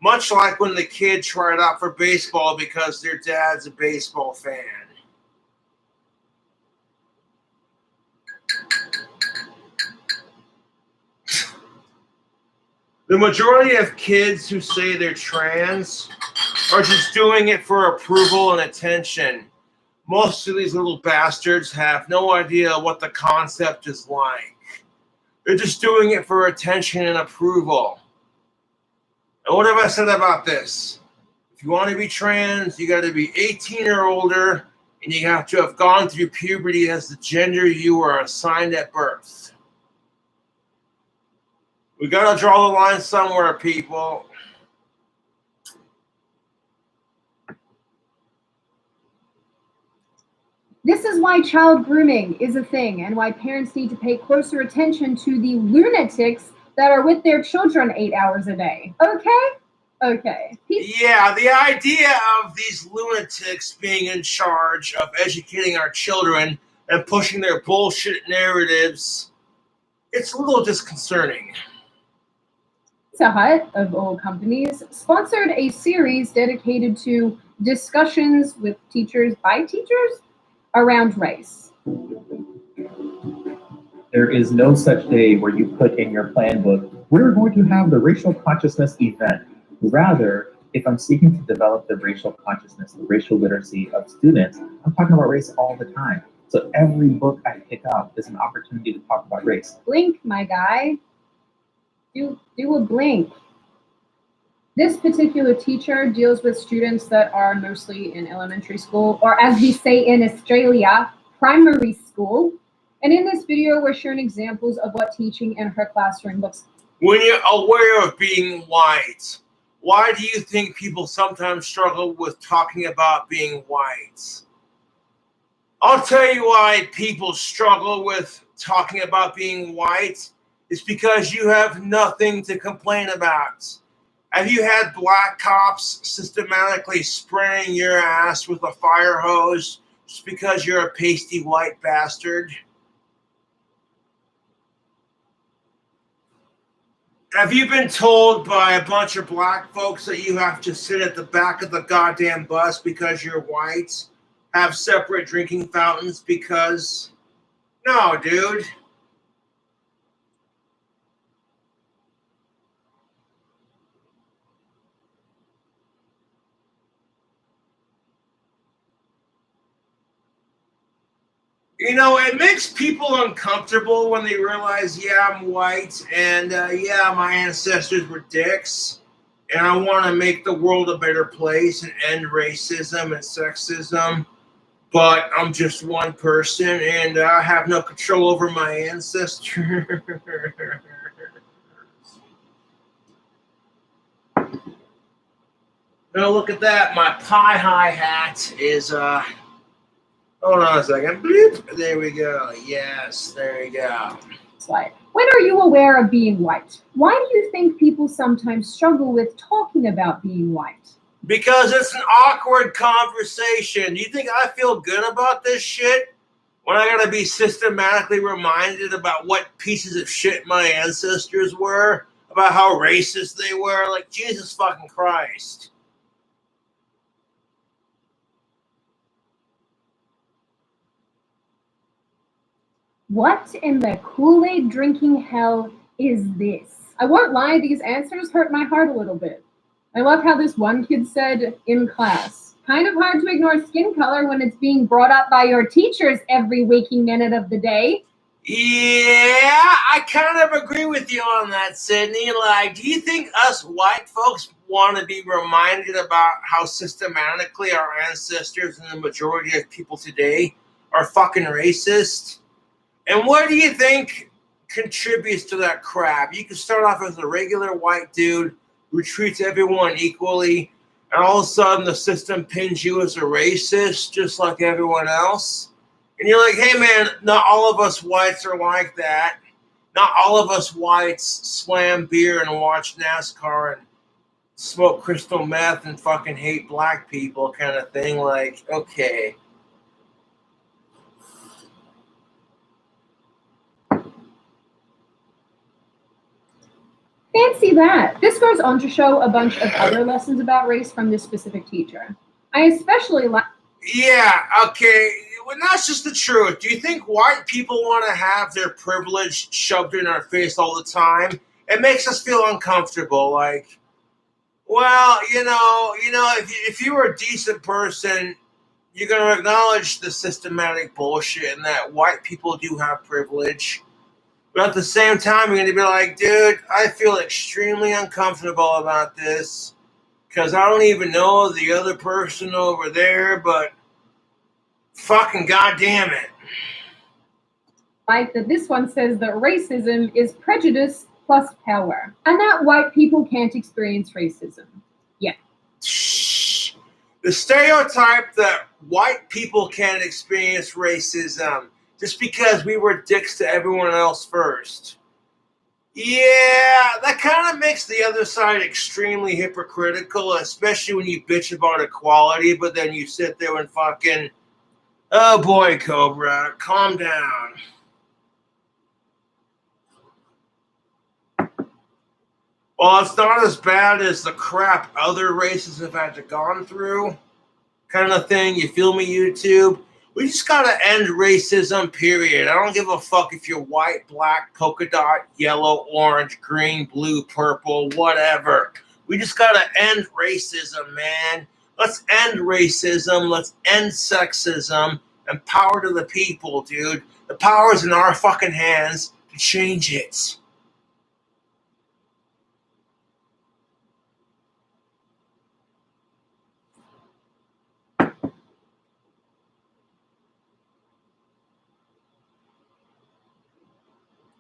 Much like when the kid tried out for baseball because their dad's a baseball fan. The majority of kids who say they're trans are just doing it for approval and attention. Most of these little bastards have no idea what the concept is like. They're just doing it for attention and approval. And what have I said about this? If you want to be trans, you got to be 18 or older, and you have to have gone through puberty as the gender you were assigned at birth. We got to draw the line somewhere, people.
This is why child grooming is a thing and why parents need to pay closer attention to the lunatics that are with their children 8 hours a day. Okay? Okay.
Yeah, the idea of these lunatics being in charge of educating our children and pushing their bullshit narratives, it's a little disconcerting.
Pizza Hut, of all companies, sponsored a series dedicated to discussions with teachers by teachers around race.
There is no such day where you put in your plan book, we're going to have the racial consciousness event. Rather, if I'm seeking to develop the racial consciousness, the racial literacy of students, I'm talking about race all the time. So every book I pick up is an opportunity to talk about race.
Blink, my guy. Do a blink. This particular teacher deals with students that are mostly in elementary school, or as we say in Australia, primary school. And in this video, we're showing examples of what teaching in her classroom looks like.
When you're aware of being white, why do you think people sometimes struggle with talking about being white? I'll tell you why people struggle with talking about being white. It's because you have nothing to complain about. Have you had black cops systematically spraying your ass with a fire hose just because you're a pasty white bastard? Have you been told by a bunch of black folks that you have to sit at the back of the goddamn bus because you're white? Have separate drinking fountains because... No, dude. You know, it makes people uncomfortable when they realize, yeah, I'm white, and yeah, my ancestors were dicks, and I want to make the world a better place and end racism and sexism, but I'm just one person, and I have no control over my ancestors. Now look at that, my pie hi-hat is, hold on a second. Bloop. There we go. Yes, there we go.
When are you aware of being white? Why do you think people sometimes struggle with talking about being white?
Because it's an awkward conversation. Do you think I feel good about this shit when I gotta be systematically reminded about what pieces of shit my ancestors were, about how racist they were? Like, Jesus fucking Christ.
What in the Kool-Aid drinking hell is this? I won't lie, these answers hurt my heart a little bit. I love how this one kid said in class, kind of hard to ignore skin color when it's being brought up by your teachers every waking minute of the day.
Yeah, I kind of agree with you on that, Sydney. Like, do you think us white folks want to be reminded about how systematically our ancestors and the majority of people today are fucking racist? And what do you think contributes to that crap? You can start off as a regular white dude who treats everyone equally, and all of a sudden the system pins you as a racist, just like everyone else. And you're like, hey man, not all of us whites are like that. Not all of us whites slam beer and watch NASCAR and smoke crystal meth and fucking hate black people kind of thing. Like, okay.
Fancy that. This goes on to show a bunch of other lessons about race from this specific teacher. I especially like...
Yeah, okay. Well, that's just the truth. Do you think white people want to have their privilege shoved in our face all the time? It makes us feel uncomfortable. Like, well, you know, if you were a decent person, you're going to acknowledge the systematic bullshit and that white people do have privilege. But at the same time, you're going to be like, dude, I feel extremely uncomfortable about this because I don't even know the other person over there, but fucking goddamn it.
Like that this one says that racism is prejudice plus power, and that white people can't experience racism. Yeah.
The stereotype that white people can't experience racism just because we were dicks to everyone else first. Yeah, that kind of makes the other side extremely hypocritical, especially when you bitch about equality, but then you sit there and fucking, oh boy, Cobra, calm down. Well, it's not as bad as the crap other races have had to gone through, kind of thing. You feel me, YouTube? We just gotta end racism, period. I don't give a fuck if you're white, black, polka dot, yellow, orange, green, blue, purple, whatever. We just gotta end racism, man. Let's end racism. Let's end sexism. And power to the people, dude. The power's in our fucking hands to change it.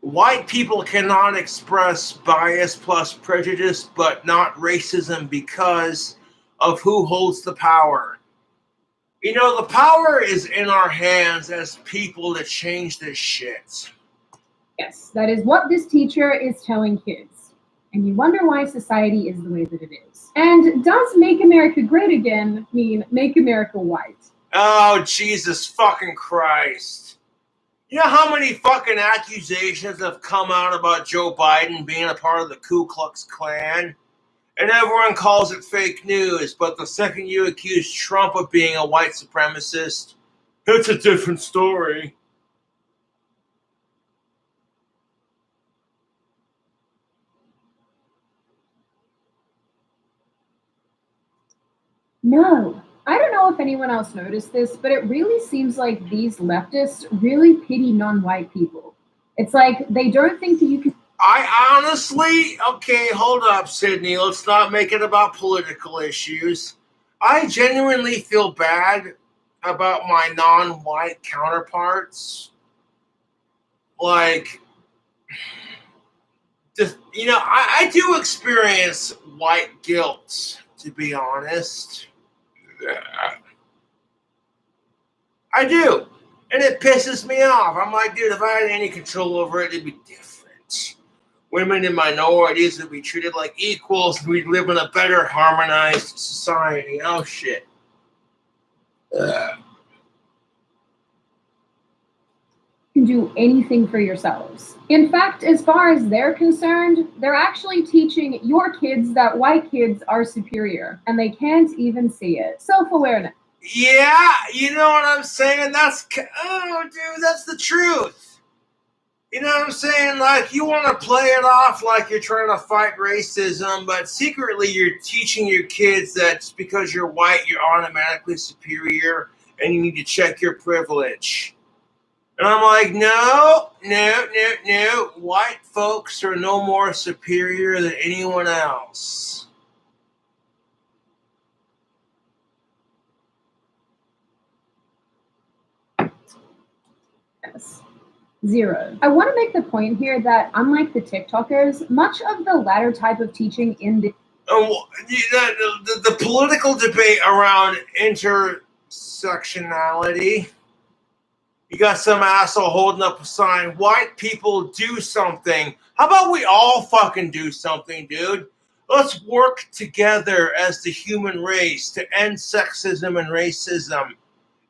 white people cannot express bias plus prejudice, but not racism because of who holds the power. You know, the power is in our hands as people to change this shit.
Yes, that is what this teacher is telling kids. And you wonder why society is the way that it is. And does Make America Great Again mean Make America White?
Oh, Jesus fucking Christ. You know how many fucking accusations have come out about Joe Biden being a part of the Ku Klux Klan? And everyone calls it fake news, but the second you accuse Trump of being a white supremacist, it's a different story.
No. I don't know if anyone else noticed this, but it really seems like these leftists really pity non-white people. It's like they don't think that you can.
I honestly, okay, hold up, Sydney. Let's not make it about political issues. I genuinely feel bad about my non-white counterparts. Like, just, you know, I do experience white guilt, to be honest. I do. And it pisses me off. I'm like, dude, if I had any control over it, it'd be different. Women and minorities would be treated like equals, and we'd live in a better harmonized society. Oh, shit.
Can do anything for yourselves. In fact, as far as they're concerned, they're actually teaching your kids that white kids are superior, and they can't even see it. Self-awareness.
Yeah, you know what I'm saying? That's, oh, dude, that's the truth. You know what I'm saying? Like, you want to play it off like you're trying to fight racism, but secretly you're teaching your kids that just because you're white, you're automatically superior, and you need to check your privilege. And I'm like, no. White folks are no more superior than anyone else.
Yes. Zero. I want to make the point here that unlike the TikTokers, much of the latter type of teaching in the
The political debate around intersectionality. You got some asshole holding up a sign, white people do something. How about we all fucking do something, dude? Let's work together as the human race to end sexism and racism.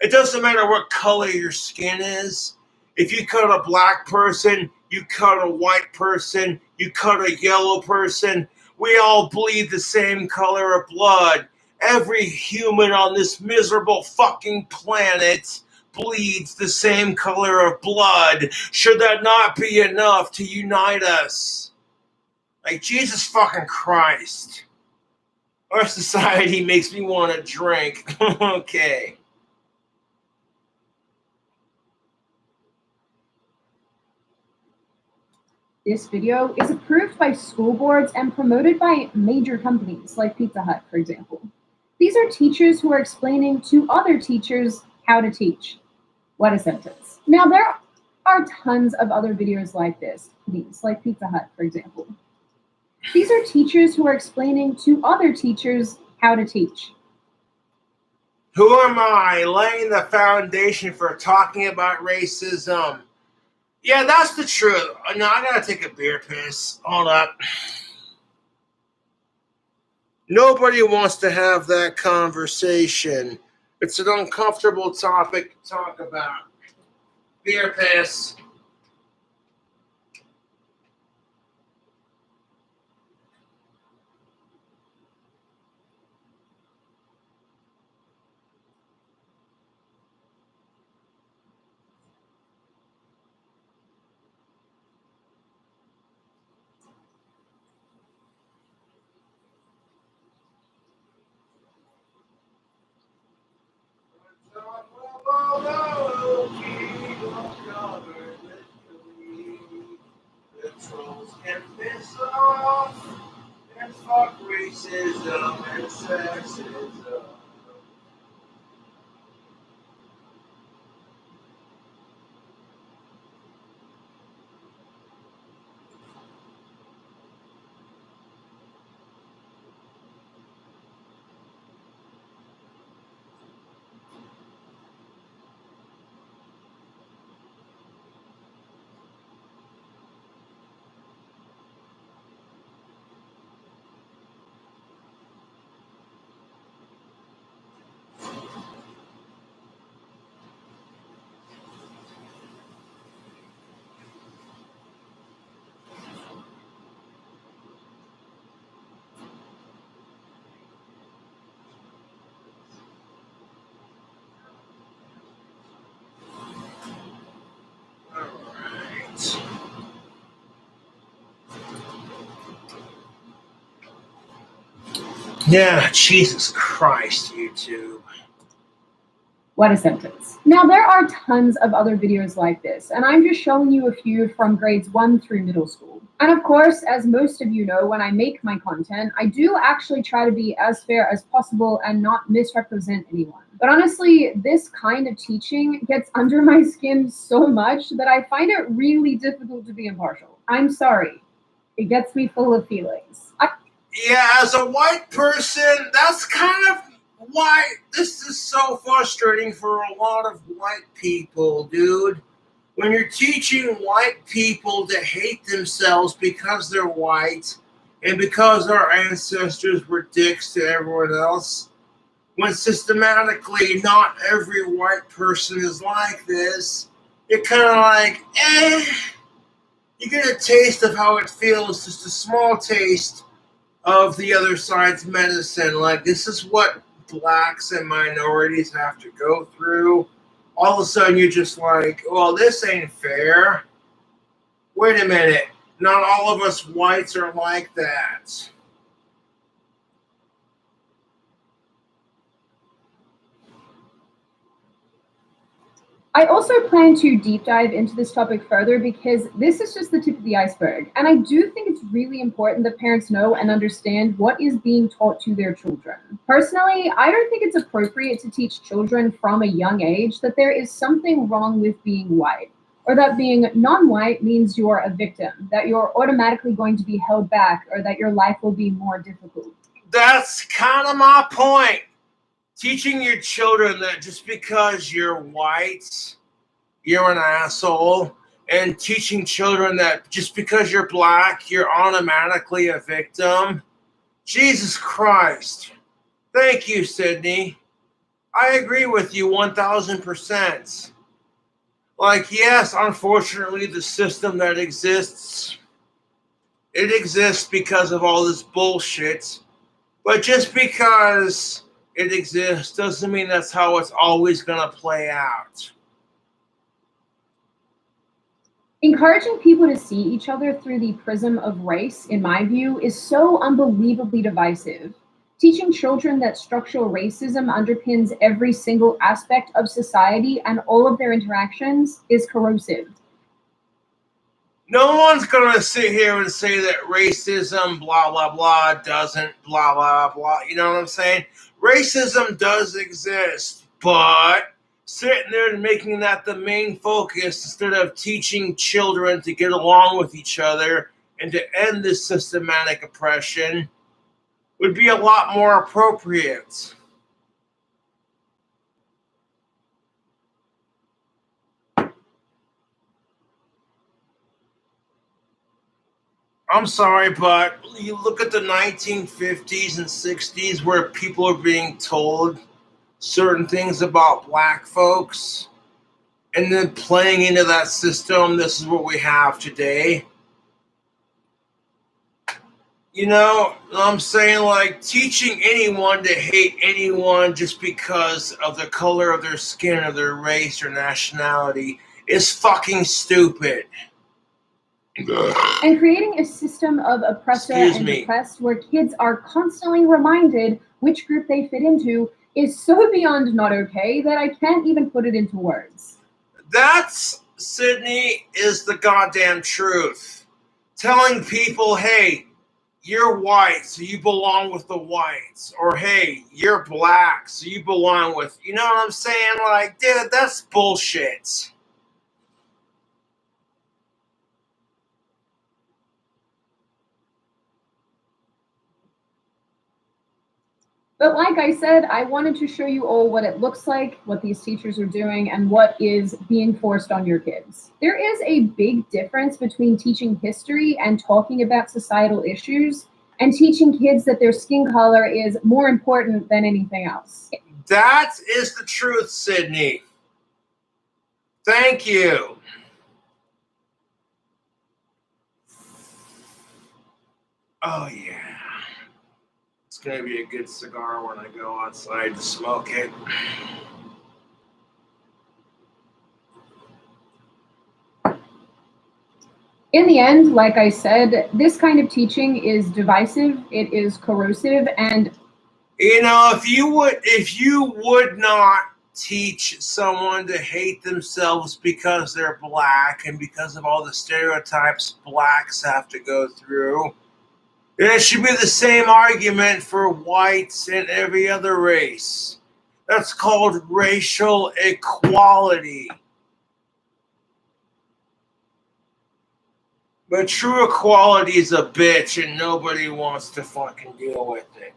It doesn't matter what color your skin is. If you cut a black person, you cut a white person, you cut a yellow person, we all bleed the same color of blood. Every human on this miserable fucking planet bleeds the same color of blood. Should that not be enough to unite us? Like, Jesus fucking Christ. Our society makes me want to drink. Okay.
This video is approved by school boards and promoted by major companies like Pizza Hut, for example. These are teachers who are explaining to other teachers how to teach. What a sentence. Now, there are tons of other videos like this, like Pizza Hut, for example. These are teachers who are explaining to other teachers how to teach.
Who am I, laying the foundation for talking about racism? Yeah, that's the truth. No, I gotta take a beer piss. Hold up. Nobody wants to have that conversation. It's an uncomfortable topic to talk about. Beer piss. The trolls can piss off and fuck racism and sexism. Yeah, Jesus Christ, YouTube.
What a sentence. Now, there are tons of other videos like this, and I'm just showing you a few from grades 1 through middle school. And of course, as most of you know, when I make my content, I do actually try to be as fair as possible and not misrepresent anyone. But honestly, this kind of teaching gets under my skin so much that I find it really difficult to be impartial. I'm sorry. It gets me full of feelings.
Yeah, as a white person, that's kind of why this is so frustrating for a lot of white people, dude. When you're teaching white people to hate themselves because they're white and because our ancestors were dicks to everyone else, when systematically not every white person is like this, you're kind of like, you get a taste of how it feels, just a small taste of the other side's medicine. Like, this is what blacks and minorities have to go through. All of a sudden, you're just like, well, this ain't fair. Wait a minute. Not all of us whites are like that.
I also plan to deep dive into this topic further because this is just the tip of the iceberg. And I do think it's really important that parents know and understand what is being taught to their children. Personally, I don't think it's appropriate to teach children from a young age that there is something wrong with being white, or that being non-white means you're a victim, that you're automatically going to be held back, or that your life will be more difficult.
That's kind of my point. Teaching your children that just because you're white, you're an asshole, and teaching children that just because you're black, you're automatically a victim. Jesus Christ. Thank you, Sydney. I agree with you 1000%. Like, yes, unfortunately, the system that exists, it exists because of all this bullshit. But just because it exists doesn't mean that's how it's always going to play out.
Encouraging people to see each other through the prism of race, in my view, is so unbelievably divisive. Teaching children that structural racism underpins every single aspect of society and all of their interactions is corrosive.
No one's going to sit here and say that racism, blah, blah, blah, doesn't, blah, blah, blah. You know what I'm saying? Racism does exist, but sitting there and making that the main focus instead of teaching children to get along with each other and to end this systematic oppression would be a lot more appropriate. I'm sorry, but you look at the 1950s and 60s where people are being told certain things about black folks and then playing into that system. This is what we have today. You know what I'm saying? Like, teaching anyone to hate anyone just because of the color of their skin or their race or nationality is fucking stupid.
And creating a system of oppressor and oppressed where kids are constantly reminded which group they fit into is so beyond not okay that I can't even put it into words.
That's, Sydney, is the goddamn truth. Telling people, hey, you're white, so you belong with the whites. Or, hey, you're black, so you belong with... You know what I'm saying? Like, dude, that's bullshit.
But like I said, I wanted to show you all what it looks like, what these teachers are doing, and what is being forced on your kids. There is a big difference between teaching history and talking about societal issues and teaching kids that their skin color is more important than anything else.
That is the truth, Sydney. Thank you. Oh, yeah. It's going to be a good cigar when I go outside to smoke it.
In the end, like I said, this kind of teaching is divisive, it is corrosive, and
You know, if you would not teach someone to hate themselves because they're black and because of all the stereotypes blacks have to go through, then it should be the same argument for whites and every other race. That's called racial equality. But true equality is a bitch and nobody wants to fucking deal with it.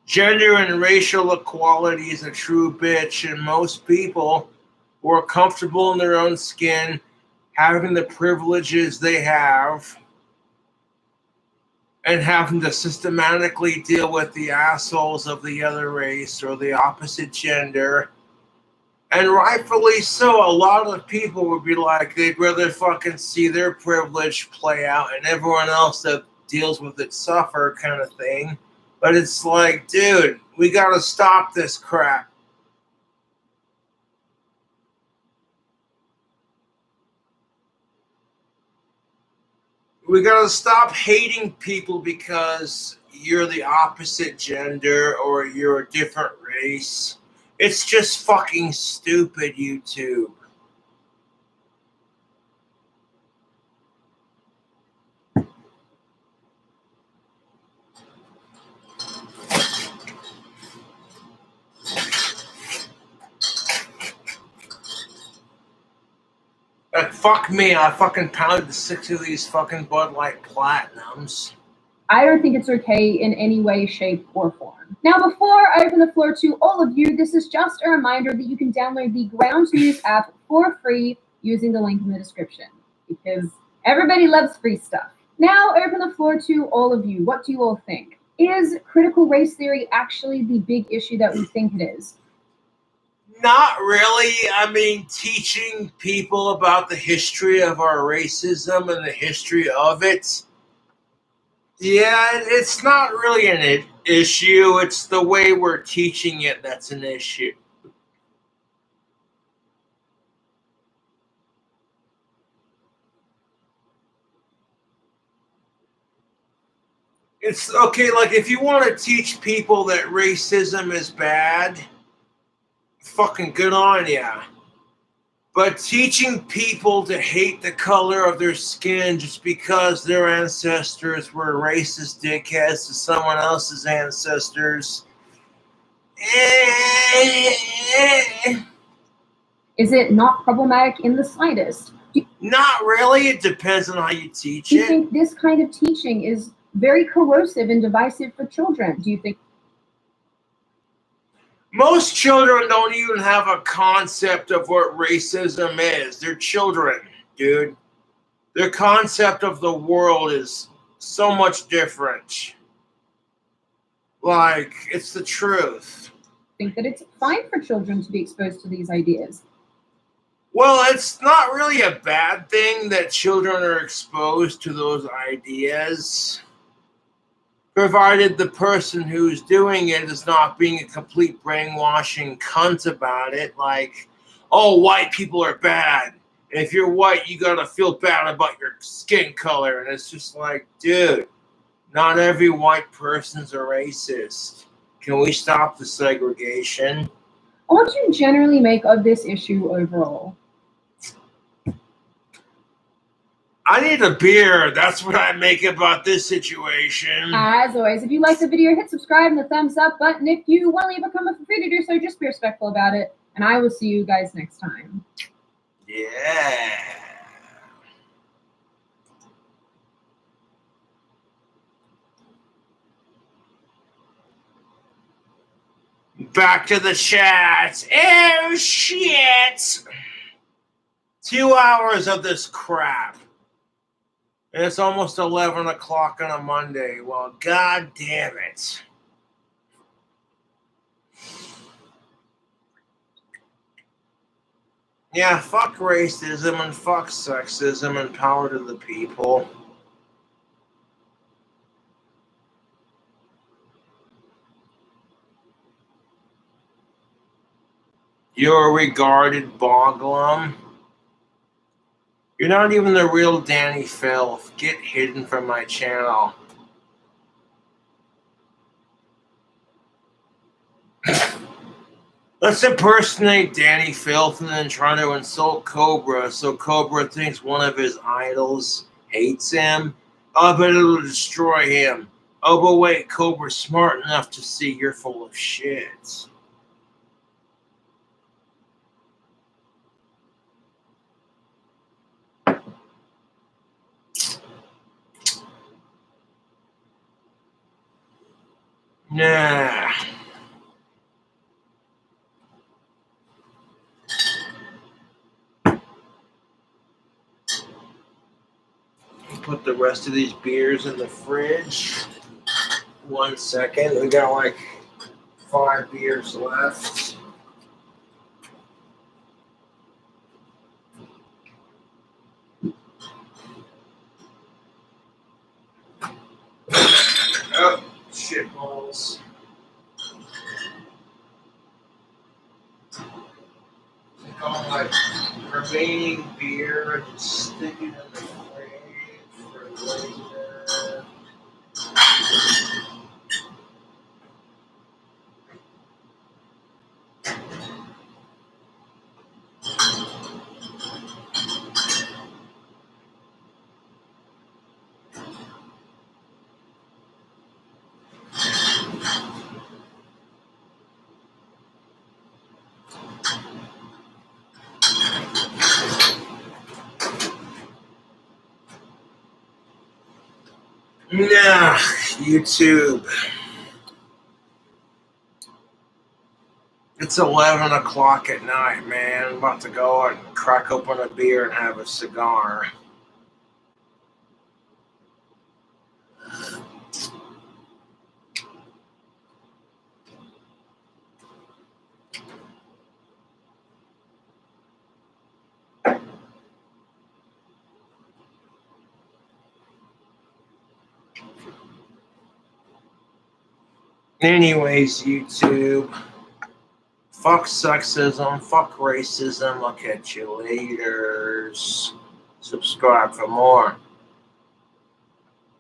Gender and racial equality is a true bitch, and most people who are comfortable in their own skin, having the privileges they have, and having to systematically deal with the assholes of the other race or the opposite gender. And rightfully so, a lot of people would be like, they'd rather fucking see their privilege play out and everyone else that deals with it suffer kind of thing. But it's like, dude, we gotta stop this crap. We gotta stop hating people because you're the opposite gender or you're a different race. It's just fucking stupid, YouTube. Like, fuck me, I fucking pounded 6 of these fucking Bud Light Platinums.
I don't think it's okay in any way, shape, or form. Now, before I open the floor to all of you, this is just a reminder that you can download the Ground News app for free using the link in the description, because everybody loves free stuff. Now, I open the floor to all of you. What do you all think? Is critical race theory actually the big issue that we think it is?
Not really. I mean, teaching people about the history of our racism and the history of it. Yeah, it's not really an issue. It's the way we're teaching it that's an issue. It's okay, like if you want to teach people that racism is bad, fucking good on ya. But teaching people to hate the color of their skin just because their ancestors were racist dickheads to someone else's ancestors.
Is it not problematic in the slightest?
Not really. It depends on how you teach
Do you
it.
think this kind of teaching is very corrosive and divisive for children? Do you think?
Most children don't even have a concept of what racism is. They're children, dude. Their concept of the world is so much different. Like, it's the truth.
Think that it's fine for children to be exposed to these ideas?
Well, it's not really a bad thing that children are exposed to those ideas, provided the person who's doing it is not being a complete brainwashing cunt about it, like, oh, white people are bad. And if you're white, you gotta feel bad about your skin color. And it's just like, dude, not every white person's a racist. Can we stop the segregation?
What do you generally make of this issue overall?
I need a beer. That's what I make about this situation.
As always, if you like the video, hit subscribe and the thumbs up button. If you want to leave a comment, feel free to do so. Just be respectful about it. And I will see you guys next time.
Yeah. Back to the chat. Oh, shit. 2 hours of this crap. And it's almost 11 o'clock on a Monday. Well, god damn it. Yeah, fuck racism and fuck sexism and power to the people. You're a regarded boglum. You're not even the real Danny Filth. Get hidden from my channel. Let's impersonate Danny Filth and then try to insult Cobra so Cobra thinks one of his idols hates him. Oh, but it'll destroy him. Oh, but wait, Cobra's smart enough to see you're full of shit. Nah. Put the rest of these beers in the fridge. 1 second. We got like 5 beers left. Oh, shit balls. Take all my remaining beer and just stick it in the fridge for later. Nah, YouTube. It's 11 o'clock at night, man. I'm about to go and crack open a beer and have a cigar. Anyways, YouTube. Fuck sexism. Fuck racism. I'll catch you later. Subscribe for more.